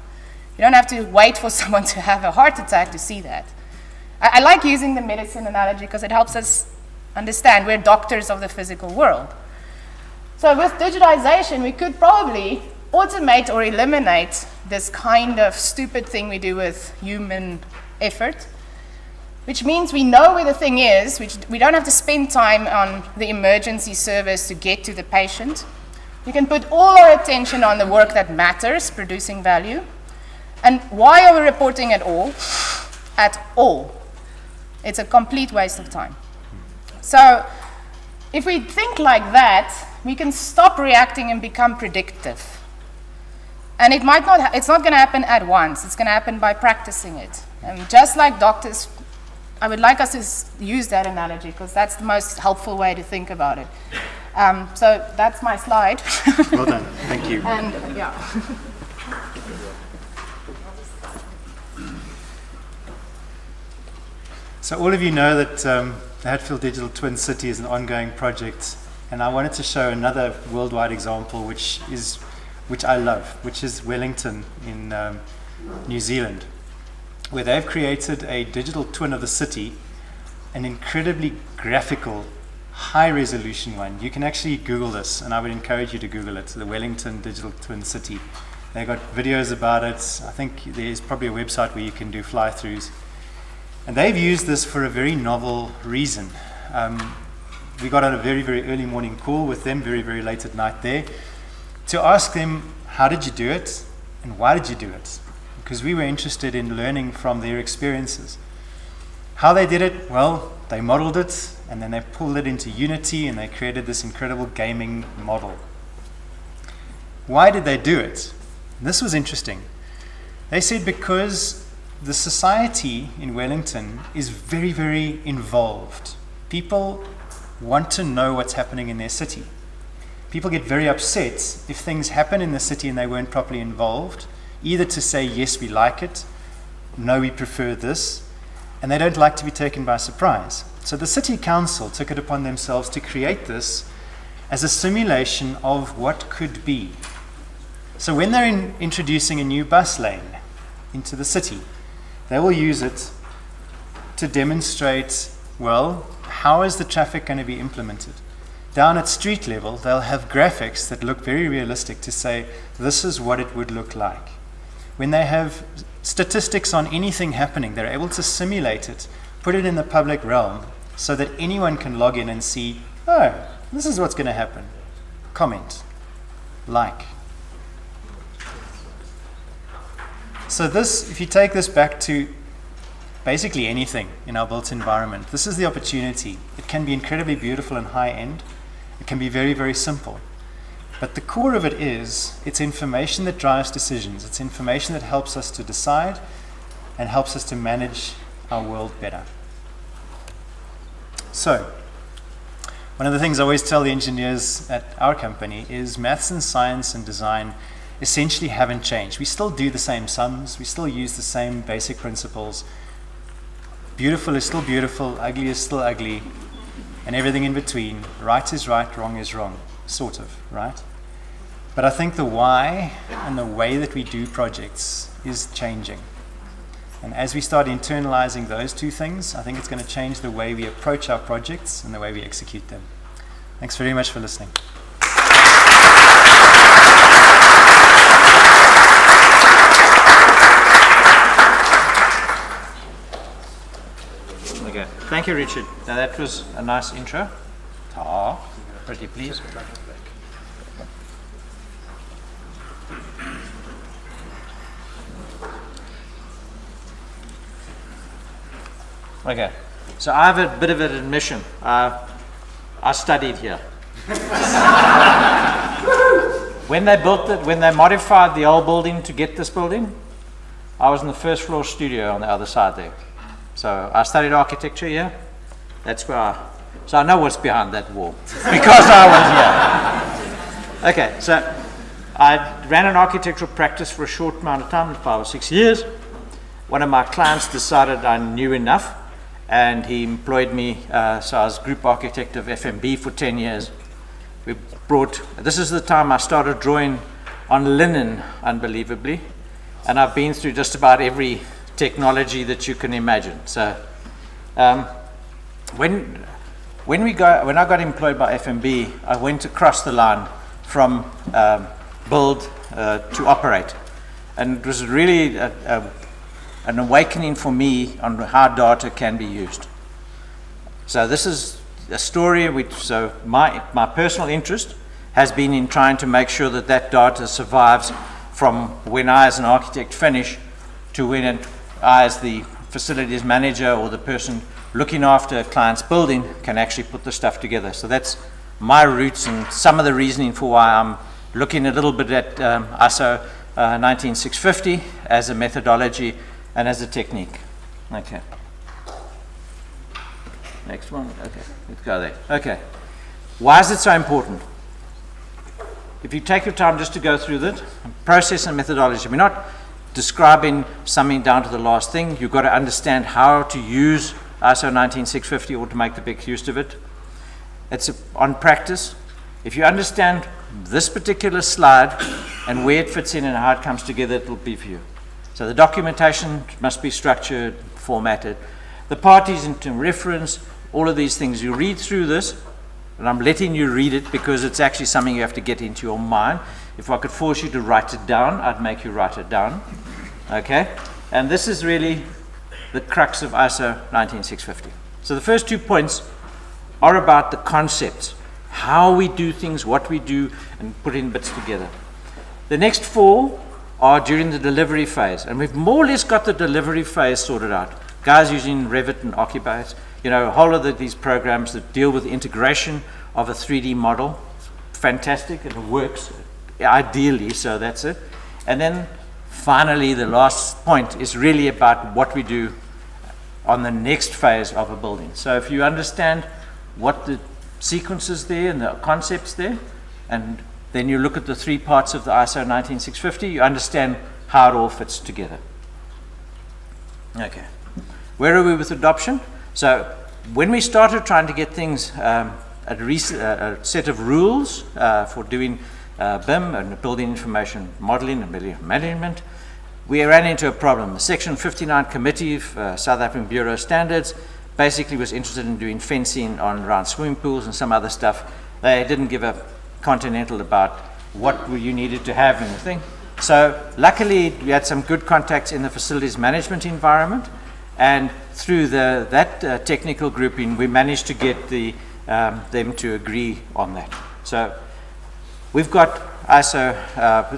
You don't have to wait for someone to have a heart attack to see that. I like using the medicine analogy because it helps us understand we're doctors of the physical world. So with digitization, we could probably automate or eliminate this kind of stupid thing we do with human effort, which means we know where the thing is, we don't have to spend time on the emergency service to get to the patient. We can put all our attention on the work that matters, producing value. And why are we reporting at all? At all. It's a complete waste of time. So if we think like that, we can stop reacting and become predictive. And it's not going to happen at once. It's going to happen by practicing it. And just like doctors, I would like us to use that analogy because that's the most helpful way to think about it. So that's my slide. Well done. Thank you. And yeah. So all of you know that the Hatfield Digital Twin City is an ongoing project, and I wanted to show another worldwide example which I love, which is Wellington in New Zealand, where they've created a digital twin of the city, an incredibly graphical, high-resolution one. You can actually Google this, and I would encourage you to Google it, the Wellington Digital Twin City. They've got videos about it. I think there's probably a website where you can do fly-throughs. And they've used this for a very novel reason. We got on a very, very early morning call with them, very, very late at night there, to ask them, how did you do it, and why did you do it? Because we were interested in learning from their experiences. How they did it? Well, they modeled it, and then they pulled it into Unity, and they created this incredible gaming model. Why did they do it? This was interesting. They said because the society in Wellington is very, very involved. People want to know what's happening in their city. People get very upset if things happen in the city and they weren't properly involved, either to say, yes, we like it, no, we prefer this, and they don't like to be taken by surprise. So the city council took it upon themselves to create this as a simulation of what could be. So when they're introducing a new bus lane into the city, they will use it to demonstrate, well, how is the traffic going to be implemented? Down at street level, they'll have graphics that look very realistic to say, this is what it would look like. When they have statistics on anything happening, they're able to simulate it, put it in the public realm, so that anyone can log in and see, oh, this is what's going to happen. Comment. Like. So this, if you take this back to basically anything in our built environment, this is the opportunity. It can be incredibly beautiful and high-end. It can be very, very simple. But the core of it is, it's information that drives decisions. It's information that helps us to decide and helps us to manage our world better. So, one of the things I always tell the engineers at our company is maths and science and design essentially haven't changed. We still do the same sums, we still use the same basic principles. Beautiful is still beautiful, ugly is still ugly, and everything in between. Right is right, wrong is wrong, sort of, right? But I think the why and the way that we do projects is changing. And as we start internalizing those two things, I think it's going to change the way we approach our projects and the way we execute them. Thanks very much for listening. Okay. Thank you, Richard. Now that was a nice intro. Pretty please. Okay, so I have a bit of an admission. I studied here. When they built it, when they modified the old building to get this building, I was in the first floor studio on the other side there. So I studied architecture here. That's where so I know what's behind that wall because I was here. Okay, so I ran an architectural practice for a short amount of time, 5 or 6 years. One of my clients decided I knew enough, and he employed me. So I was group architect of FMB for 10 years. This is the time I started drawing on linen, unbelievably, and I've been through just about every technology that you can imagine. So when I got employed by FMB, I went across the line from build to operate, and it was really an awakening for me on how data can be used. So this is a story so my personal interest has been in trying to make sure that that data survives from when I as an architect finish to when I as the facilities manager or the person looking after a client's building can actually put the stuff together. So that's my roots and some of the reasoning for why I'm looking a little bit at ISO 19650 as a methodology and as a technique. Okay. Next one. Okay, let's go there. Okay. Why is it so important? If you take your time just to go through that, process and methodology, we're not describing something down to the last thing. You've got to understand how to use ISO 19650 or to make the big use of it. It's on practice. If you understand this particular slide and where it fits in and how it comes together, it will be for you. So the documentation must be structured, formatted. The parties into reference, all of these things. You read through this, and I'm letting you read it because it's actually something you have to get into your mind. If I could force you to write it down, I'd make you write it down. Okay? And this is really the crux of ISO 19650. So the first 2 points are about the concepts, how we do things, what we do, and putting bits together. The next 4 are during the delivery phase, and we've more or less got the delivery phase sorted out. Guys using Revit and Occupies, you know, a whole of these programs that deal with the integration of a 3D model. Fantastic, and it works ideally, so that's it. And then finally, the last point is really about what we do on the next phase of a building. So if you understand what the sequence is there and the concepts there, and then you look at the 3 parts of the ISO 19650, you understand how it all fits together. Okay. Where are we with adoption? So when we started trying to get things, a set of rules for doing BIM and building information modeling and building management, we ran into a problem. The Section 59 Committee of South African Bureau of Standards basically was interested in doing fencing around swimming pools and some other stuff. They didn't give a continental about what you needed to have in the thing. So luckily we had some good contacts in the facilities management environment, and through that technical grouping we managed to get them to agree on that. So we've got ISO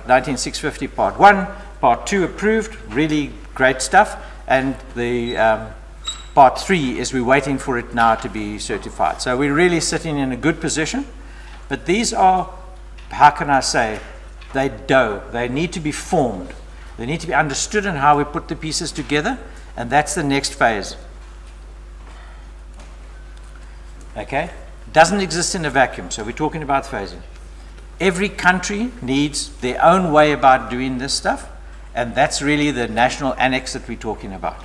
19650 Part 1, Part 2 approved, really great stuff, and the Part 3 is we're waiting for it now to be certified. So we're really sitting in a good position, but these are, how can I say, they need to be formed. They need to be understood in how we put the pieces together, and that's the next phase. Okay? Doesn't exist in a vacuum, so we're talking about phasing. Every country needs their own way about doing this stuff, and that's really the national annex that we're talking about.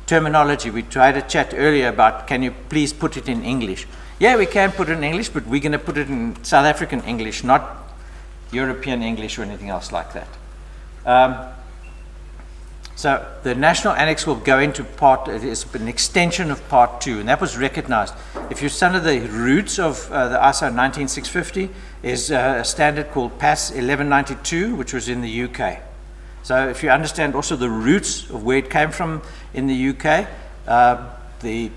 Terminology, we tried to chat earlier about, can you please put it in English? Yeah, we can put it in English, but we're going to put it in South African English, not European English or anything else like that. So the national annex will go into it is an extension of Part 2, and that was recognized. If you study the roots of the ISO 19650, is a standard called PAS 1192, which was in the UK. So if you understand also the roots of where it came from in the UK, the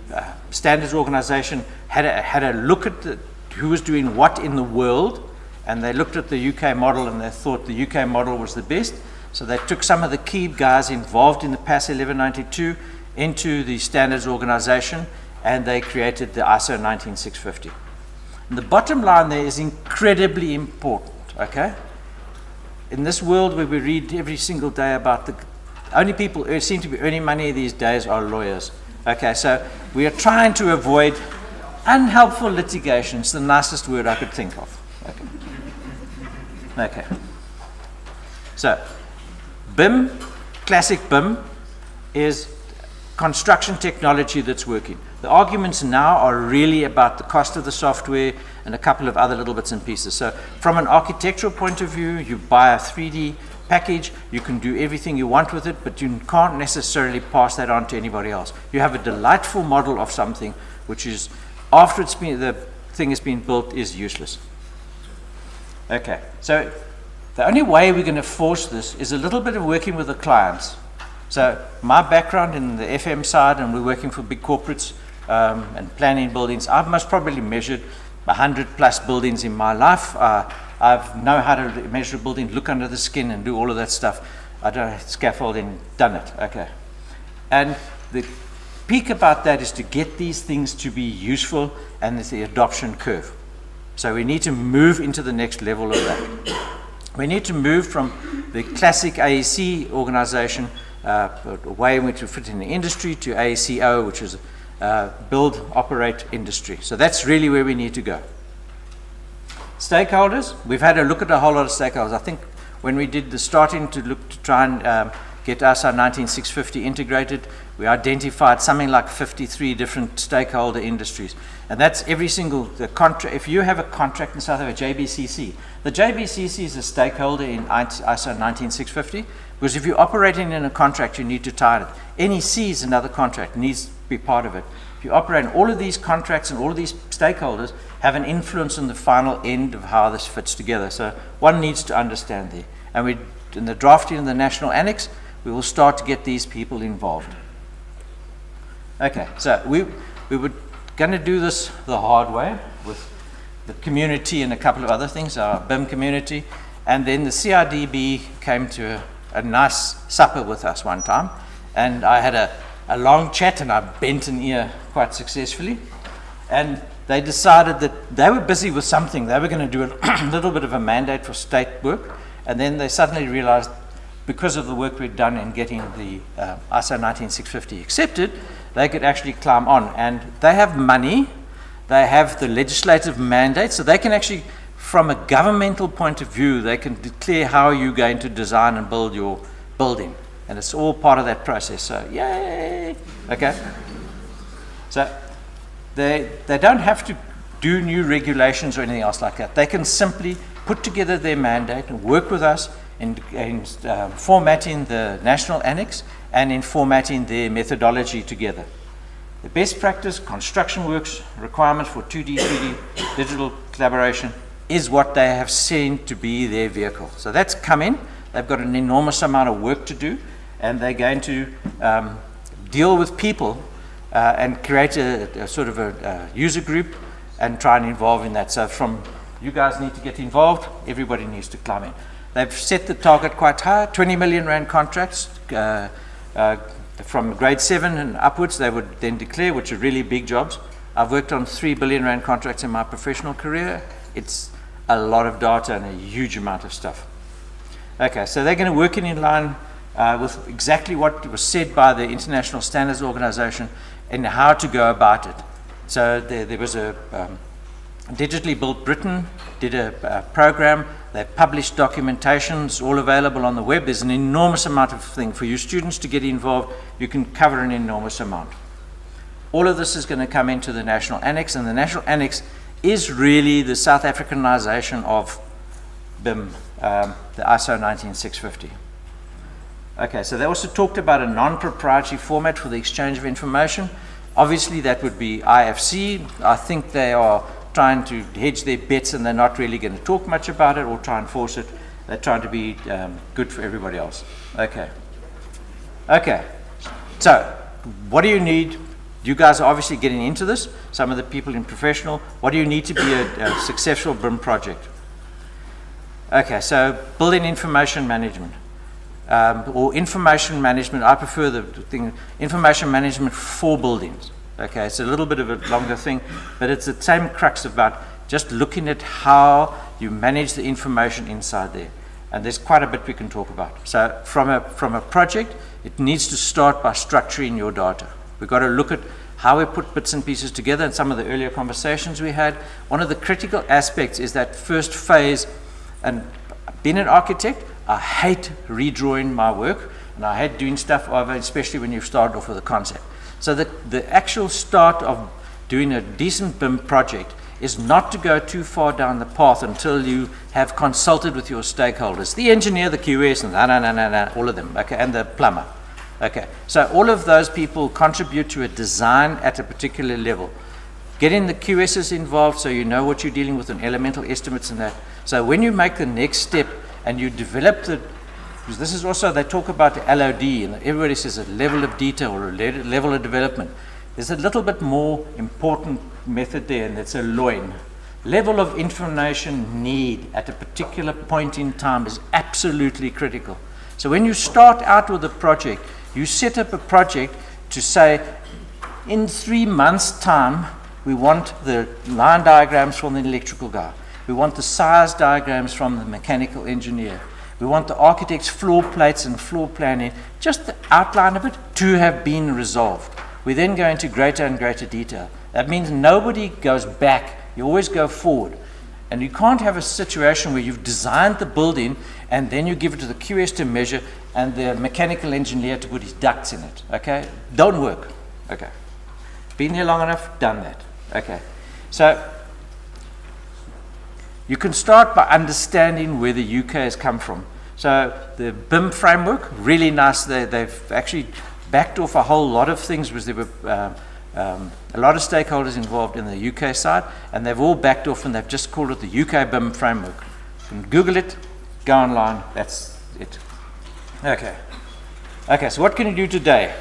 standards organization had a look at who was doing what in the world, and they looked at the UK model and they thought the UK model was the best. So they took some of the key guys involved in the PAS 1192 into the standards organization, and they created the ISO 19650. And the bottom line there is incredibly important, okay? In this world where we read every single day about the only people who seem to be earning money these days are lawyers. Okay, so we are trying to avoid unhelpful litigation. It's the nicest word I could think of. Okay. So BIM, classic BIM, is construction technology that's working. The arguments now are really about the cost of the software and a couple of other little bits and pieces. So from an architectural point of view, you buy a 3D package, you can do everything you want with it, but you can't necessarily pass that on to anybody else. You have a delightful model of something which is, after the thing has been built, is useless. Okay, so the only way we're going to force this is a little bit of working with the clients. So my background in the FM side, and we're working for big corporates and planning buildings, I've most probably measured 100 plus buildings in my life. I know how to measure a building, look under the skin and do all of that stuff. I don't have scaffolding, done it, okay. And the peak about that is to get these things to be useful and the adoption curve. So we need to move into the next level of that. We need to move from the classic AEC organization, a way in which we fit in the industry, to AECO, which is build, operate, industry. So that's really where we need to go. Stakeholders, we've had a look at a whole lot of stakeholders. I think when we did the starting to look to try and get ISO 19650 integrated, we identified something like 53 different stakeholder industries. And that's every single contract. If you have a contract in South Africa, JBCC, the JBCC is a stakeholder in ISO 19650, because if you're operating in a contract, you need to tie it. NEC is another contract, needs to be part of it. If you operate in all of these contracts and all of these stakeholders have an influence on the final end of how this fits together. So one needs to understand there. And we, in the drafting of the National Annex, we will start to get these people involved. Okay, so we were going to do this the hard way with the community and a couple of other things, our BIM community, and then the CRDB came to a nice supper with us one time, and I had a long chat and I bent an ear quite successfully, and they decided that they were busy with something. They were going to do a little bit of a mandate for state work, and then they suddenly realized, because of the work we'd done in getting the ISO 19650 accepted, they could actually climb on. And they have money, they have the legislative mandate, so they can actually, from a governmental point of view, they can declare how you're going to design and build your building. And it's all part of that process, so yay! Okay? So they don't have to do new regulations or anything else like that. They can simply put together their mandate and work with us in formatting the National Annex and in formatting their methodology together. The best practice, construction works, requirements for 2D, 3D, digital collaboration is what they have seen to be their vehicle. So that's come in. They've got an enormous amount of work to do, and they're going to deal with people and create a sort of a user group and try and involve in that. So from you guys need to get involved, everybody needs to climb in. They've set the target quite high, 20 million rand contracts from grade 7 and upwards they would then declare, which are really big jobs. I've worked on 3 billion rand contracts in my professional career. It's a lot of data and a huge amount of stuff. Okay, so they're going to work in line with exactly what was said by the International Standards Organization and how to go about it. So there was a Digitally Built Britain did a program. They published documentations, all available on the web. There's an enormous amount of thing for you students to get involved. You can cover an enormous amount. All of this is going to come into the National Annex, and the National Annex is really the South Africanization of BIM, the ISO 19650. Okay, so they also talked about a non-proprietary format for the exchange of information. Obviously, that would be IFC. I think they are trying to hedge their bets and they're not really going to talk much about it or try and force it. They're trying to be good for everybody else. Okay. Okay. So, what do you need? You guys are obviously getting into this. Some of the people in professional. What do you need to be a successful BIM project? Okay, so building information management. Or information management, I prefer the thing, information management for buildings. Okay, it's a little bit of a longer thing, but it's the same crux about just looking at how you manage the information inside there. And there's quite a bit we can talk about. So from a project, it needs to start by structuring your data. We've got to look at how we put bits and pieces together. In some of the earlier conversations we had, one of the critical aspects is that first phase. And being an architect, I hate redrawing my work, and I hate doing stuff over, especially when you've started off with a concept. So the actual start of doing a decent BIM project is not to go too far down the path until you have consulted with your stakeholders, the engineer, the QS, and all of them, okay, and the plumber. Okay, so all of those people contribute to a design at a particular level. Getting the QSs involved so you know what you're dealing with and elemental estimates and that. So when you make the next step and you develop the, because this is also, they talk about the LOD, and everybody says a level of detail or a level of development. There's a little bit more important method there, and it's a LOIN. level of information need at a particular point in time is absolutely critical. So when you start out with a project, you set up a project to say, in 3 months' time, we want the line diagrams from the electrical guy. We want the size diagrams from the mechanical engineer. We want the architect's floor plates and floor planning, just the outline of it, to have been resolved. We then go into greater and greater detail. That means nobody goes back. You always go forward. And you can't have a situation where you've designed the building and then you give it to the QS to measure and the mechanical engineer to put his ducts in it. Okay? Don't work. Okay. Been here long enough, done that. Okay. So you can start by understanding where the UK has come from. So the BIM framework, really nice. They've actually backed off a whole lot of things because there were a lot of stakeholders involved in the UK side, and they've all backed off and they've just called it the UK BIM framework. You can Google it, go online, that's it. Okay. Okay, so what can you do today?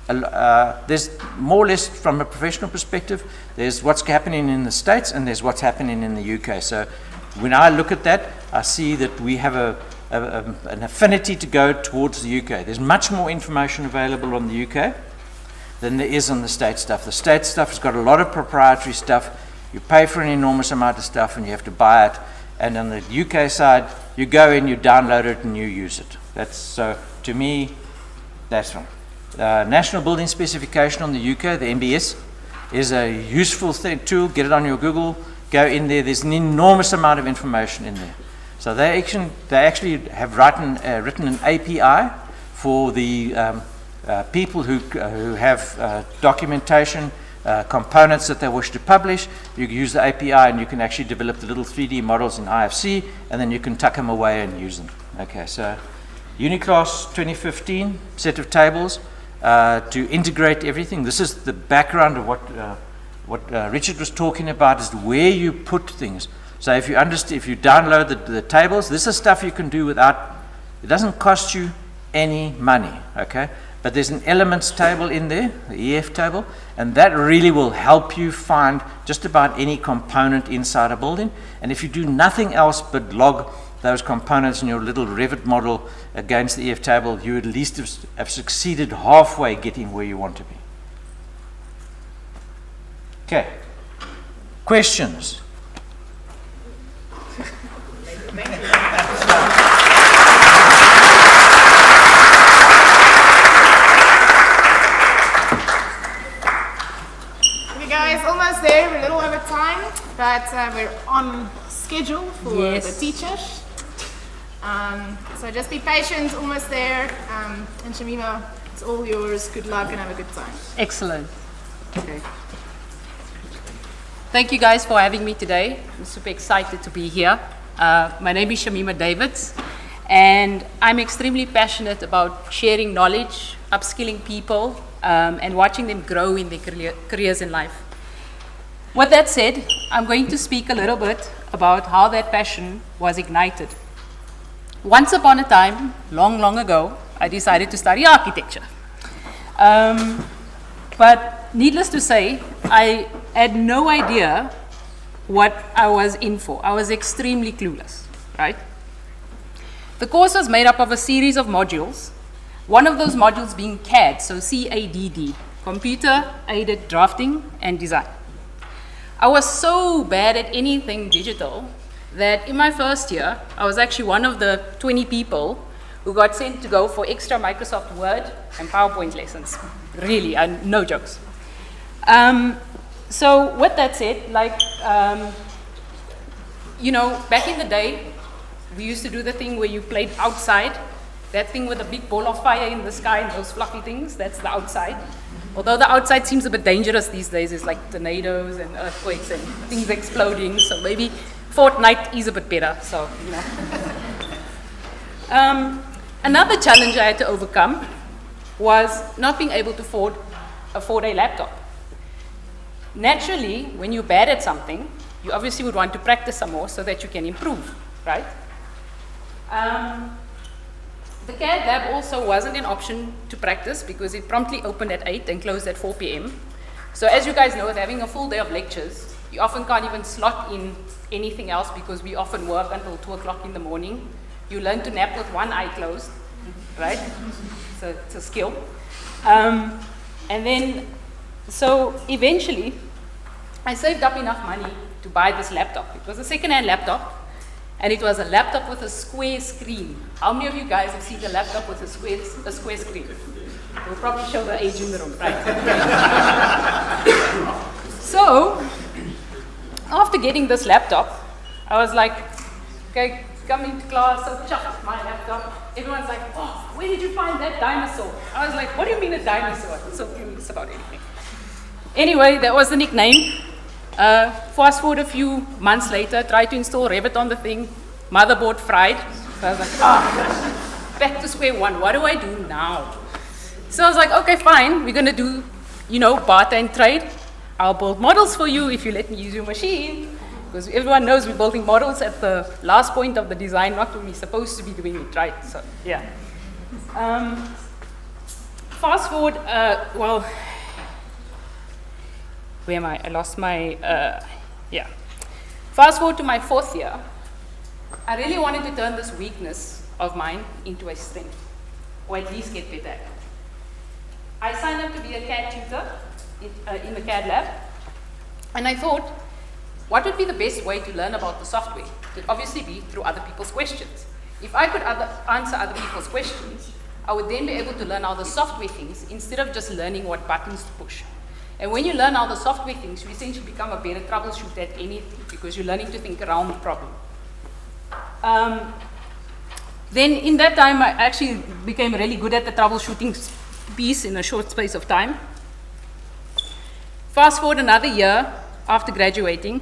There's more or less from a professional perspective, there's what's happening in the States and there's what's happening in the UK. So when I look at that, I see that we have an affinity to go towards the UK. There's much more information available on the UK than there is on the state stuff. The state stuff has got a lot of proprietary stuff. You pay for an enormous amount of stuff and you have to buy it. And on the UK side, you go in, you download it and you use it. That's, so to me, that's one. National Building Specification on the UK, the MBS, is a useful tool. Get it on your Google, go in there. There's an enormous amount of information in there. So they actually have written an API for the people who have documentation, components that they wish to publish. You can use the API and you can actually develop the little 3D models in IFC, and then you can tuck them away and use them. Okay, so Uniclass 2015 set of tables to integrate everything. This is the background of what Richard was talking about, is where you put things. So if you download the tables, this is stuff you can do without, it doesn't cost you any money, okay? But there's an elements table in there, the EF table, and that really will help you find just about any component inside a building. And if you do nothing else but log those components in your little Revit model against the EF table, you at least have succeeded halfway getting where you want to be. Okay. Questions? Okay guys, almost there. We're a little over time, but we're on schedule for the teachers. So just be patient, almost there. And Shamima, it's all yours. Good luck and have a good time. Excellent. Okay. Thank you guys for having me today. I'm super excited to be here. My name is Shamima Davids, and I'm extremely passionate about sharing knowledge, upskilling people, and watching them grow in their careers in life. With that said, I'm going to speak a little bit about how that passion was ignited. Once upon a time, long, long ago, I decided to study architecture. But needless to say, I had no idea what I was in for. I was extremely clueless, right? The course was made up of a series of modules, one of those modules being CAD, so C-A-D-D, Computer Aided Drafting and Design. I was so bad at anything digital that in my first year, I was actually one of the 20 people who got sent to go for extra Microsoft Word and PowerPoint lessons. Really, no jokes. So with that said, like, you know, back in the day, we used to do the thing where you played outside, that thing with a big ball of fire in the sky and those fluffy things, that's the outside. Although the outside seems a bit dangerous these days, it's like tornadoes and earthquakes and things exploding, so maybe Fortnite is a bit better, so, you know. Another challenge I had to overcome was not being able to afford a laptop. Naturally, when you're bad at something, you obviously would want to practice some more so that you can improve, right? The CAD lab also wasn't an option to practice because it promptly opened at 8 and closed at 4 p.m. So as you guys know, with having a full day of lectures, You often can't even slot in anything else because we often work until 2 o'clock in the morning. You learn to nap with one eye closed, right? It's a skill. And then, so eventually, I saved up enough money to buy this laptop. It was a second-hand laptop, and it was a laptop with a square screen. How many of you guys have seen a laptop with a square screen? We'll probably show the age in the room, right? So, after getting this laptop, I was like, okay, coming to class, so chucked my laptop. Everyone's like, oh, where did you find that dinosaur? I was like, what do you mean a dinosaur? I'm so curious about anything. Anyway, that was the nickname. Fast forward a few months later, tried to install Revit on the thing, motherboard fried. So I was like, back to square one, what do I do now? So I was like, okay, fine, we're gonna do, barter and trade. I'll build models for you if you let me use your machine. Because everyone knows we're building models at the last point of the design, not when we're supposed to be doing it, right? So, yeah. Fast forward, where am I? I lost my, Fast forward to my 4th year. I really wanted to turn this weakness of mine into a strength, or at least get better at it. I signed up to be a CAD tutor in the CAD lab, and I thought, what would be the best way to learn about the software? It would obviously be through other people's questions. If I could answer other people's questions, I would then be able to learn how the software thinks instead of just learning what buttons to push. And when you learn how the software thinks, you essentially become a better troubleshooter at anything because you're learning to think around the problem. Then in that time, I actually became really good at the troubleshooting piece in a short space of time. Fast forward another year after graduating,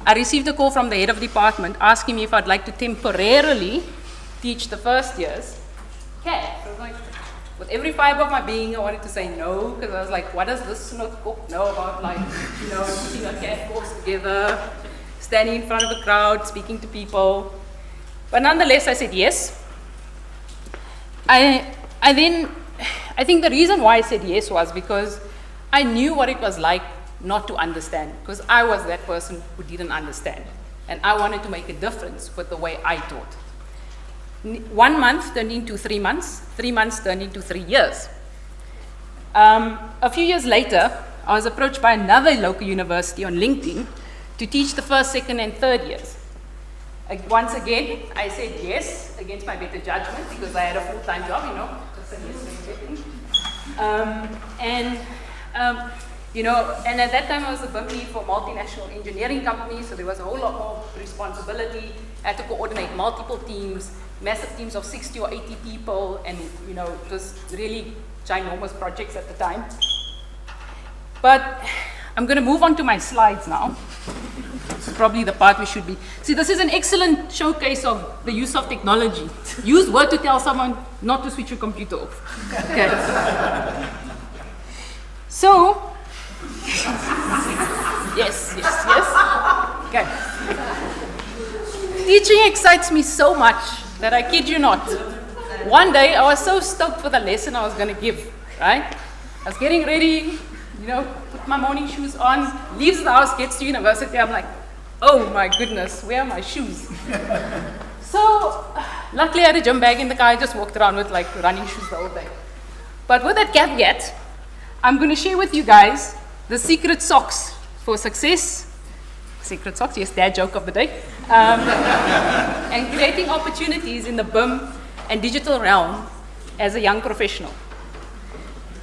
I received a call from the head of department asking me if I'd like to temporarily teach the first years CAD. So I was like, with every fiber of my being, I wanted to say no, because I was like, what does this notebook know about, putting a CAD course together, standing in front of a crowd, speaking to people. But nonetheless, I said yes. I think the reason why I said yes was because I knew what it was like not to understand, because I was that person who didn't understand. And I wanted to make a difference with the way I taught. 1 month turned into 3 months, 3 months turned into 3 years. A few years later, I was approached by another local university on LinkedIn to teach the first, second, and third years. Once again, I said yes against my better judgment because I had a full-time job, just said yes to everything. And at that time I was a BIM lead for a multinational engineering company, so there was a whole lot more responsibility. I had to coordinate multiple teams, massive teams of 60 or 80 people, and it was really ginormous projects at the time. But I'm going to move on to my slides now. This is probably the part we should be. See, this is an excellent showcase of the use of technology. Use Word to tell someone not to switch your computer off. Okay. So, yes. Okay. Teaching excites me so much that I kid you not. One day I was so stoked for the lesson I was going to give, right? I was getting ready, put my morning shoes on, leaves the house, gets to university. I'm like, oh my goodness, where are my shoes? So, luckily I had a gym bag in the car. I just walked around with running shoes the whole day. But with that caveat, I'm going to share with you guys the secret socks for success. Secret socks, yes, dad joke of the day. And creating opportunities in the BIM and digital realm as a young professional.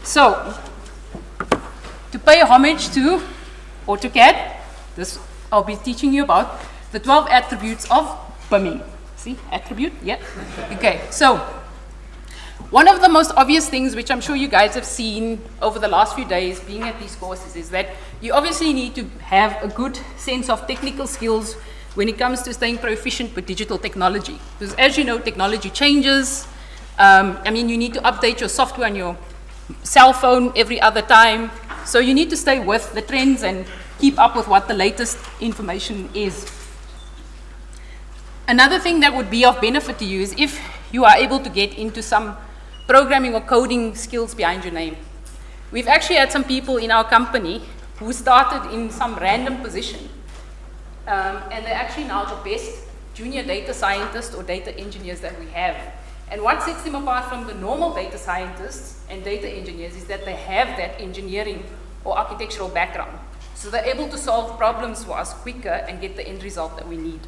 So, to pay homage to AutoCAD, I'll be teaching you about the 12 attributes of BIMing. See, attribute, yeah. Okay, so one of the most obvious things, which I'm sure you guys have seen over the last few days being at these courses, is that you obviously need to have a good sense of technical skills when it comes to staying proficient with digital technology. Because as you know, technology changes. You need to update your software on your cell phone every other time. So you need to stay with the trends and keep up with what the latest information is. Another thing that would be of benefit to you is if you are able to get into some programming or coding skills behind your name. We've actually had some people in our company who started in some random position and they're actually now the best junior data scientists or data engineers that we have. And what sets them apart from the normal data scientists and data engineers is that they have that engineering or architectural background. So they're able to solve problems for us quicker and get the end result that we need.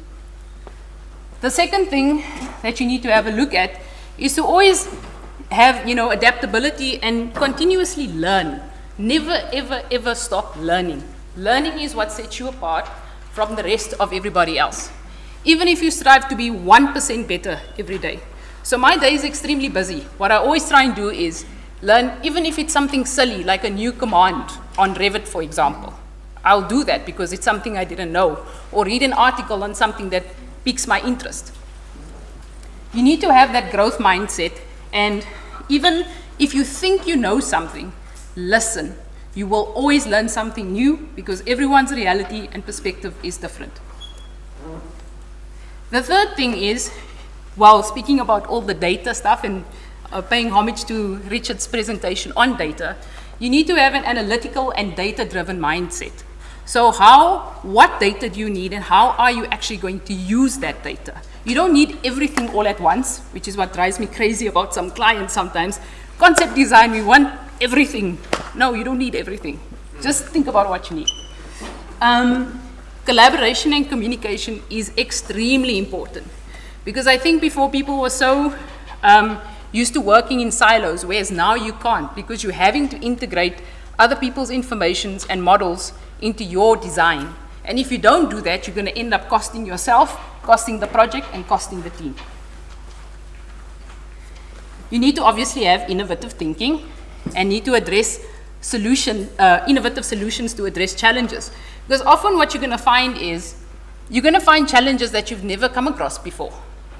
The second thing that you need to have a look at is to always have, adaptability and continuously learn. Never, ever, ever stop learning. Learning is what sets you apart from the rest of everybody else. Even if you strive to be 1% better every day. So my day is extremely busy. What I always try and do is learn, even if it's something silly, like a new command on Revit, for example. I'll do that because it's something I didn't know. Or read an article on something that piques my interest. You need to have that growth mindset, and even if you think you know something, listen. You will always learn something new because everyone's reality and perspective is different. The third thing is, while speaking about all the data stuff and paying homage to Richard's presentation on data, you need to have an analytical and data-driven mindset. So what data do you need and how are you actually going to use that data? You don't need everything all at once, which is what drives me crazy about some clients sometimes. Concept design, we want everything. No, you don't need everything. Just think about what you need. Collaboration and communication is extremely important because I think before people were so used to working in silos, whereas now you can't because you're having to integrate other people's informations and models into your design. And if you don't do that, you're going to end up costing yourself, costing the project, and costing the team. You need to obviously have innovative thinking and need to address innovative solutions to address challenges. Because often what you're going to find is, you're going to find challenges that you've never come across before.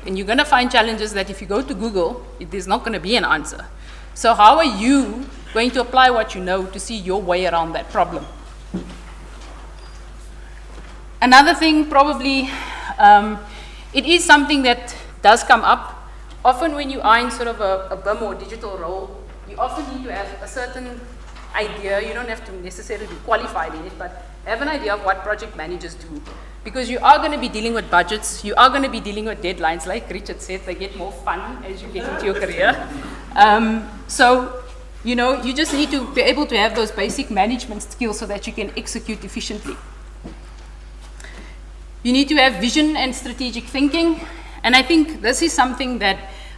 And you're going to find challenges that if you go to Google, there's not going to be an answer. So how are you going to apply what you know to see your way around that problem? Another thing, probably, it is something that does come up. Often when you are in sort of a BIM or digital role, you often need to have a certain idea. You don't have to necessarily be qualified in it, but have an idea of what project managers do. Because you are going to be dealing with budgets, you are going to be dealing with deadlines. Like Richard said, they get more fun as you get into your career. So, you just need to be able to have those basic management skills so that you can execute efficiently. You need to have vision and strategic thinking. And I think this is something that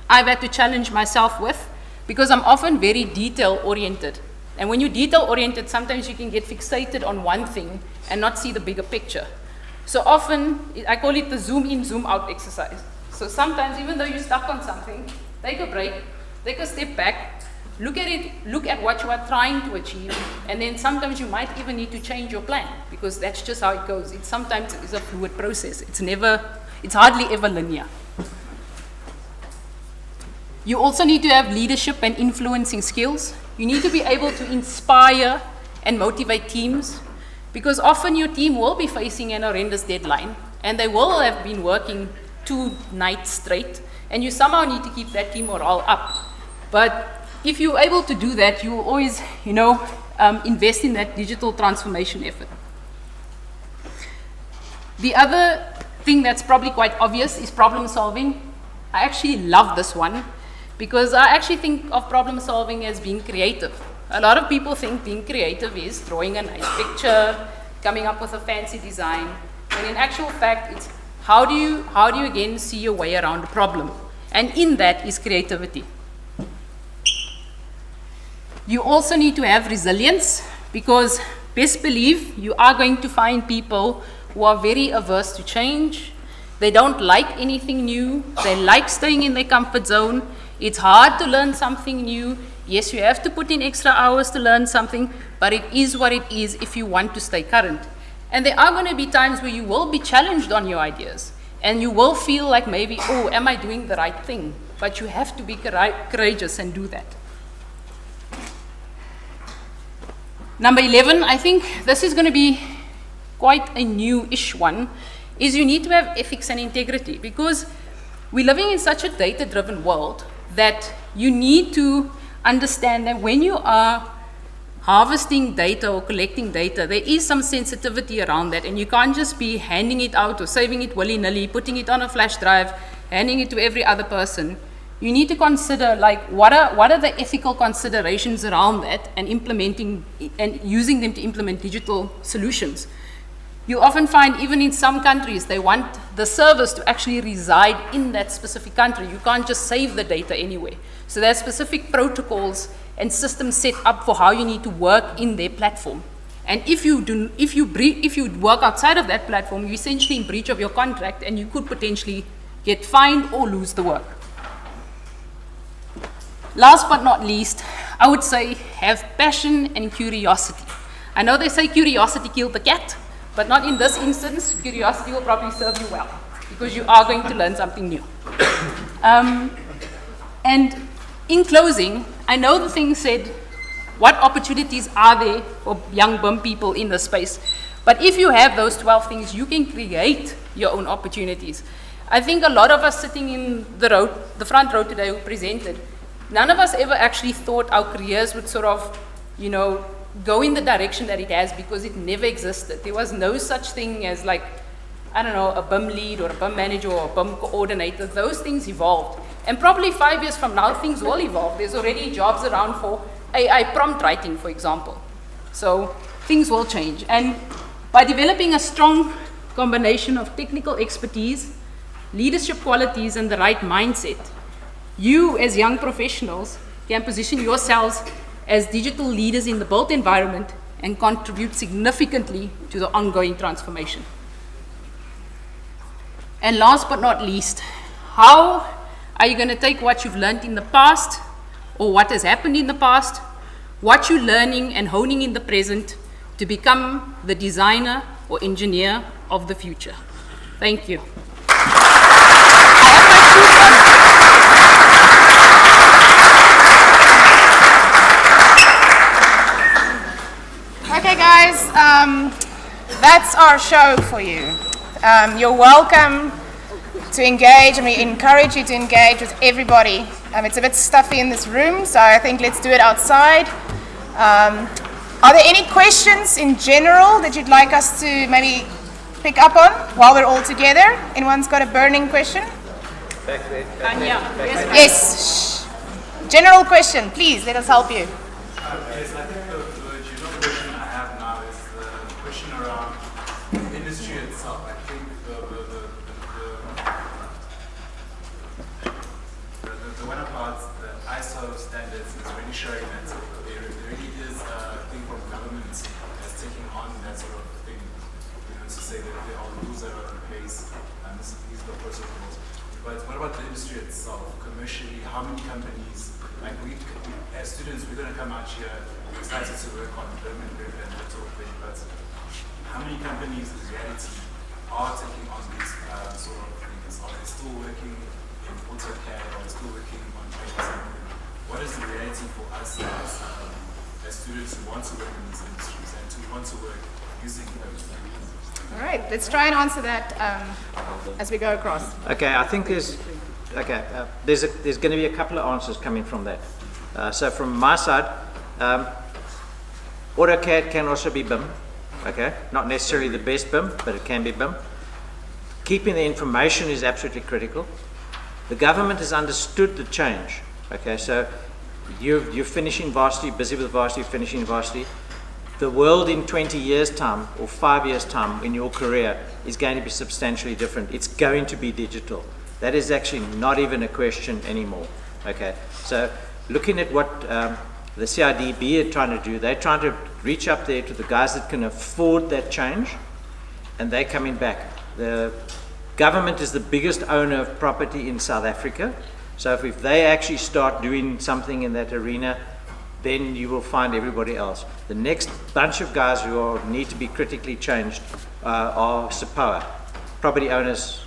I've had to challenge myself with because I'm often very detail-oriented. And when you're detail-oriented, sometimes you can get fixated on one thing and not see the bigger picture. So often, I call it the zoom in, zoom out exercise. So sometimes, even though you're stuck on something, take a break, take a step back, look at it, look at what you are trying to achieve, and then sometimes you might even need to change your plan because that's just how it goes. Sometimes it's a fluid process. It's hardly ever linear. You also need to have leadership and influencing skills. You need to be able to inspire and motivate teams because often your team will be facing an horrendous deadline and they will have been working 2 nights straight and you somehow need to keep that team morale up. But if you're able to do that, you will always, invest in that digital transformation effort. The other thing that's probably quite obvious is problem solving. I actually love this one because I actually think of problem solving as being creative. A lot of people think being creative is drawing a nice picture, coming up with a fancy design, when in actual fact it's how do you again see your way around a problem? And in that is creativity. You also need to have resilience because best believe you are going to find people who are very averse to change. They don't like anything new. They like staying in their comfort zone. It's hard to learn something new. Yes, you have to put in extra hours to learn something, but it is what it is if you want to stay current. And there are going to be times where you will be challenged on your ideas and you will feel like maybe, oh, am I doing the right thing? But you have to be courageous and do that. Number 11, I think this is going to be quite a new-ish one, is you need to have ethics and integrity because we're living in such a data-driven world that you need to understand that when you are harvesting data or collecting data, there is some sensitivity around that, and you can't just be handing it out or saving it willy-nilly, putting it on a flash drive, handing it to every other person. You need to consider, like, what are the ethical considerations around that, and implementing and using them to implement digital solutions. You often find, even in some countries, they want the service to actually reside in that specific country. You can't just save the data anyway. So there are specific protocols and systems set up for how you need to work in their platform. And if you work outside of that platform, you're essentially in breach of your contract, and you could potentially get fined or lose the work. Last but not least, I would say have passion and curiosity. I know they say curiosity killed the cat, but not in this instance. Curiosity will probably serve you well, because you are going to learn something new. And in closing, I know the thing said, what opportunities are there for young BIM people in this space? But if you have those 12 things, you can create your own opportunities. I think a lot of us sitting in the front row today who presented, none of us ever actually thought our careers would sort of, go in the direction that it has, because it never existed. There was no such thing as, like, I don't know, a BIM lead or a BIM manager or a BIM coordinator. Those things evolved. And probably 5 years from now, things will evolve. There's already jobs around for AI prompt writing, for example. So things will change. And by developing a strong combination of technical expertise, leadership qualities, and the right mindset, you as young professionals can position yourselves as digital leaders in the built environment and contribute significantly to the ongoing transformation. And last but not least, how are you going to take what you've learned in the past, or what has happened in the past, what you're learning and honing in the present, to become the designer or engineer of the future? Thank you. Okay, guys, that's our show for you. You're welcome to engage, and we encourage you to engage with everybody. It's a bit stuffy in this room, so I think let's do it outside. Are there any questions in general that you'd like us to maybe pick up on while we're all together? Anyone's got a burning question? Back there. Yes. Shh. General question, please, let us help you. Yes, I think the general question I have now is the question around the industry itself. I think the one about the ISO standards is really showing that there really is a thing from government that's taking on that sort of thing. To say that there are rules that are in place, and these are the protocols. But what about the industry itself? Commercially, how many companies, like we as students, we're going to come out here excited to work on BIM and that sort of thing, but how many companies in reality are taking on these sort of things? Are they still working in AutoCAD, or are they still working on paint? What is the reality for us as students who want to work in these industries and who want to work using BIM? All right, let's try and answer that as we go across. Okay, I think there's going to be a couple of answers coming from that. So from my side, AutoCAD can also be BIM. Okay, not necessarily the best BIM, but it can be BIM. Keeping the information is absolutely critical. The government has understood the change. Okay, so you're finishing varsity, busy with varsity, finishing varsity. The world in 20 years' time or 5 years' time in your career is going to be substantially different. It's going to be digital. That is actually not even a question anymore. Okay, so looking at what the CIDB are trying to do, they're trying to reach up there to the guys that can afford that change, and they're coming back. The government is the biggest owner of property in South Africa, so if they actually start doing something in that arena, then you will find everybody else. The next bunch of guys who need to be critically changed are SAPOA, Property Owners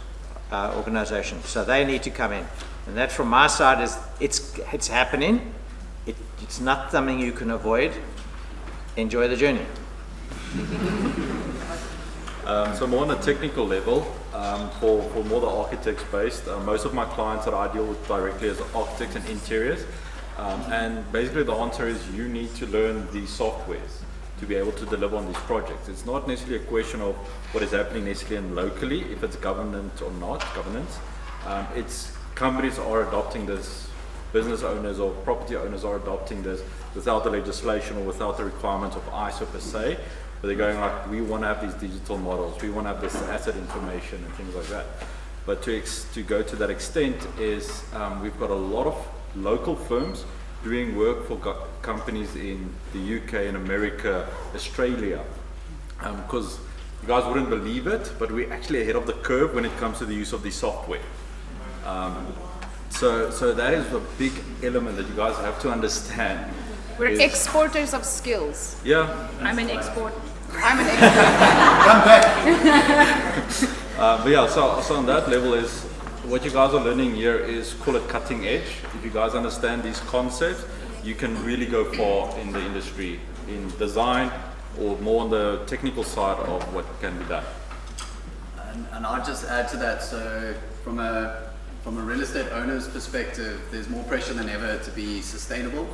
Organization. So they need to come in. And that from my side is, it's happening. It's not something you can avoid. Enjoy the journey. So more on a technical level, for more the architects based, most of my clients that I deal with directly as architects and interiors, And basically the answer is you need to learn these softwares to be able to deliver on these projects. It's not necessarily a question of what is happening necessarily and locally, if it's governance or not, governance. It's companies are adopting this, business owners or property owners are adopting this without the legislation or without the requirements of ISO per se, but they're going like, we want to have these digital models, we want to have this asset information and things like that. But to go to that extent is we've got a lot of local firms doing work for companies in the UK, in America, Australia, because you guys wouldn't believe it, but we're actually ahead of the curve when it comes to the use of the software. So that is a big element that you guys have to understand. We're exporters of skills. Yeah. I'm an export. I'm an export. Come back. But yeah, so on that level is, what you guys are learning here is, call it cutting edge. If you guys understand these concepts, you can really go far in the industry, in design, or more on the technical side of what can be done. And I'll just add to that, so from a real estate owner's perspective, there's more pressure than ever to be sustainable.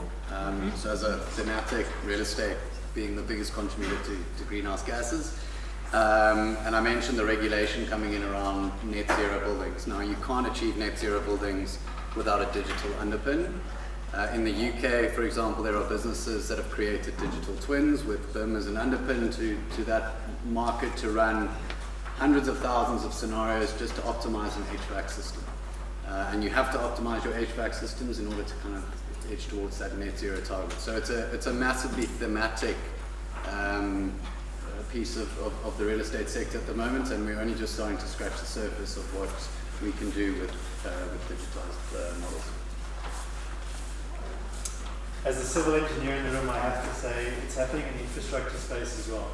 So as a thematic, real estate being the biggest contributor to greenhouse gases. And I mentioned the regulation coming in around net zero buildings. Now, you can't achieve net zero buildings without a digital underpin. In the UK, for example, there are businesses that have created digital twins with BIM as an underpin to that market to run hundreds of thousands of scenarios just to optimize an HVAC system. And you have to optimize your HVAC systems in order to kind of edge towards that net zero target. So it's a massively thematic piece of the real estate sector at the moment, and we're only just starting to scratch the surface of what we can do with digitized models. As a civil engineer in the room, I have to say it's happening in the infrastructure space as well.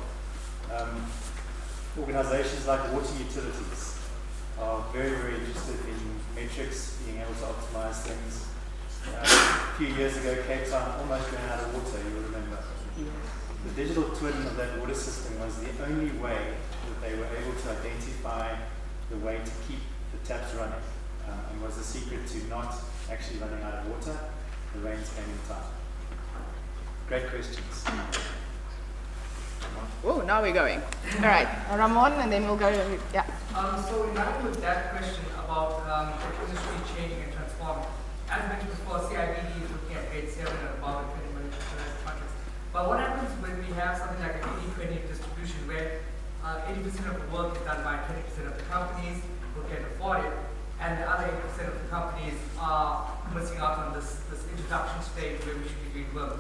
Organizations like water utilities are very, very interested in metrics, being able to optimize things. A few years ago, Cape Town almost ran out of water, you will remember. The digital twin of that water system was the only way that they were able to identify the way to keep the taps running, and was the secret to not actually running out of water. The rains came in time. Great questions. Oh, now we're going. All right, Ramon, and then we'll go to, yeah. So in line with that question about the industry changing and transforming, as mentioned before, CIBD is looking at grade 7 and above and 20 million contracts. But what happens when we have something like an 80-20 distribution where 80% of the work is done by 20% of the companies who can afford it, and the other 80% of the companies are missing out on this introduction stage where we should be doing work?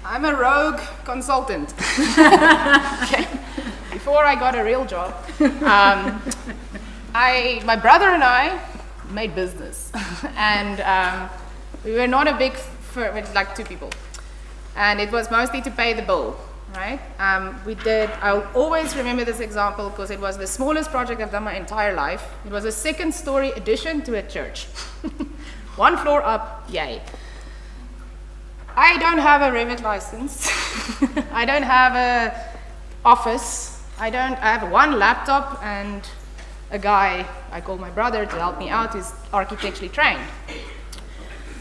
I'm a rogue consultant. Okay. Before I got a real job, my brother and I made business, and we were not a big firm, with like 2 people, and it was mostly to pay the bill, right? I'll always remember this example because it was the smallest project I've done my entire life. It was a 2nd-story addition to a church. 1 floor up, yay. I don't have a Revit license. I don't have a office. I have 1 laptop and a guy I call my brother to help me out who's architecturally trained.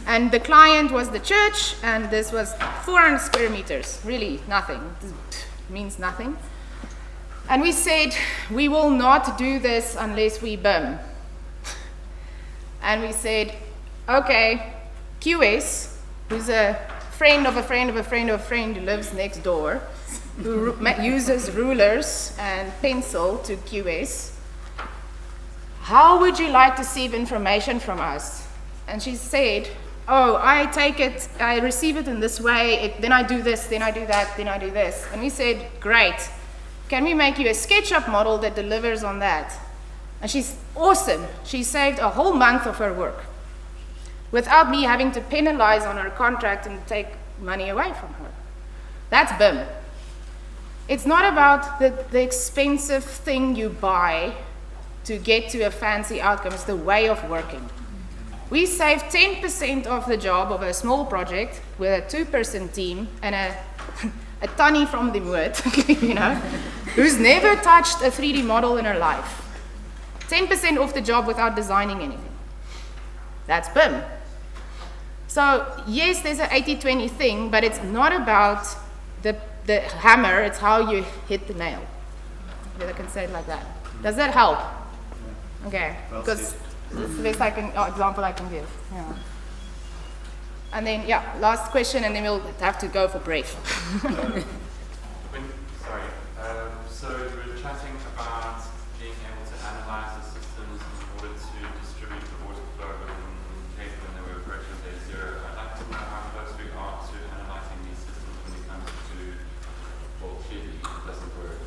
And the client was the church, and this was 400 square meters, really nothing, this means nothing. And we said, we will not do this unless we BIM. And we said, okay, QS, who's a friend of a friend of a friend of a friend who lives next door, who uses rulers and pencil to QS, how would you like to receive information from us? And she said, oh, I take it, I receive it in this way, then I do this, then I do that, then I do this. And we said, great, can we make you a SketchUp model that delivers on that? And she's awesome. She saved a whole month of her work without me having to penalize on her contract and take money away from her. That's BIM. It's not about the expensive thing you buy to get to a fancy outcome. It's the way of working. We saved 10% of the job of a small project with a 2-person team and a Tannie from the wood, you know, who's never touched a 3D model in her life. 10% off the job without designing anything. That's BIM. So yes, there's an 80-20 thing, but it's not about the hammer, it's how you hit the nail. If I can say it like that. Does that help? Okay, because it's the best example I can give. Yeah. And then, yeah, last question, and then we'll have to go for break. Sorry. So we were chatting about being able to analyze the systems in order to distribute the water flow within case when they were approaching day zero. I'd like to know how close we are to analyzing these systems when it comes to, well, clearly it doesn't work,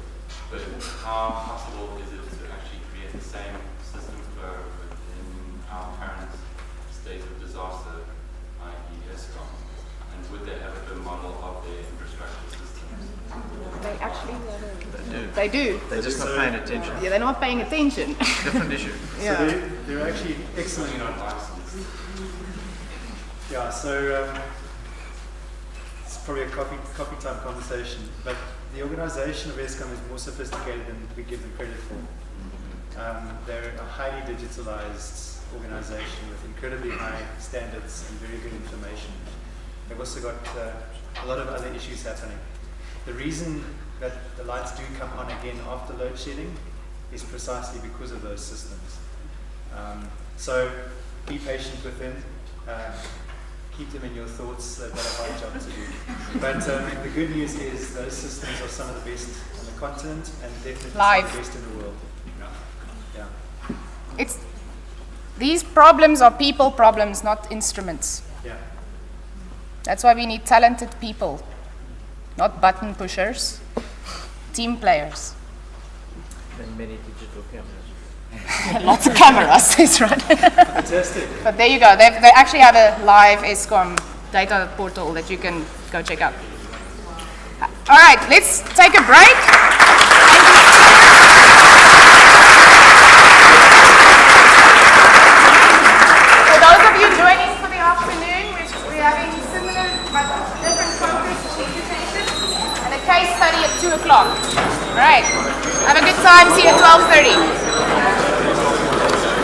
but how possible is it to actually create the same system flow within our current state of disaster, i.e. ESCOM, and would they have a good model of their infrastructure systems? They actually They do. They're just not paying attention. Yeah, they're not paying attention. Different issue. Yeah. So they're actually excellent. Yeah, so it's probably a coffee time conversation, but the organization of ESCOM is more sophisticated than we give them credit for. They're a highly digitalized organization with incredibly high standards and very good information. They've also got a lot of other issues happening. The reason that the lights do come on again after load shedding is precisely because of those systems. So be patient with them. Keep them in your thoughts. They've got a hard job to do. But the good news is those systems are some of the best on the continent and definitely some of the best in the world. Yeah. These problems are people problems, not instruments. Yeah. That's why we need talented people, not button pushers, team players. And many digital cameras. Lots of cameras, that's right. Fantastic. But there you go. They actually have a live ESCOM data portal that you can go check out. All right, let's take a break. For those of you joining for the afternoon, we're having similar but different focus presentations and a case study at 2 o'clock. All right. Have a good time. See you at 12:30.